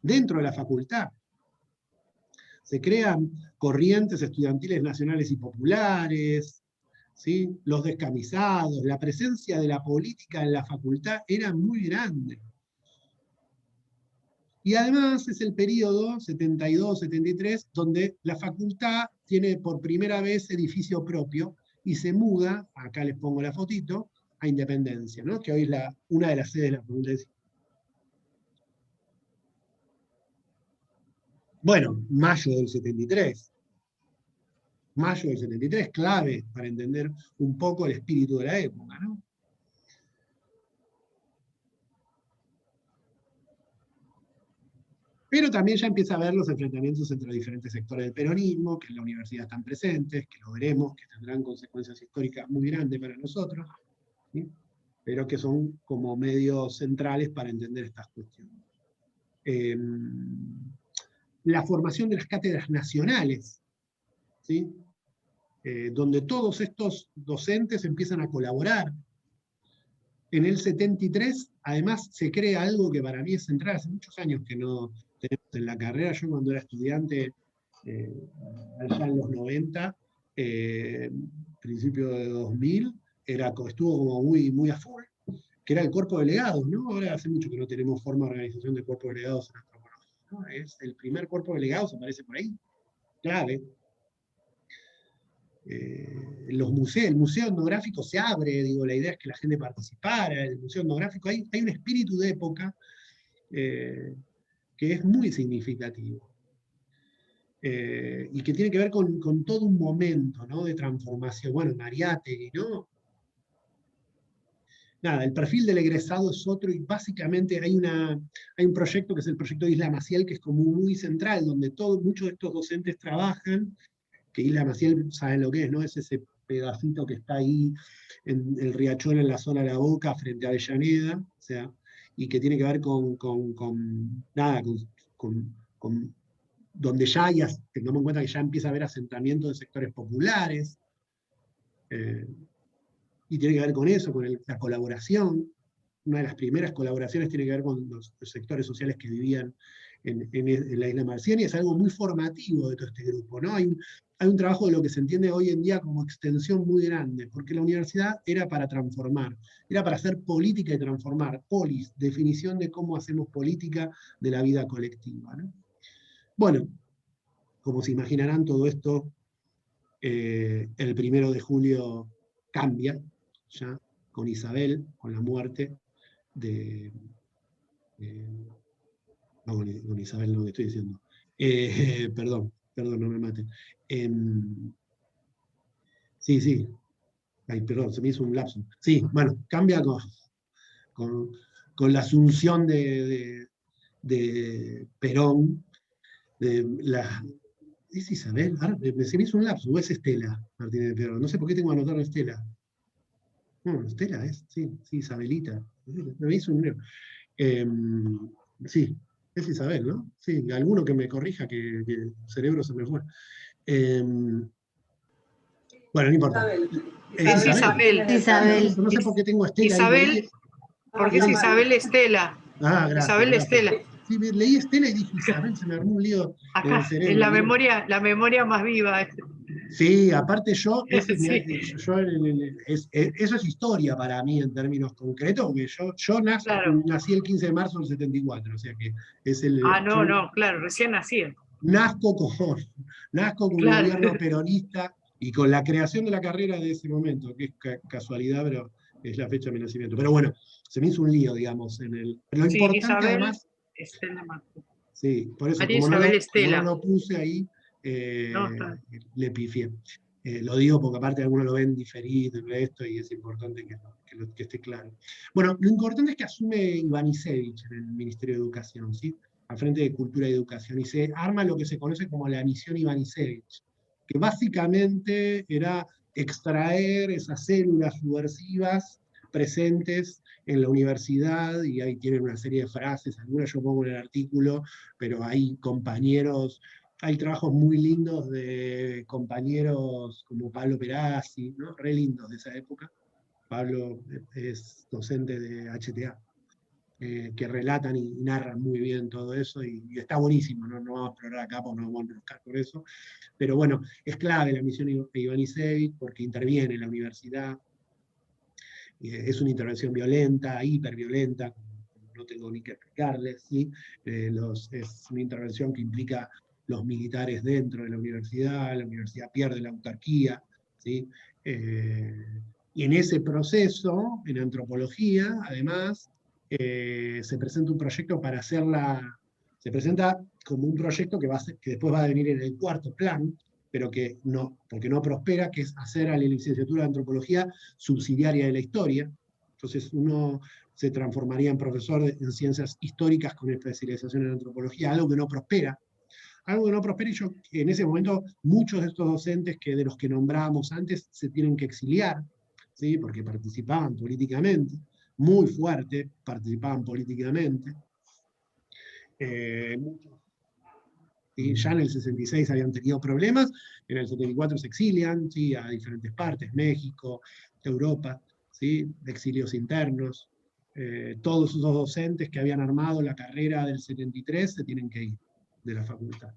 dentro de la facultad. Se crean corrientes estudiantiles nacionales y populares, ¿sí? Los descamisados, la presencia de la política en la facultad era muy grande. Y además es el periodo 72-73 donde la facultad tiene por primera vez edificio propio y se muda, acá les pongo la fotito, a Independencia, ¿no? Que hoy es una de las sedes de la Facultad de Ciencias. Bueno, mayo del 73. Mayo del 73, clave para entender un poco el espíritu de la época, ¿no? Pero también ya empieza a ver los enfrentamientos entre diferentes sectores del peronismo, que en la universidad están presentes, que lo veremos, que tendrán consecuencias históricas muy grandes para nosotros, ¿sí? Pero que son como medios centrales para entender estas cuestiones. La formación de las cátedras nacionales, ¿sí? Donde todos estos docentes empiezan a colaborar. En el 73, además, se crea algo que para mí es central, hace muchos años que no tenemos en la carrera. Yo cuando era estudiante, allá en los 90, principio de 2000, estuvo como muy a full, que era el cuerpo de delegados, ¿no? Ahora hace mucho que no tenemos forma de organización de cuerpo de delegados en antropología, ¿no? Es el primer cuerpo de delegados, aparece por ahí, clave. Los museos, el museo etnográfico se abre, digo, la idea es que la gente participara, el museo etnográfico, hay un espíritu de época que es muy significativo. Y que tiene que ver con todo un momento, ¿no? De transformación. Bueno, Mariátegui, ¿no? Nada, el perfil del egresado es otro y básicamente hay un proyecto que es el proyecto de Isla Maciel, que es como muy central, donde muchos de estos docentes trabajan, que Isla Maciel saben lo que es, ¿no? Es ese pedacito que está ahí en el riachuelo en la zona de La Boca, frente a Avellaneda, o sea, y que tiene que ver con donde ya hay, tengamos en cuenta que ya empieza a haber asentamiento de sectores populares, y tiene que ver con eso, con la colaboración. Una de las primeras colaboraciones tiene que ver con los sectores sociales que vivían en la isla Marciana, y es algo muy formativo de todo este grupo, ¿no? Hay un trabajo de lo que se entiende hoy en día como extensión muy grande, porque la universidad era para transformar, era para hacer política y transformar, polis, definición de cómo hacemos política de la vida colectiva, ¿no? Bueno, como se imaginarán, todo esto el 1 de julio cambia, ya con Isabel, con la muerte de... no, con Isabel no, que estoy diciendo. Perdón, no me maten. Sí, sí. Ay, perdón, se me hizo un lapso. Sí, bueno, cambia con la asunción de Perón, de la... ¿Es Isabel? Ahora, se me hizo un lapso, o es Estela Martínez de Perón. No sé por qué tengo que anotar a Estela. No, Estela es, sí, Isabelita. Me hizo un... sí, es Isabel, ¿no? Sí, alguno que me corrija que el cerebro se me fue. Bueno, no importa. Es Isabel. Isabel. No sé por qué tengo Estela Isabel, ahí. porque es Isabel Estela. Ah, gracias. Isabel Gracias. Estela. Sí, leí Estela y dije Isabel, se me armó un lío en el Acá, cerebro. en la memoria más viva. Sí, aparte yo, Sí. eso es historia para mí en términos concretos, porque yo Claro. nací el 15 de marzo del 74, o sea que es el... Ah, no, claro, recién nací. Nazco con un Claro. gobierno peronista y con la creación de la carrera de ese momento, que es casualidad, pero es la fecha de mi nacimiento. Pero bueno, se me hizo un lío, digamos, pero lo Sí, importante Isabel además... Estela Martín. Sí, por eso, María como Isabel no Estela. lo puse ahí, No, está. le pifié. Lo digo porque aparte algunos lo ven diferido y esto, y es importante que esté claro. Bueno, lo importante es que asume Ivanišević en el Ministerio de Educación, ¿sí? Al frente de Cultura y Educación, y se arma lo que se conoce como la misión Ivanišević, que básicamente era extraer esas células subversivas presentes en la universidad, y ahí tienen una serie de frases, algunas yo pongo en el artículo, pero hay compañeros, hay trabajos muy lindos de compañeros como Pablo Perazzi, ¿no? Re lindos de esa época. Pablo es docente de HTA, que relatan y narran muy bien todo eso, y está buenísimo, no vamos a explorar acá porque no vamos a enroscar por eso, pero bueno, es clave la misión Ivanišević porque interviene en la universidad. Es una intervención violenta, hiperviolenta, no tengo ni que explicarles, ¿sí? Es una intervención que implica los militares dentro de la universidad pierde la autarquía, ¿sí? Y en ese proceso, en antropología, además, se presenta un proyecto para hacerla, se presenta como un proyecto que después va a venir en el 4º plan, pero que no, porque no prospera, que es hacer a la licenciatura de antropología subsidiaria de la historia. Entonces uno se transformaría en profesor en ciencias históricas con especialización en antropología, algo que no prospera. Algo que no prospera, y yo en ese momento muchos de estos docentes de los que nombrábamos antes se tienen que exiliar, ¿sí? Porque participaban políticamente, muy fuerte, participaban políticamente. Y ya en el 66 habían tenido problemas, en el 74 se exilian, ¿sí? A diferentes partes, México, Europa, ¿sí? Exilios internos. Todos esos docentes que habían armado la carrera del 73 se tienen que ir de la facultad.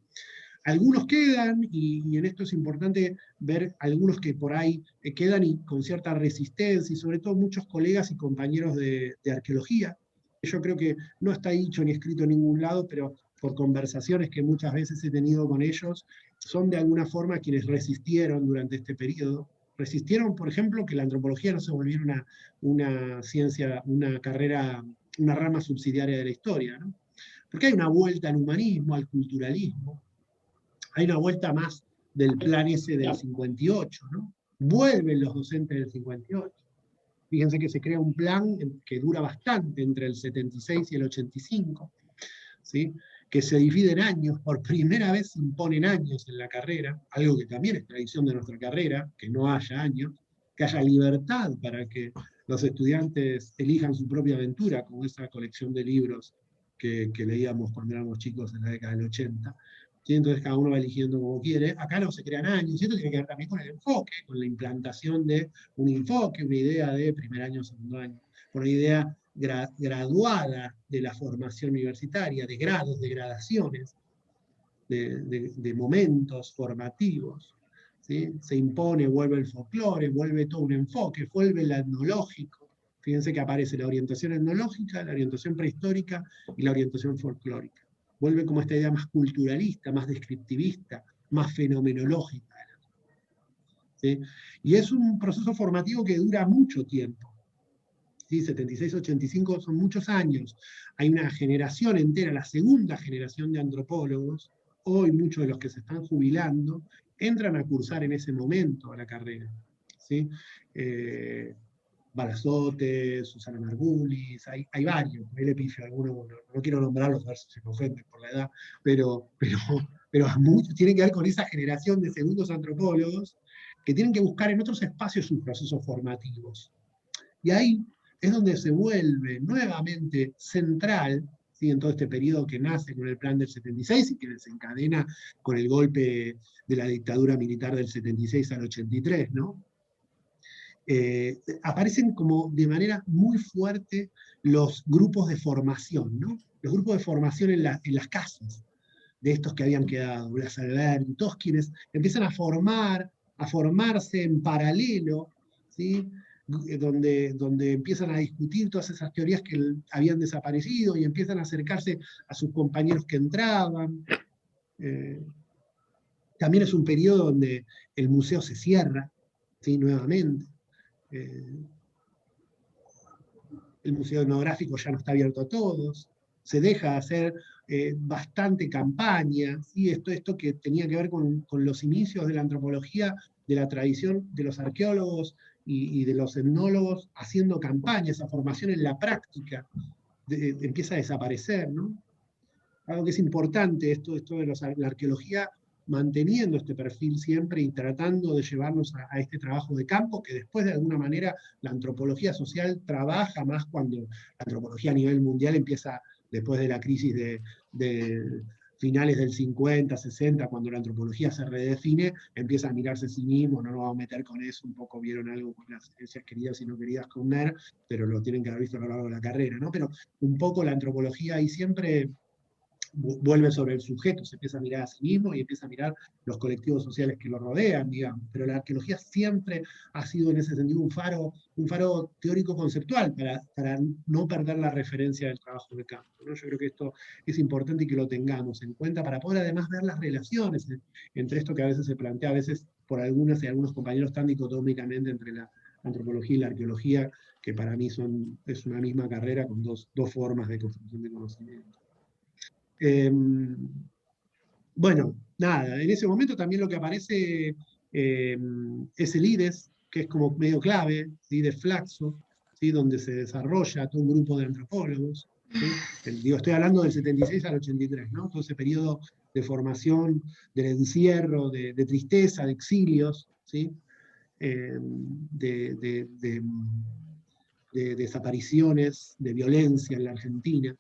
Algunos quedan, y en esto es importante ver algunos que por ahí quedan y con cierta resistencia, y sobre todo muchos colegas y compañeros de arqueología. Yo creo que no está dicho ni escrito en ningún lado, pero por conversaciones que muchas veces he tenido con ellos, son de alguna forma quienes resistieron durante este periodo. Resistieron, por ejemplo, que la antropología no se volviera una ciencia, una carrera, una rama subsidiaria de la historia, ¿no? Porque hay una vuelta al humanismo, al culturalismo, hay una vuelta más del plan ese del 58, ¿no? Vuelven los docentes del 58. Fíjense que se crea un plan que dura bastante entre el 76 y el 85, ¿sí? que se divide en años, por primera vez se imponen años en la carrera, algo que también es tradición de nuestra carrera, que no haya años, que haya libertad para que los estudiantes elijan su propia aventura, como esa colección de libros que leíamos cuando éramos chicos en la década del 80. ¿Sí? Entonces cada uno va eligiendo como quiere. Acá no se crean años, y esto tiene que ver también con el enfoque, con la implantación de un enfoque, una idea de primer año, segundo año, una idea graduada de la formación universitaria, de grados, de gradaciones, de momentos formativos. ¿Sí? Se impone, vuelve el folclore, vuelve todo un enfoque, vuelve el etnológico. Fíjense que aparece la orientación etnológica, la orientación prehistórica y la orientación folclórica. Vuelve como esta idea más culturalista, más descriptivista, más fenomenológica. ¿Sí? Y es un proceso formativo que dura mucho tiempo. ¿Sí? 76-85 son muchos años. Hay una generación entera, la segunda generación de antropólogos, hoy muchos de los que se están jubilando, entran a cursar en ese momento a la carrera. ¿Sí? Balazote, Susana Margulis, hay varios, el epifio, algunos, no quiero nombrarlos a ver si se me ofenden por la edad, pero muchos tienen que ver con esa generación de segundos antropólogos que tienen que buscar en otros espacios sus procesos formativos. Y ahí es donde se vuelve nuevamente central, ¿sí? En todo este periodo que nace con el plan del 76 y que desencadena con el golpe de la dictadura militar del 76 al 83, ¿no? Aparecen como de manera muy fuerte los grupos de formación, ¿no? Los grupos de formación en las casas de estos que habían quedado, Blas Alberti, todos quienes empiezan a formarse en paralelo, ¿sí? Donde empiezan a discutir todas esas teorías que habían desaparecido y empiezan a acercarse a sus compañeros que entraban. También es un periodo donde el museo se cierra, ¿sí? Nuevamente. El museo etnográfico ya no está abierto a todos, se deja de hacer bastante campaña, ¿sí? Esto que tenía que ver con los inicios de la antropología, de la tradición de los arqueólogos y de los etnólogos haciendo campaña, esa formación en la práctica empieza a desaparecer, ¿no? Algo que es importante, esto de la arqueología, manteniendo este perfil siempre y tratando de llevarnos a este trabajo de campo, que después de alguna manera la antropología social trabaja más cuando la antropología a nivel mundial empieza después de la crisis de finales del 50, 60, cuando la antropología se redefine, empieza a mirarse a sí mismo, no nos vamos a meter con eso, un poco vieron algo con las ciencias queridas y no queridas con NER, pero lo tienen que haber visto a lo largo de la carrera, ¿no? Pero un poco la antropología ahí siempre vuelve sobre el sujeto, se empieza a mirar a sí mismo y empieza a mirar los colectivos sociales que lo rodean, digamos. Pero la arqueología siempre ha sido en ese sentido un faro teórico-conceptual para no perder la referencia del trabajo de campo, ¿no? Yo creo que esto es importante y que lo tengamos en cuenta para poder además ver las relaciones entre esto que a veces se plantea, a veces por algunas y algunos compañeros tan dicotómicamente entre la antropología y la arqueología, que para mí es una misma carrera con dos formas de construcción de conocimiento. Bueno, nada, en ese momento también lo que aparece es el IDES, que es como medio clave, ¿sí? De Flaxo, ¿sí? Donde se desarrolla todo un grupo de antropólogos. ¿Sí? Estoy hablando del 76 al 83, ¿no? Todo ese periodo de formación, del encierro, de tristeza, de exilios, ¿sí? De desapariciones, de violencia en la Argentina.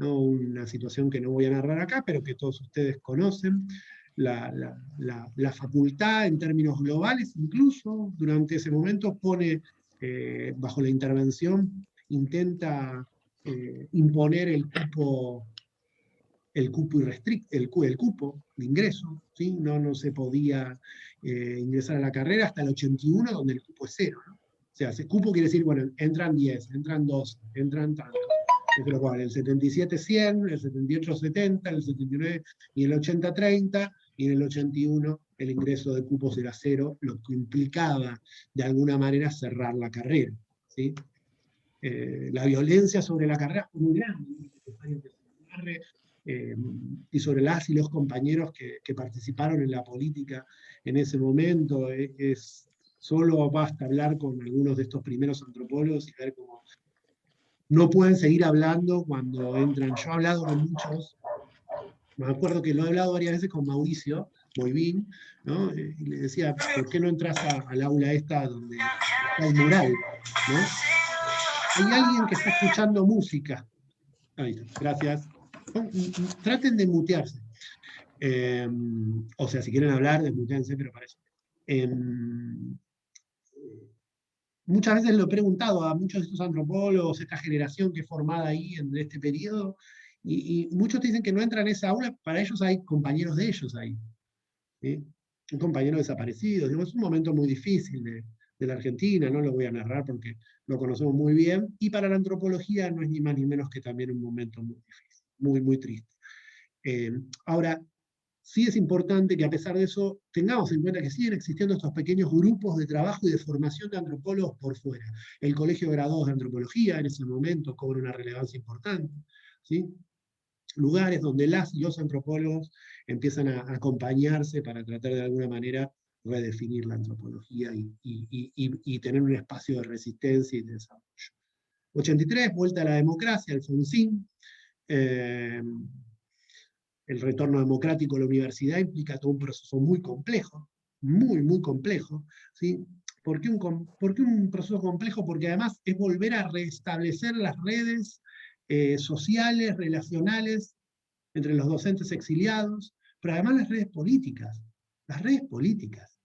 ¿No? Una situación que no voy a narrar acá, pero que todos ustedes conocen. La facultad, en términos globales, incluso durante ese momento pone, bajo la intervención, intenta imponer el cupo de ingreso, ¿sí? No se podía ingresar a la carrera hasta el 81, donde el cupo es cero, ¿no? O sea, ese cupo quiere decir, bueno, entran 10, entran 12, entran tantos. Pero bueno, el 77 100, el 78 70, el 79 y el 80 30, y en el 81 el ingreso de cupos era cero, lo que implicaba de alguna manera cerrar la carrera, ¿sí? La violencia sobre la carrera fue muy grande, y sobre las y los compañeros que participaron en la política en ese momento, solo basta hablar con algunos de estos primeros antropólogos y ver cómo no pueden seguir hablando cuando entran. Yo he hablado con muchos me acuerdo que lo he hablado varias veces con Mauricio Boivin, ¿no? Y le decía, ¿por qué no entras al aula esta donde está el mural? ¿No? Hay alguien que está escuchando música. Ahí está, gracias. Traten de mutearse. O sea, si quieren hablar, desmuteanse, pero para eso. Muchas veces lo he preguntado a muchos de estos antropólogos, esta generación que es formada ahí en este periodo, y muchos te dicen que no entran en esa aula, para ellos hay compañeros de ellos ahí. ¿Sí? Un compañero desaparecido. Digo, es un momento muy difícil de la Argentina, no lo voy a narrar porque lo conocemos muy bien, y para la antropología no es ni más ni menos que también un momento muy difícil, muy, muy triste. Ahora, sí es importante que a pesar de eso tengamos en cuenta que siguen existiendo estos pequeños grupos de trabajo y de formación de antropólogos por fuera. El Colegio de Graduados de Antropología en ese momento cobra una relevancia importante, ¿sí? Lugares donde las y los antropólogos empiezan a acompañarse para tratar de alguna manera redefinir la antropología y tener un espacio de resistencia y de desarrollo. 83, vuelta a la democracia, Alfonsín. El retorno democrático a la universidad implica todo un proceso muy complejo, muy, muy complejo, ¿sí? ¿Por qué un proceso complejo? Porque además es volver a restablecer las redes sociales, relacionales, entre los docentes exiliados, pero además las redes políticas, las redes políticas,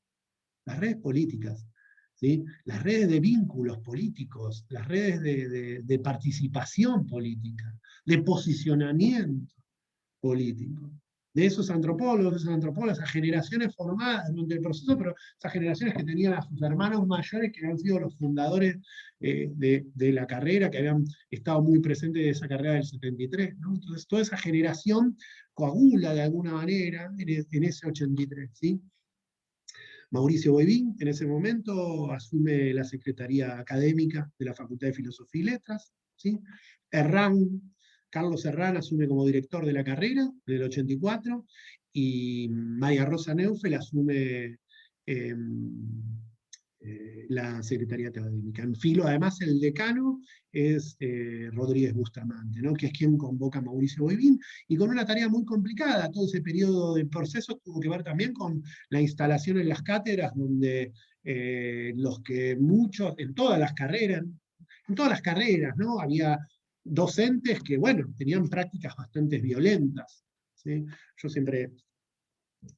las redes políticas, ¿sí? Las redes de vínculos políticos, las redes de participación política, de posicionamiento político. De esos antropólogos, esas generaciones formadas durante el proceso, pero esas generaciones que tenían a sus hermanos mayores que han sido los fundadores de la carrera, que habían estado muy presentes de esa carrera del 73. ¿No? Entonces toda esa generación coagula de alguna manera en ese 83. ¿Sí? Mauricio Boivin, en ese momento, asume la Secretaría Académica de la Facultad de Filosofía y Letras. ¿Sí? Carlos Herrán asume como director de la carrera, del 84, y María Rosa Neufel asume la Secretaría Académica. En filo, además, el decano es Rodríguez Bustamante, ¿no? Que es quien convoca a Mauricio Boivin, y con una tarea muy complicada. Todo ese periodo del proceso tuvo que ver también con la instalación en las cátedras, donde los que muchos, en todas las carreras, ¿no? Había docentes que, bueno, tenían prácticas bastante violentas. ¿Sí? Yo siempre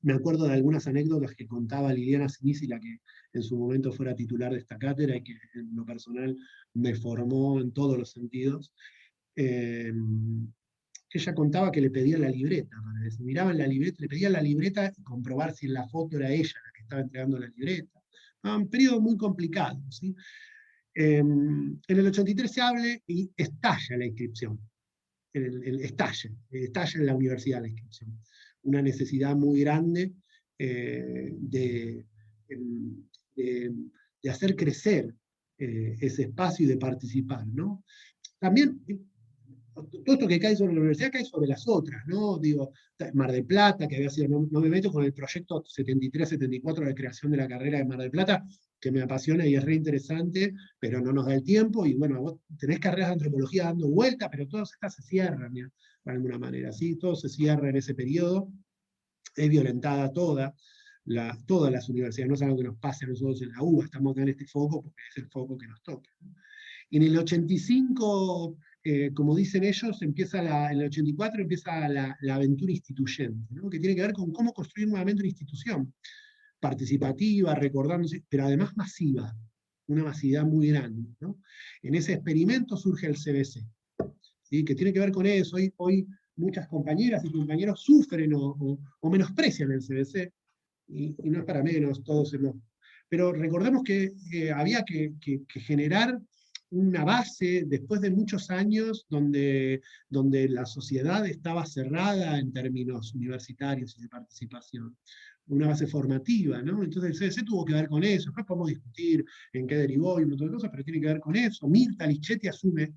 me acuerdo de algunas anécdotas que contaba Liliana Sinisi, la que en su momento fuera titular de esta cátedra y que en lo personal me formó en todos los sentidos. Ella contaba que le pedían la libreta, miraban la libreta, le pedían la libreta y comprobar si en la foto era ella la que estaba entregando la libreta. Un periodo muy complicado. ¿Sí? En el 83 se hable y estalla la inscripción. Estalla en la universidad la inscripción. Una necesidad muy grande de hacer crecer ese espacio y de participar, ¿no? También, todo esto que cae sobre la universidad cae sobre las otras, ¿no? Digo, Mar del Plata, que había sido, no me meto con el proyecto 73-74 de creación de la carrera de Mar del Plata, que me apasiona y es re interesante, pero no nos da el tiempo, y bueno, vos tenés carreras de antropología dando vuelta, pero todas estas se cierran, ¿ya? De alguna manera, ¿sí? Todo se cierra en ese periodo, es violentada todas las universidades, no es algo que nos pase a nosotros en la UBA, estamos acá en este foco porque es el foco que nos toca, ¿no? En el 85, como dicen ellos, en el 84 empieza la aventura instituyente, ¿no? Que tiene que ver con cómo construir nuevamente una institución participativa, recordándose, pero además masiva, una masividad muy grande, ¿no? En ese experimento surge el CBC, ¿sí? Que tiene que ver con eso. Hoy muchas compañeras y compañeros sufren o menosprecian el CBC, y no es para menos, todos hemos... Pero recordemos que había que generar una base después de muchos años donde la sociedad estaba cerrada en términos universitarios y de participación. Una base formativa, ¿no? Entonces el CBC tuvo que ver con eso. Después podemos discutir en qué derivó y un montón de cosas, pero tiene que ver con eso. Mirta Lichetti asume,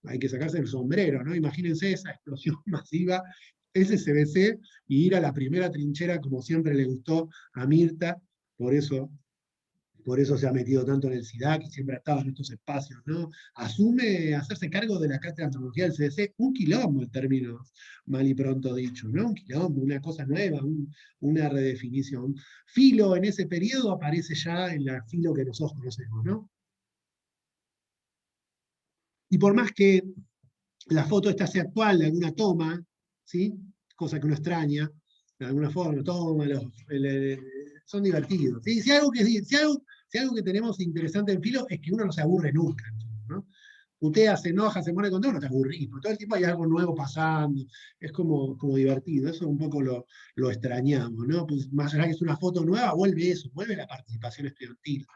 hay que sacarse el sombrero, ¿no? Imagínense esa explosión masiva, ese CBC, y ir a la primera trinchera como siempre le gustó a Mirta, por eso por eso se ha metido tanto en el SIDAC y siempre ha estado en estos espacios, ¿no? Asume hacerse cargo de la cátedra de antropología del CDC, un quilombo en términos mal y pronto dicho, ¿no? Un quilombo, una cosa nueva, una redefinición. Filo en ese periodo aparece ya en la Filo que nosotros conocemos, ¿no? Y por más que la foto esta sea actual de alguna toma, ¿sí? Cosa que uno extraña, de alguna forma, toma, son divertidos. ¿Sí? Si algo que tenemos interesante en Filo es que uno no se aburre nunca, ¿no? Putea, se enoja, se pone con todo, no te aburrís, porque todo el tiempo hay algo nuevo pasando, es como divertido, eso un poco lo extrañamos, ¿no? Pues más allá que es una foto nueva, vuelve eso, vuelve la participación estudiantil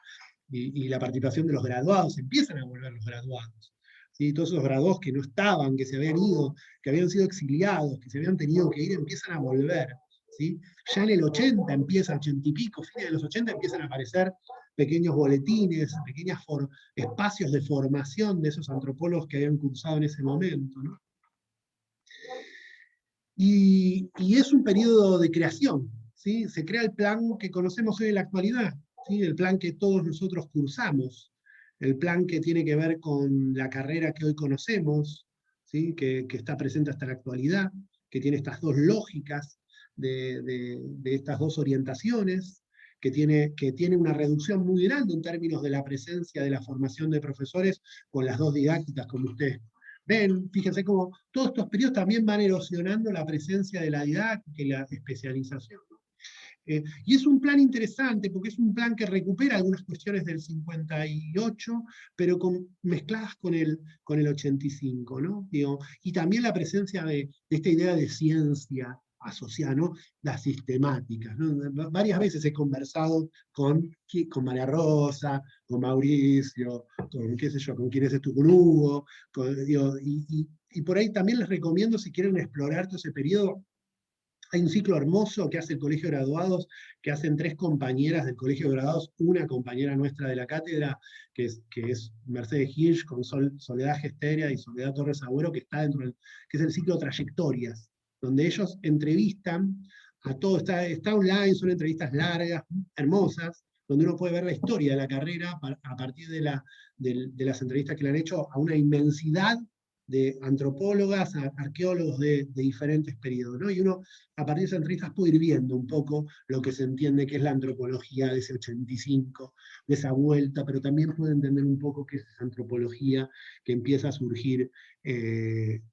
y la participación de los graduados, empiezan a volver los graduados. ¿Sí? Todos esos graduados que no estaban, que se habían ido, que habían sido exiliados, que se habían tenido que ir, empiezan a volver. ¿Sí? Ya en el 80 empieza, 80 y pico, fines de los 80 empiezan a aparecer pequeños boletines, pequeños espacios de formación de esos antropólogos que habían cursado en ese momento, ¿no? Y es un periodo de creación, ¿sí? Se crea el plan que conocemos hoy en la actualidad, ¿sí? El plan que todos nosotros cursamos, el plan que tiene que ver con la carrera que hoy conocemos, ¿sí? Que está presente hasta la actualidad, que tiene estas dos lógicas de estas dos orientaciones, que tiene una reducción muy grande en términos de la presencia de la formación de profesores con las dos didácticas, como ustedes ven. Fíjense cómo todos estos periodos también van erosionando la presencia de la didáctica y la especialización. Y es un plan interesante, porque es un plan que recupera algunas cuestiones del 58, pero mezcladas con el 85, ¿no? Digo, y también la presencia de esta idea de ciencia asociada, ¿no? Las sistemáticas, ¿no? Varias veces he conversado con María Rosa, con Mauricio, con qué sé yo, con quién es Tucunugo, y por ahí también les recomiendo, si quieren explorar todo ese periodo, hay un ciclo hermoso que hace el Colegio de Graduados, que hacen 3 compañeras del Colegio de Graduados, una compañera nuestra de la cátedra, que es Mercedes Hirsch, con Soledad Gesteria y Soledad Torres Agüero, que está dentro que es el ciclo Trayectorias, donde ellos entrevistan a todo, está online, son entrevistas largas, hermosas, donde uno puede ver la historia de la carrera a partir de las entrevistas que le han hecho a una inmensidad de antropólogas, arqueólogos de diferentes periodos, ¿no? Y uno, a partir de esas entrevistas, puede ir viendo un poco lo que se entiende que es la antropología de ese 85, de esa vuelta, pero también puede entender un poco qué es esa antropología que empieza a surgir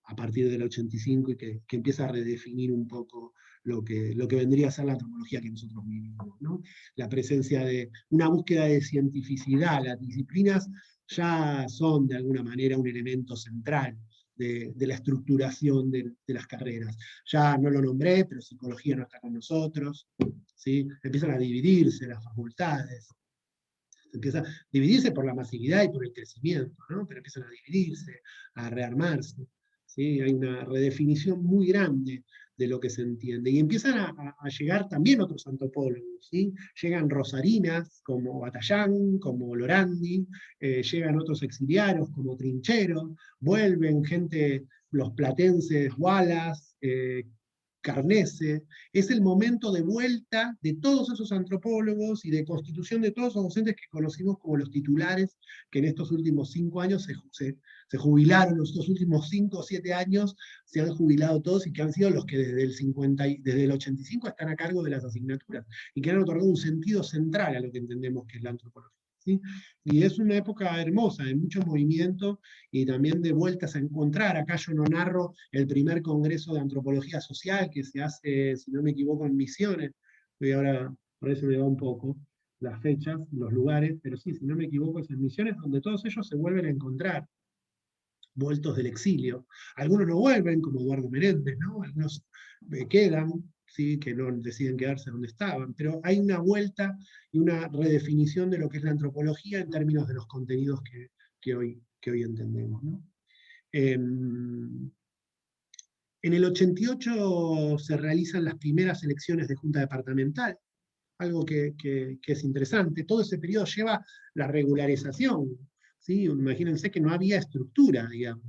a partir del 85 y que empieza a redefinir un poco lo que vendría a ser la antropología que nosotros vivimos, ¿no? La presencia de una búsqueda de cientificidad, las disciplinas ya son de alguna manera un elemento central de la estructuración de las carreras. Ya no lo nombré, pero psicología no está con nosotros, ¿sí? Empiezan a dividirse las facultades, empieza a dividirse por la masividad y por el crecimiento, ¿no? Pero empiezan a dividirse, a rearmarse, ¿sí? Hay una redefinición muy grande de lo que se entiende. Y empiezan a llegar también otros antropólogos, ¿sí? Llegan rosarinas como Batallán, como Lorandi, llegan otros exiliados como Trinchero, vuelven gente, los platenses, Wallace, Carnese. Es el momento de vuelta de todos esos antropólogos y de constitución de todos esos docentes que conocimos como los titulares, que en estos últimos 5 años se jubilaron, los últimos 5 o 7 años se han jubilado todos y que han sido los que desde el 85 están a cargo de las asignaturas y que han otorgado un sentido central a lo que entendemos que es la antropología. ¿Sí? Y es una época hermosa, de mucho movimiento y también de vueltas a encontrar. Acá yo no narro el primer congreso de antropología social que se hace, si no me equivoco, en Misiones. Y ahora, por eso me va un poco las fechas, los lugares, pero sí, si no me equivoco, es en Misiones, donde todos ellos se vuelven a encontrar, vueltos del exilio. Algunos no vuelven, como Eduardo Menéndez, ¿no? Algunos quedan, ¿sí? Que no deciden quedarse donde estaban, pero hay una vuelta y una redefinición de lo que es la antropología en términos de los contenidos que hoy entendemos, ¿no? En el 88 se realizan las primeras elecciones de junta departamental, algo que es interesante. Todo ese periodo lleva la regularización, ¿sí? Imagínense que no había estructura, digamos.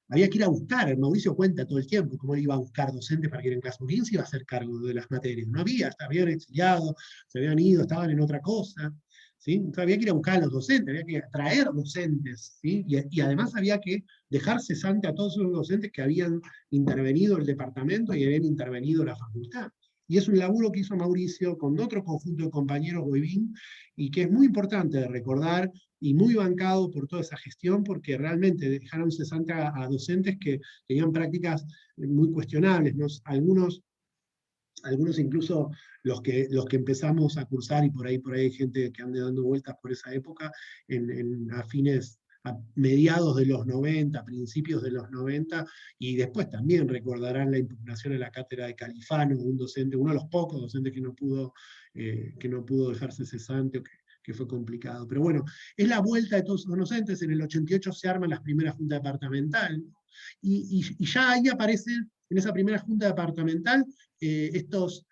Había que ir a buscar, Mauricio cuenta todo el tiempo cómo él iba a buscar docentes para que ir en clase, porque ¿quién se iba a hacer cargo de las materias? No había, habían exiliado, se habían ido, estaban en otra cosa, ¿sí? Entonces había que ir a buscar a los docentes, había que traer docentes, ¿sí? Y además había que dejar cesante a todos esos docentes que habían intervenido el departamento y habían intervenido la facultad. Y es un laburo que hizo Mauricio con otro conjunto de compañeros, Boivin, y que es muy importante de recordar y muy bancado por toda esa gestión, porque realmente dejaron cesante a docentes que tenían prácticas muy cuestionables, ¿no? Algunos incluso los que empezamos a cursar, y por ahí hay gente que ande dando vueltas por esa época, a mediados de los 90, principios de los 90, y después también recordarán la impugnación en la cátedra de Califano, un docente, uno de los pocos docentes que no pudo dejarse cesante, o que fue complicado. Pero bueno, es la vuelta de todos los docentes. En el 88 se arman las primeras juntas departamentales, y ya ahí aparecen, en esa primera junta departamental, estos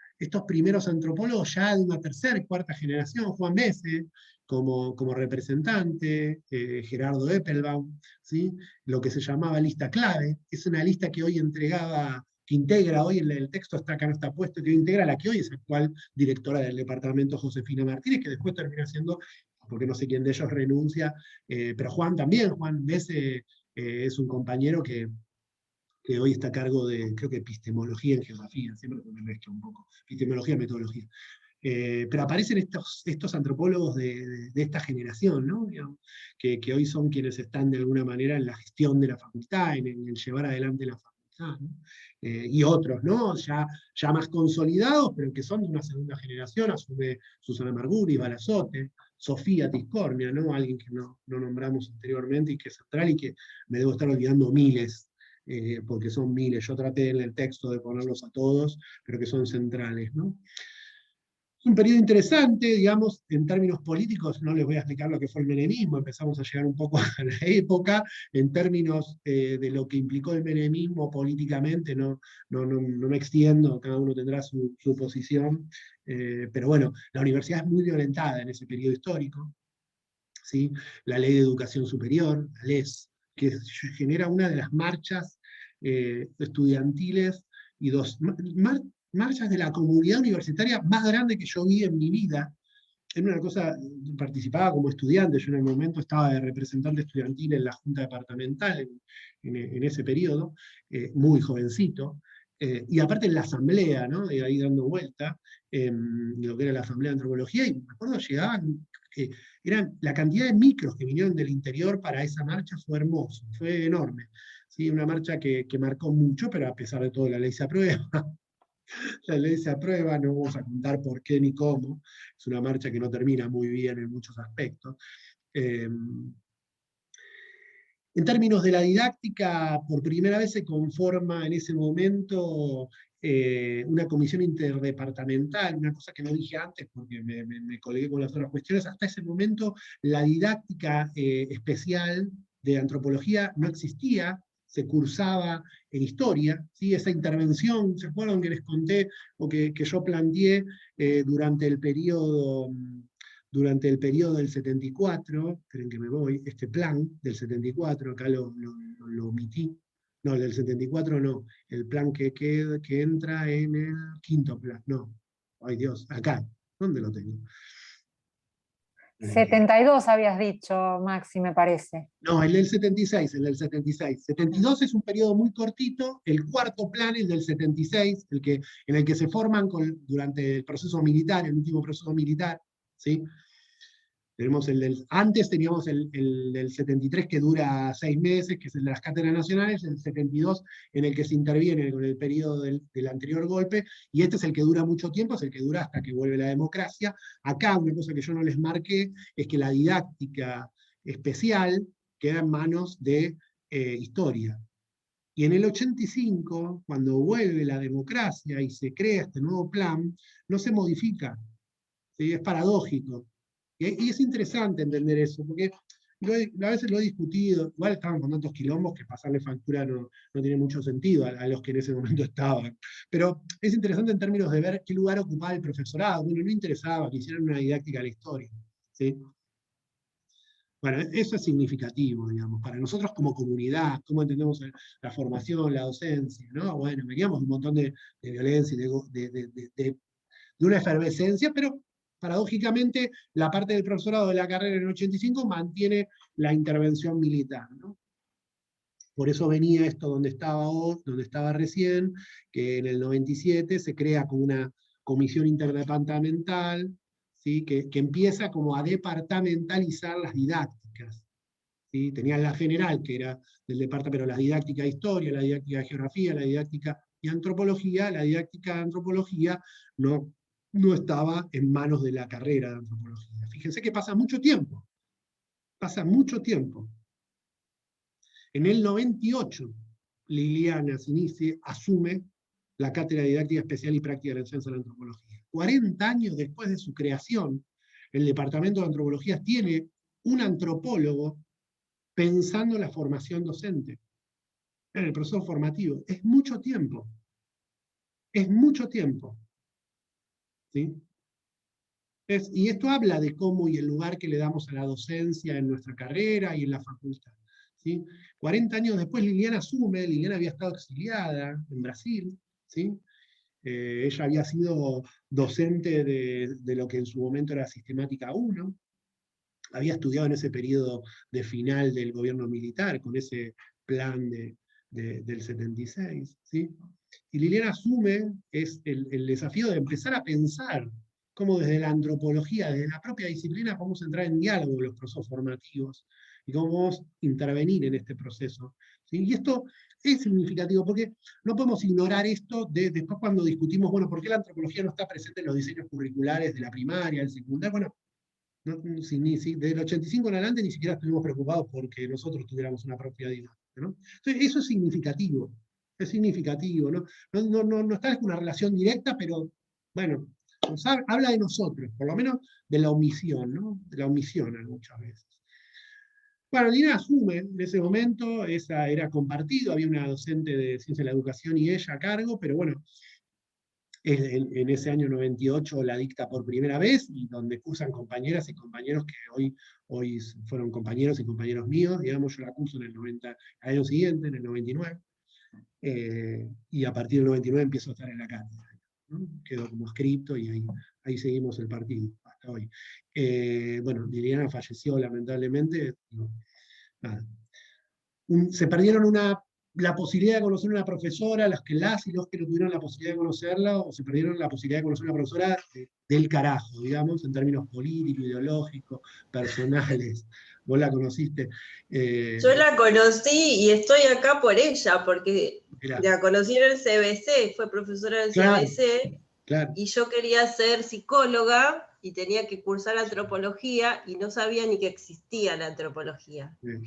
primeros antropólogos ya de una tercera y cuarta generación, Juan Besse como representante, Gerardo Eppelbaum, ¿sí? Lo que se llamaba lista clave, es una lista que hoy que integra, hoy en el texto está acá, no está puesto, que integra la que hoy es actual directora del departamento, Josefina Martínez, que después termina siendo, porque no sé quién de ellos renuncia, pero Juan Besse es un compañero que hoy está a cargo de, creo que epistemología en geografía, siempre me mezclo un poco, epistemología, metodología. Pero aparecen estos antropólogos de esta generación, ¿no? Digamos, que hoy son quienes están de alguna manera en la gestión de la facultad, en el llevar adelante la facultad, ¿no? Y otros, ¿no? Ya más consolidados, pero que son de una segunda generación, asume Susana Marguri, Balazote, Sofía Tiscornia, ¿no? Alguien que no nombramos anteriormente y que es central y que me debo estar olvidando miles, porque son miles. Yo traté en el texto de ponerlos a todos, pero que son centrales, ¿no? Es un periodo interesante, digamos, en términos políticos. No les voy a explicar lo que fue el menemismo, empezamos a llegar un poco a la época. En términos de lo que implicó el menemismo políticamente, no me extiendo, cada uno tendrá su posición, pero bueno, la universidad es muy violentada en ese periodo histórico, ¿sí? La Ley de Educación Superior, la LES, que genera una de las marchas estudiantiles y marchas de la comunidad universitaria más grande que yo vi en mi vida. Era una cosa, participaba como estudiante, yo en el momento estaba de representante estudiantil en la Junta Departamental en ese periodo, muy jovencito, y aparte en la asamblea, ¿no? Ahí dando vuelta, lo que era la asamblea de antropología, y me acuerdo llegaban, la cantidad de micros que vinieron del interior para esa marcha fue hermoso, fue enorme. ¿Sí? Una marcha que marcó mucho, pero a pesar de todo la ley se aprueba. La ley se aprueba, no vamos a contar por qué ni cómo. Es una marcha que no termina muy bien en muchos aspectos. En términos de la didáctica, por primera vez se conforma en ese momento una comisión interdepartamental, una cosa que no dije antes porque me colgué con las otras cuestiones. Hasta ese momento la didáctica especial de antropología no existía, se cursaba en historia, ¿sí? Esa intervención, ¿se acuerdan que les conté o que yo planteé durante el periodo del 74, esperen que me voy, este plan del 74, acá lo omití, no, el del 74 no, el plan que entra en el quinto plan, no, ay Dios, acá, ¿dónde lo tengo? 72 habías dicho, Maxi, me parece. No, el del 76, el del 76. 72 es un periodo muy cortito, el cuarto plan, el del 76, en el que se forman durante el proceso militar, el último proceso militar, ¿sí? Antes teníamos el del 73 que dura 6 meses, que es el de las cátedras nacionales, el 72 en el que se interviene con el periodo del anterior golpe, y este es el que dura mucho tiempo, es el que dura hasta que vuelve la democracia. Acá una cosa que yo no les marqué es que la didáctica especial queda en manos de historia. Y en el 85, cuando vuelve la democracia y se crea este nuevo plan, no se modifica, ¿sí? Es paradójico. Y es interesante entender eso, porque a veces lo he discutido, igual estaban con tantos quilombos que pasarle factura no tiene mucho sentido a los que en ese momento estaban. Pero es interesante en términos de ver qué lugar ocupaba el profesorado. Bueno, no interesaba que hicieran una didáctica de la historia, ¿sí? Bueno, eso es significativo, digamos, para nosotros como comunidad, cómo entendemos la formación, la docencia, ¿no? Bueno, veníamos de un montón de violencia y de una efervescencia, pero paradójicamente, la parte del profesorado de la carrera en el 85 mantiene la intervención militar, ¿no? Por eso venía esto donde estaba recién, que en el 97 se crea como una comisión interdepartamental, ¿sí? que empieza como a departamentalizar las didácticas. ¿Sí? Tenían la general, que era del departamento, pero la didáctica de historia, la didáctica de geografía, la didáctica de antropología, la didáctica de antropología no estaba en manos de la carrera de antropología. Fíjense que pasa mucho tiempo. En el 98, Liliana Cinici asume la Cátedra de Didáctica Especial y Práctica de la Enseñanza de la Antropología. 40 años después de su creación, el Departamento de Antropología tiene un antropólogo pensando en la formación docente, en el proceso formativo. Es mucho tiempo. Es mucho tiempo. ¿Sí? Y esto habla de cómo y el lugar que le damos a la docencia en nuestra carrera y en la facultad. ¿Sí? 40 años después Liliana asume, Liliana había estado exiliada en Brasil, ¿sí? Ella había sido docente de lo que en su momento era Sistemática 1, había estudiado en ese periodo de final del gobierno militar, con ese plan del 76, ¿sí? Y Liliana asume el desafío de empezar a pensar cómo desde la antropología, desde la propia disciplina, podemos entrar en diálogo con los procesos formativos, y cómo podemos intervenir en este proceso. ¿Sí? Y esto es significativo, porque no podemos ignorar esto después cuando discutimos, bueno, ¿por qué la antropología no está presente en los diseños curriculares de la primaria, del secundario? Bueno, del 85 en adelante ni siquiera estuvimos preocupados porque nosotros tuviéramos una propia dinámica, ¿no? Entonces, eso es significativo, ¿no? No está en una relación directa, pero bueno, habla de nosotros, por lo menos de la omisión, ¿no? De la omisión muchas veces. Bueno, Lina asume en ese momento, esa era compartido, había una docente de Ciencia de la Educación y ella a cargo, pero bueno, en ese año 98 la dicta por primera vez, y donde cursan compañeras y compañeros que hoy fueron compañeros y compañeros míos, digamos, yo la curso en el año siguiente, en el 99, y a partir del 99 empiezo a estar en la cátedra, ¿no? Quedó como escrito y ahí seguimos el partido hasta hoy. Bueno, Liliana falleció lamentablemente, nada. Se perdieron la posibilidad de conocer a una profesora, las y los que no tuvieron la posibilidad de conocerla, o se perdieron la posibilidad de conocer a una profesora del carajo, digamos, en términos políticos, ideológicos, personales. Vos la conociste. Yo la conocí y estoy acá por ella, porque la conocí en el CBC, fue profesora del CBC, claro. Y yo quería ser psicóloga y tenía que cursar antropología y no sabía ni que existía la antropología. Bien.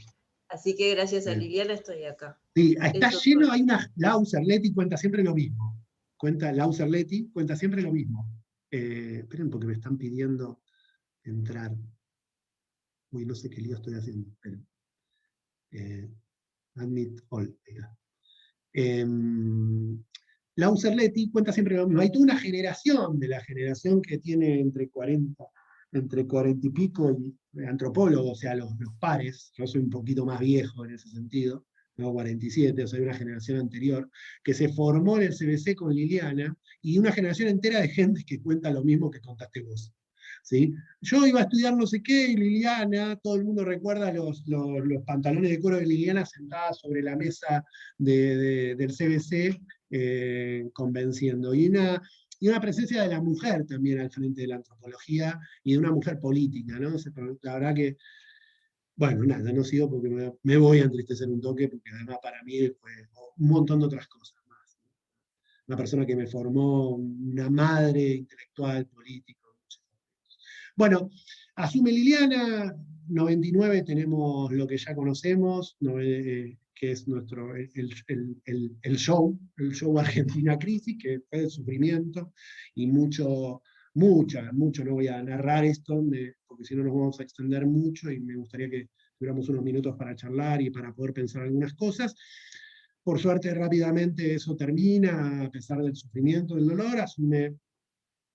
Así que gracias a Liliana estoy acá. Sí, está lleno, hay una, Lau Serletti cuenta siempre lo mismo. Lau Serletti cuenta siempre lo mismo. Esperen porque me están pidiendo entrar. Uy, no sé qué lío estoy haciendo. Esperen. Admit all. Lau Serletti cuenta siempre lo mismo. Hay toda una generación, de la generación que tiene entre 40 y pico, y antropólogos, o sea, los pares. Yo soy un poquito más viejo en ese sentido, tengo 47, o sea, hay una generación anterior, que se formó en el CBC con Liliana, y una generación entera de gente que cuenta lo mismo que contaste vos. ¿Sí? Yo iba a estudiar no sé qué, y Liliana, todo el mundo recuerda los pantalones de cuero de Liliana sentada sobre la mesa del CBC, convenciendo. Y una presencia de la mujer también al frente de la antropología, y de una mujer política, ¿no? La verdad que, bueno, nada, no sigo porque me voy a entristecer un toque, porque además para mí fue un montón de otras cosas más. Una persona que me formó, una madre intelectual, política. Bueno, asume Liliana, 99 tenemos lo que ya conocemos, que es el show Argentina Crisis, que fue de sufrimiento, y mucho, no voy a narrar esto, porque si no nos vamos a extender mucho, y me gustaría que tuviéramos unos minutos para charlar y para poder pensar algunas cosas. Por suerte, rápidamente eso termina, a pesar del sufrimiento, del dolor, asume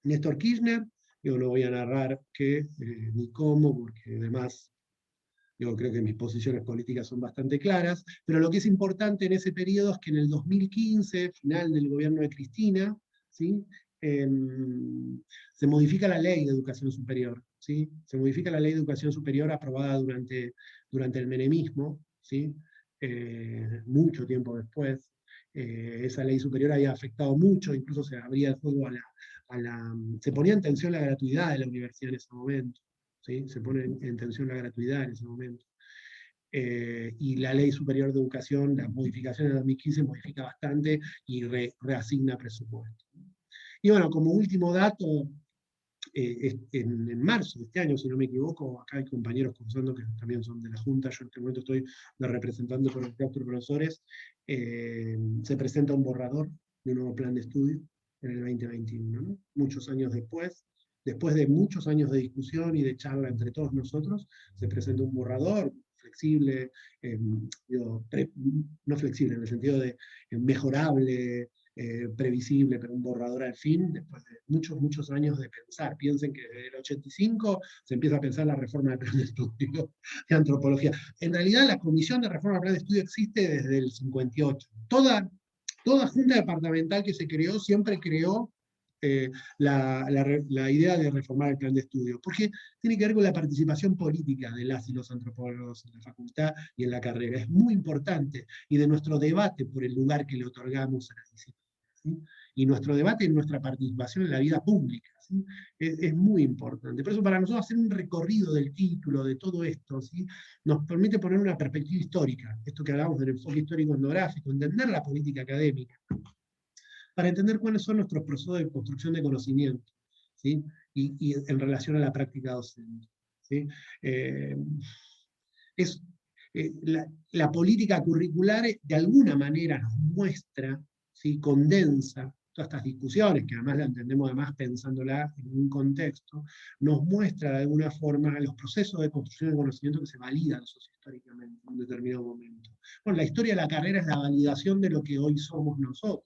Néstor Kirchner. Yo no voy a narrar qué ni cómo, porque además yo creo que mis posiciones políticas son bastante claras, pero lo que es importante en ese periodo es que en el 2015, final del gobierno de Cristina, ¿sí? se modifica la ley de educación superior, ¿sí? Se modifica la ley de educación superior aprobada durante el menemismo, ¿sí? Mucho tiempo después. Esa ley superior había afectado mucho, incluso se abría el juego se ponía en tensión la gratuidad de la universidad en ese momento, ¿sí? Se pone en tensión la gratuidad en ese momento. Y la Ley Superior de Educación, la modificación de 2015 modifica bastante y reasigna presupuesto. Y bueno, como último dato, en marzo de este año, si no me equivoco, acá hay compañeros cursando que también son de la Junta, yo en este momento estoy de representante por el claustro de profesores, se presenta un borrador de un nuevo plan de estudio en el 2021, ¿no? Muchos años después de muchos años de discusión y de charla entre todos nosotros, se presenta un borrador flexible, no flexible en el sentido de mejorable, previsible, pero un borrador al fin, después de muchos años de pensar. Piensen que desde el 85 se empieza a pensar la reforma del plan de estudio de antropología. En realidad la comisión de reforma del plan de estudio existe desde el 58. Toda junta departamental que se creó siempre creó la idea de reformar el plan de estudio, porque tiene que ver con la participación política de las y los antropólogos en la facultad y en la carrera. Es muy importante, y de nuestro debate por el lugar que le otorgamos a la disciplina, ¿sí? Y nuestro debate y nuestra participación en la vida pública, ¿sí? Es muy importante. Por eso para nosotros hacer un recorrido del título, de todo esto, ¿sí? Nos permite poner una perspectiva histórica, esto que hablamos del enfoque histórico-etnográfico, entender la política académica, para entender cuáles son nuestros procesos de construcción de conocimiento, ¿sí? Y en relación a la práctica docente, ¿sí? La política curricular de alguna manera nos muestra, ¿sí? Condensa todas estas discusiones, que además la entendemos además pensándola en un contexto, nos muestra de alguna forma los procesos de construcción de conocimiento que se validan sociohistóricamente en un determinado momento. Bueno, la historia de la carrera es la validación de lo que hoy somos nosotros,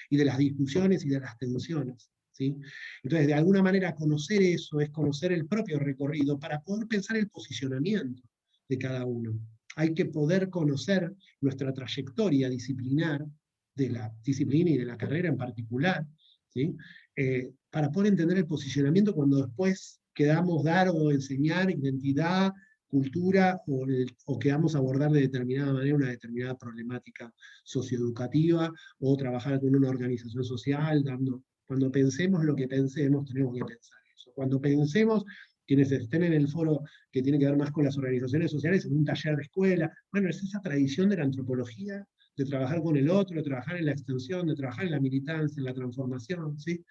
y de las discusiones y de las tensiones, ¿sí? Entonces, de alguna manera, conocer eso es conocer el propio recorrido para poder pensar el posicionamiento de cada uno. Hay que poder conocer nuestra trayectoria disciplinar, de la disciplina y de la carrera en particular, ¿sí? Para poder entender el posicionamiento cuando después quedamos dar o enseñar identidad, cultura, o queramos abordar de determinada manera una determinada problemática socioeducativa, o trabajar con una organización social, cuando pensemos lo que pensemos, tenemos que pensar eso. Cuando pensemos, quienes estén en el foro que tiene que ver más con las organizaciones sociales, en un taller de escuela, bueno, es esa tradición de la antropología, de trabajar con el otro, de trabajar en la extensión, de trabajar en la militancia, en la transformación, ¿sí?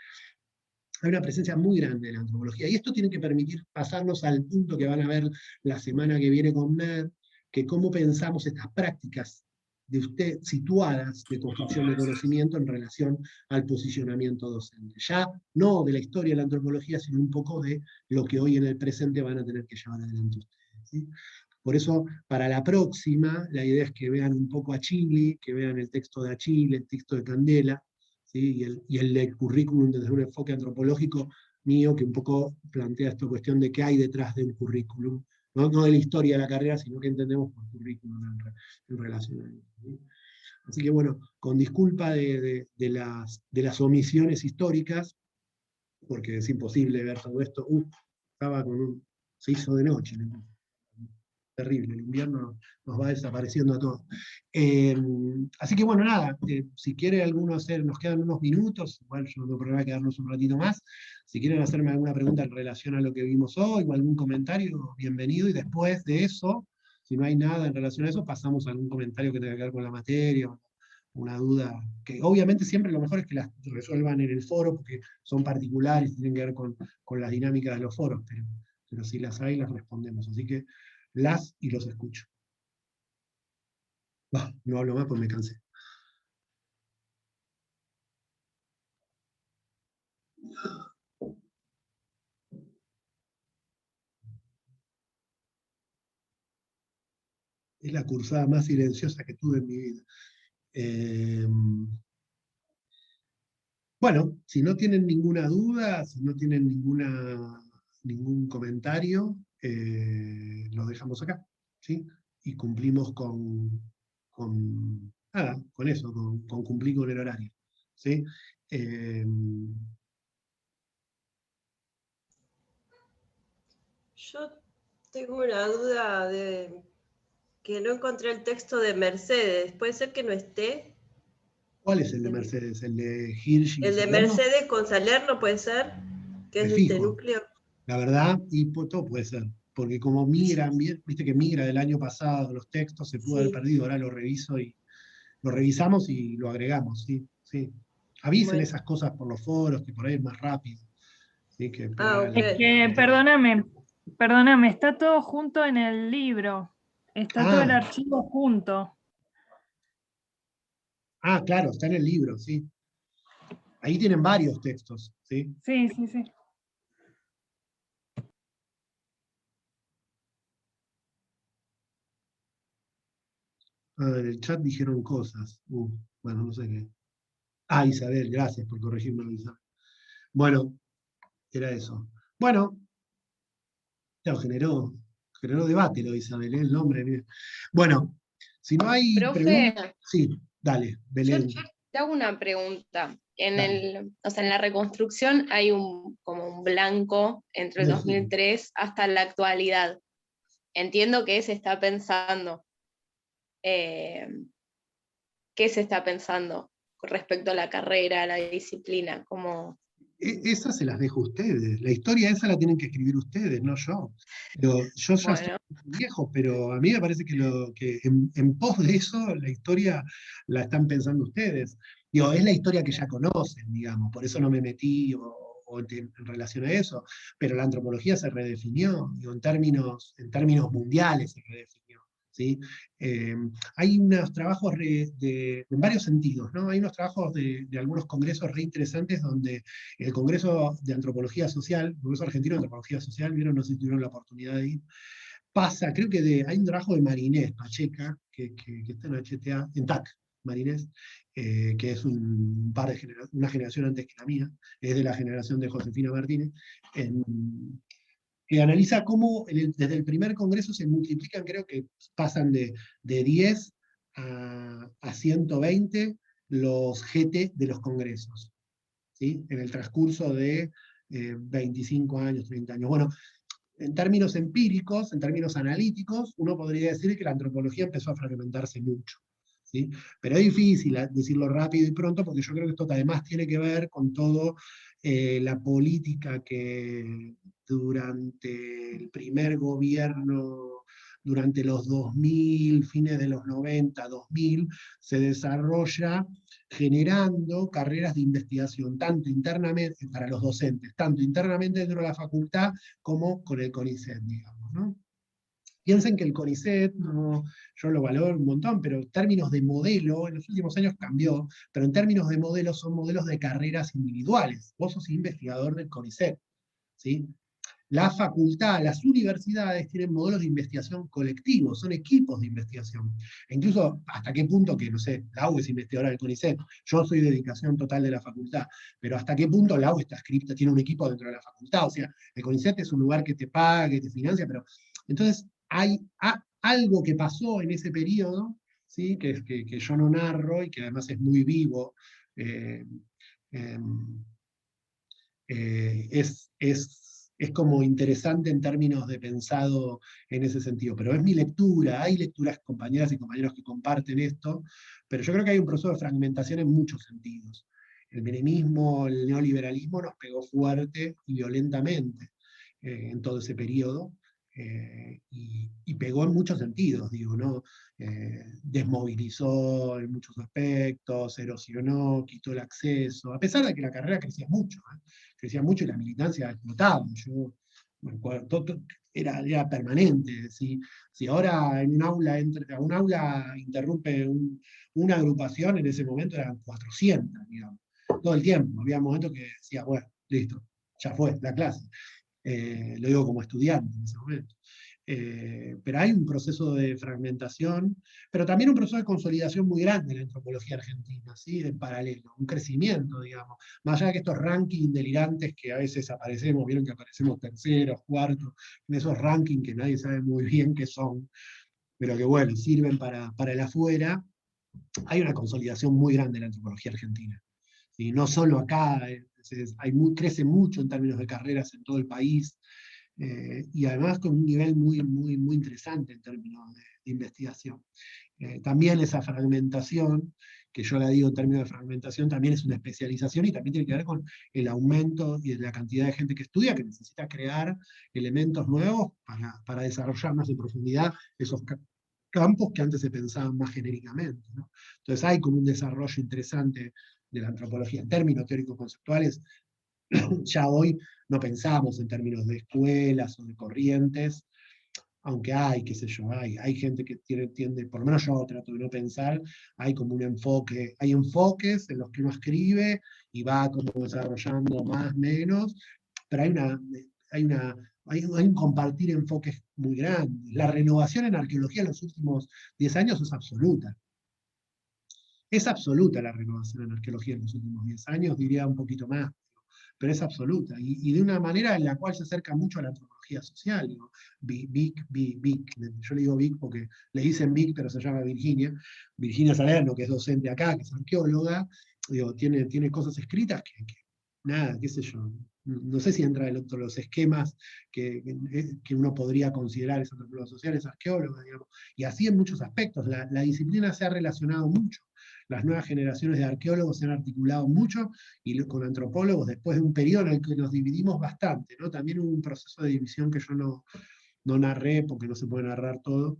Hay una presencia muy grande de la antropología, y esto tiene que permitir pasarnos al punto que van a ver la semana que viene con MED, que cómo pensamos estas prácticas de usted situadas de construcción de conocimiento en relación al posicionamiento docente. Ya no de la historia de la antropología, sino un poco de lo que hoy en el presente van a tener que llevar adelante ustedes, ¿sí? Por eso, para la próxima, la idea es que vean un poco a Chile, que vean el texto de Achille, el texto de Candela, ¿sí? y el currículum desde un enfoque antropológico mío, que un poco plantea esta cuestión de qué hay detrás del currículum, no de la historia de la carrera, sino que entendemos por currículum en relación a eso, ¿sí? Así que bueno, con disculpa de las omisiones históricas, porque es imposible ver todo esto, se hizo de noche, ¿no? Terrible, el invierno nos va desapareciendo a todos. Así que bueno, nada, si quiere alguno hacer, nos quedan unos minutos, igual yo no tengo problema de quedarnos un ratito más, si quieren hacerme alguna pregunta en relación a lo que vimos hoy, o algún comentario, bienvenido, y después de eso, si no hay nada en relación a eso, pasamos a algún comentario que tenga que ver con la materia, una duda, que obviamente siempre lo mejor es que las resuelvan en el foro, porque son particulares, tienen que ver con las dinámicas de los foros, pero si las hay, las respondemos. Así que las y los escucho. No hablo más, pues me cansé. Es la cursada más silenciosa que tuve en mi vida. Bueno, si no tienen ninguna duda, si no tienen ningún comentario, lo dejamos acá, ¿sí? Y cumplimos con eso, con cumplir con el horario, ¿sí? Yo tengo una duda de que no encontré el texto de Mercedes. ¿Puede ser que no esté? ¿Cuál es el de Mercedes? ¿El de Hirsch y El de Salerno? Mercedes con Salerno, ¿puede ser? Que Me es de este fijo, núcleo. la verdad, y todo puede ser. Porque como migran, viste que migra del año pasado los textos, se pudo haber Sí. perdido, ahora lo reviso y lo revisamos y lo agregamos, sí, sí. Avisen Bueno. esas cosas por los foros, que por ahí es más rápido. ¿Sí? Que pegar Ok. Es que, perdóname, está todo junto en el libro. Está todo el archivo junto. Claro, está en el libro, sí. Ahí tienen varios textos, ¿sí? Sí, sí, sí. En el chat dijeron cosas. Bueno, no sé qué. Isabel, gracias por corregirme, Isabel. Bueno, era eso. Bueno, claro, generó debate lo de Isabel, el nombre. Bueno, si no hay Profe, preguntas, sí, dale, yo Belén. te hago una pregunta. Dale. O sea, en la reconstrucción hay como un blanco entre el 2003 hasta la actualidad. Entiendo que se está pensando. ¿Qué se está pensando con respecto a la carrera, a la disciplina? ¿Cómo? Esas se las dejo a ustedes. La historia esa la tienen que escribir ustedes, no yo. Yo ya soy Bueno, viejo, pero a mí me parece que en pos de eso la historia la están pensando ustedes. Digo, es la historia que ya conocen, digamos, por eso no me metí en relación a eso, pero la antropología se redefinió, digo, en términos mundiales se redefinió. ¿Sí? Hay unos trabajos en varios sentidos, ¿no? Hay unos trabajos de algunos congresos re interesantes donde el Congreso de Antropología Social, el Congreso Argentino de Antropología Social, vieron, no sé si tuvieron la oportunidad de ir, pasa, creo que hay un trabajo de Marinés Pacheca, que está en HTA, en TAC, Marinés, que es una generación antes que la mía, es de la generación de Josefina Martínez, que analiza cómo desde el primer congreso se multiplican, creo que pasan de 10 a 120 los GT de los congresos, ¿sí? En el transcurso de 25 años, 30 años. Bueno, en términos empíricos, en términos analíticos, uno podría decir que la antropología empezó a fragmentarse mucho. ¿Sí? Pero es difícil decirlo rápido y pronto, porque yo creo que esto además tiene que ver con todo la política que durante el primer gobierno, durante los 2000, fines de los 90, 2000, se desarrolla generando carreras de investigación, tanto internamente, para los docentes, tanto internamente dentro de la facultad como con el CONICET, digamos, ¿no? Piensen que el CONICET, yo lo valoro un montón, pero en términos de modelo, en los últimos años cambió, pero en términos de modelo son modelos de carreras individuales. Vos sos investigador del CONICET, ¿sí? La facultad, las universidades tienen modelos de investigación colectivos, son equipos de investigación. E incluso hasta qué punto que, no sé, la U es investigadora del CONICET, yo soy dedicación total de la facultad, pero hasta qué punto la U está escrita, tiene un equipo dentro de la facultad. O sea, el CONICET es un lugar que te paga, que te financia, pero entonces hay algo que pasó en ese periodo, ¿sí? Que yo no narro y que además es muy vivo. Es como interesante en términos de pensado en ese sentido, pero es mi lectura, hay lecturas, compañeras y compañeros que comparten esto, pero yo creo que hay un proceso de fragmentación en muchos sentidos. El menemismo, el neoliberalismo nos pegó fuerte y violentamente en todo ese periodo, y pegó en muchos sentidos, digo, ¿no? Desmovilizó en muchos aspectos, erosionó, quitó el acceso, a pesar de que la carrera crecía mucho y la militancia explotaba. Yo me acuerdo, era permanente. Si ahora en un aula interrumpe una agrupación, en ese momento eran 400, digamos, todo el tiempo. Había momentos que decía, bueno, listo, ya fue la clase. Lo digo como estudiante en ese momento. Pero hay un proceso de fragmentación, pero también un proceso de consolidación muy grande en la antropología argentina, ¿sí? En paralelo, un crecimiento, digamos. Más allá de que estos rankings delirantes que a veces aparecemos, vieron que aparecemos terceros, cuartos, en esos rankings que nadie sabe muy bien qué son, pero que bueno, sirven para el afuera, hay una consolidación muy grande en la antropología argentina. Y no solo acá, crece mucho en términos de carreras en todo el país. y además con un nivel muy, muy, muy interesante en términos de investigación. También esa fragmentación, que yo la digo en términos de fragmentación, también es una especialización y también tiene que ver con el aumento y la cantidad de gente que estudia, que necesita crear elementos nuevos para desarrollar más en profundidad esos campos que antes se pensaban más genéricamente, ¿no? Entonces hay como un desarrollo interesante de la antropología en términos teóricos conceptuales. Ya hoy no pensamos en términos de escuelas o de corrientes, aunque hay, qué sé yo, hay gente que tiende, por lo menos yo trato de no pensar, hay como un enfoque, hay enfoques en los que uno escribe y va como desarrollando más, menos, pero hay un compartir enfoques muy grande. La renovación en arqueología en los últimos 10 años es absoluta. Es absoluta la renovación en arqueología en los últimos 10 años, diría un poquito más, pero es absoluta, y de una manera en la cual se acerca mucho a la antropología social. Digo, Vic, yo le digo Vic porque le dicen Vic, pero se llama Virginia Salerno, que es docente acá, que es arqueóloga, digo, tiene cosas escritas que nada, qué sé yo, no sé si entra dentro de los esquemas que uno podría considerar esa antropología social, es arqueóloga, digamos, y así en muchos aspectos, la disciplina se ha relacionado mucho. Las nuevas generaciones de arqueólogos se han articulado mucho, y con antropólogos, después de un periodo en el que nos dividimos bastante, ¿no? También hubo un proceso de división que yo no narré, porque no se puede narrar todo,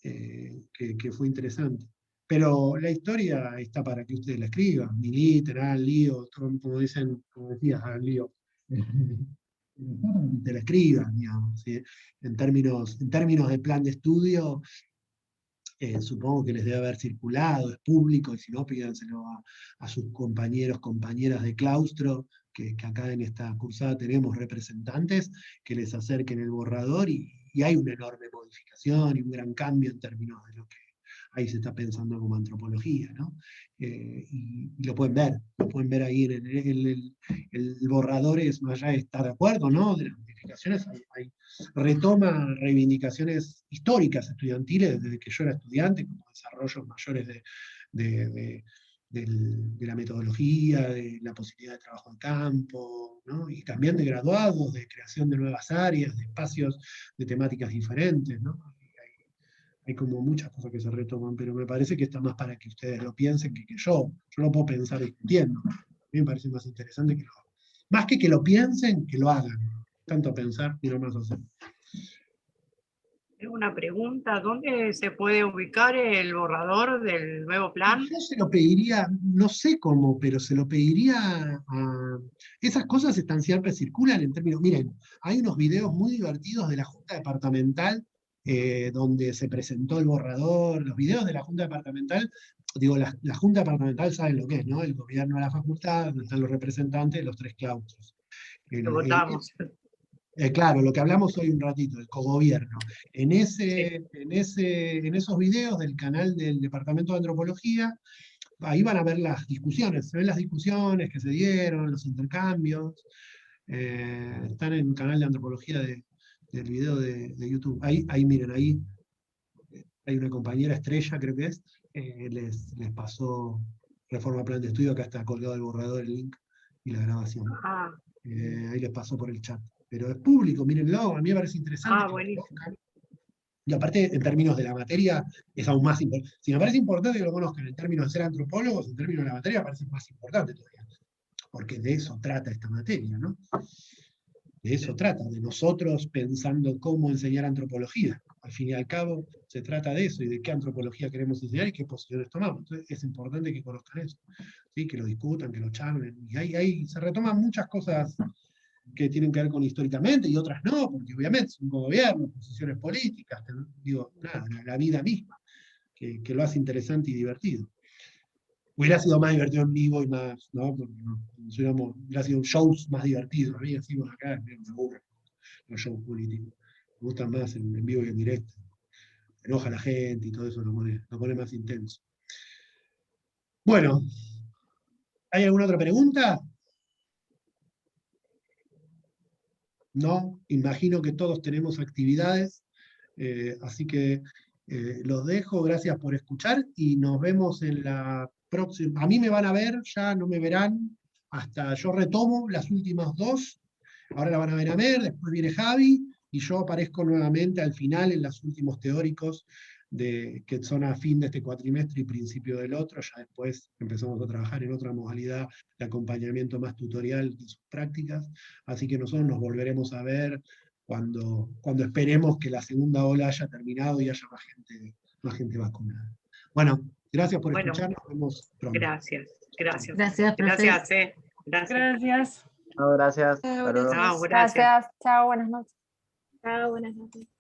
que fue interesante. Pero la historia está para que ustedes la escriban, militen, hagan lío, como decías, hagan lío. Te la escriban, digamos, ¿sí? En términos de plan de estudio, supongo que les debe haber circulado, es público, y si no, pídanselo a sus compañeros, compañeras de claustro, que acá en esta cursada tenemos representantes, que les acerquen el borrador, y hay una enorme modificación y un gran cambio en términos de lo que ahí se está pensando como antropología, ¿no? Y lo pueden ver ahí en el borrador, es más allá de estar de acuerdo, ¿no? De las modificaciones, retoma reivindicaciones históricas estudiantiles desde que yo era estudiante, como desarrollos mayores de la metodología, de la posibilidad de trabajo en campo, ¿no? Y también de graduados, de creación de nuevas áreas, de espacios de temáticas diferentes, ¿no? Hay como muchas cosas que se retoman, pero me parece que está más para que ustedes lo piensen que yo. Yo lo puedo pensar discutiendo. A mí me parece más interesante que más que lo piensen, que lo hagan. Tanto pensar y no más hacer. Tengo una pregunta, ¿dónde se puede ubicar el borrador del nuevo plan? Yo se lo pediría, no sé cómo, pero se lo pediría a... Esas cosas siempre circulan en términos... Miren, hay unos videos muy divertidos de la Junta Departamental, donde se presentó el borrador. Los videos de la Junta Departamental, digo, la Junta Departamental saben lo que es, ¿no? El gobierno de la facultad, donde están los representantes de los 3 claustros. Lo votamos. Claro, lo que hablamos hoy un ratito, el cogobierno. En esos videos del canal del Departamento de Antropología, ahí van a ver las discusiones, se ven las discusiones que se dieron, los intercambios, están en el canal de Antropología del video de YouTube. Ahí miren, ahí hay una compañera Estrella, creo que es, les pasó Reforma Plan de Estudio, acá está colgado el borrador, el link y la grabación. Ahí les pasó por el chat. Pero es público, mírenlo, a mí me parece interesante. Buenísimo. Y aparte, en términos de la materia, es aún más importante. Si me parece importante que lo conozcan en términos de ser antropólogos, en términos de la materia, me parece más importante todavía. Porque de eso trata esta materia, ¿no? De eso trata, de nosotros pensando cómo enseñar antropología. Al fin y al cabo, se trata de eso, y de qué antropología queremos enseñar y qué posiciones tomamos. Entonces, es importante que conozcan eso, ¿sí? Que lo discutan, que lo charlen. Y ahí se retoman muchas cosas que tienen que ver con históricamente y otras no, porque obviamente es un gobierno, posiciones políticas, digo, nada, la vida misma, que lo hace interesante y divertido. Hubiera sido más divertido en vivo y más, ¿no? Porque hubiera sido shows más divertidos. A mí decimos acá, me aburren los shows políticos. Me gustan más en vivo y en directo. Me enoja la gente y todo eso lo pone más intenso. Bueno, ¿hay alguna otra pregunta? No, imagino que todos tenemos actividades, así que los dejo, gracias por escuchar y nos vemos en la próxima. A mí me van a ver, ya no me verán, hasta yo retomo las últimas 2, ahora la van a ver a ver, después viene Javi, y yo aparezco nuevamente al final en los últimos teóricos que son a fin de este cuatrimestre y principio del otro. Ya después empezamos a trabajar en otra modalidad de acompañamiento más tutorial de sus prácticas, así que nosotros nos volveremos a ver cuando esperemos que la segunda ola haya terminado y haya más gente vacunada. Bueno, gracias por escucharnos, nos vemos pronto. Gracias. Gracias, profe. Gracias. Gracias. No, gracias. Chao, Hasta luego. Chao, Gracias. Chao, buenas noches. Chao, buenas noches.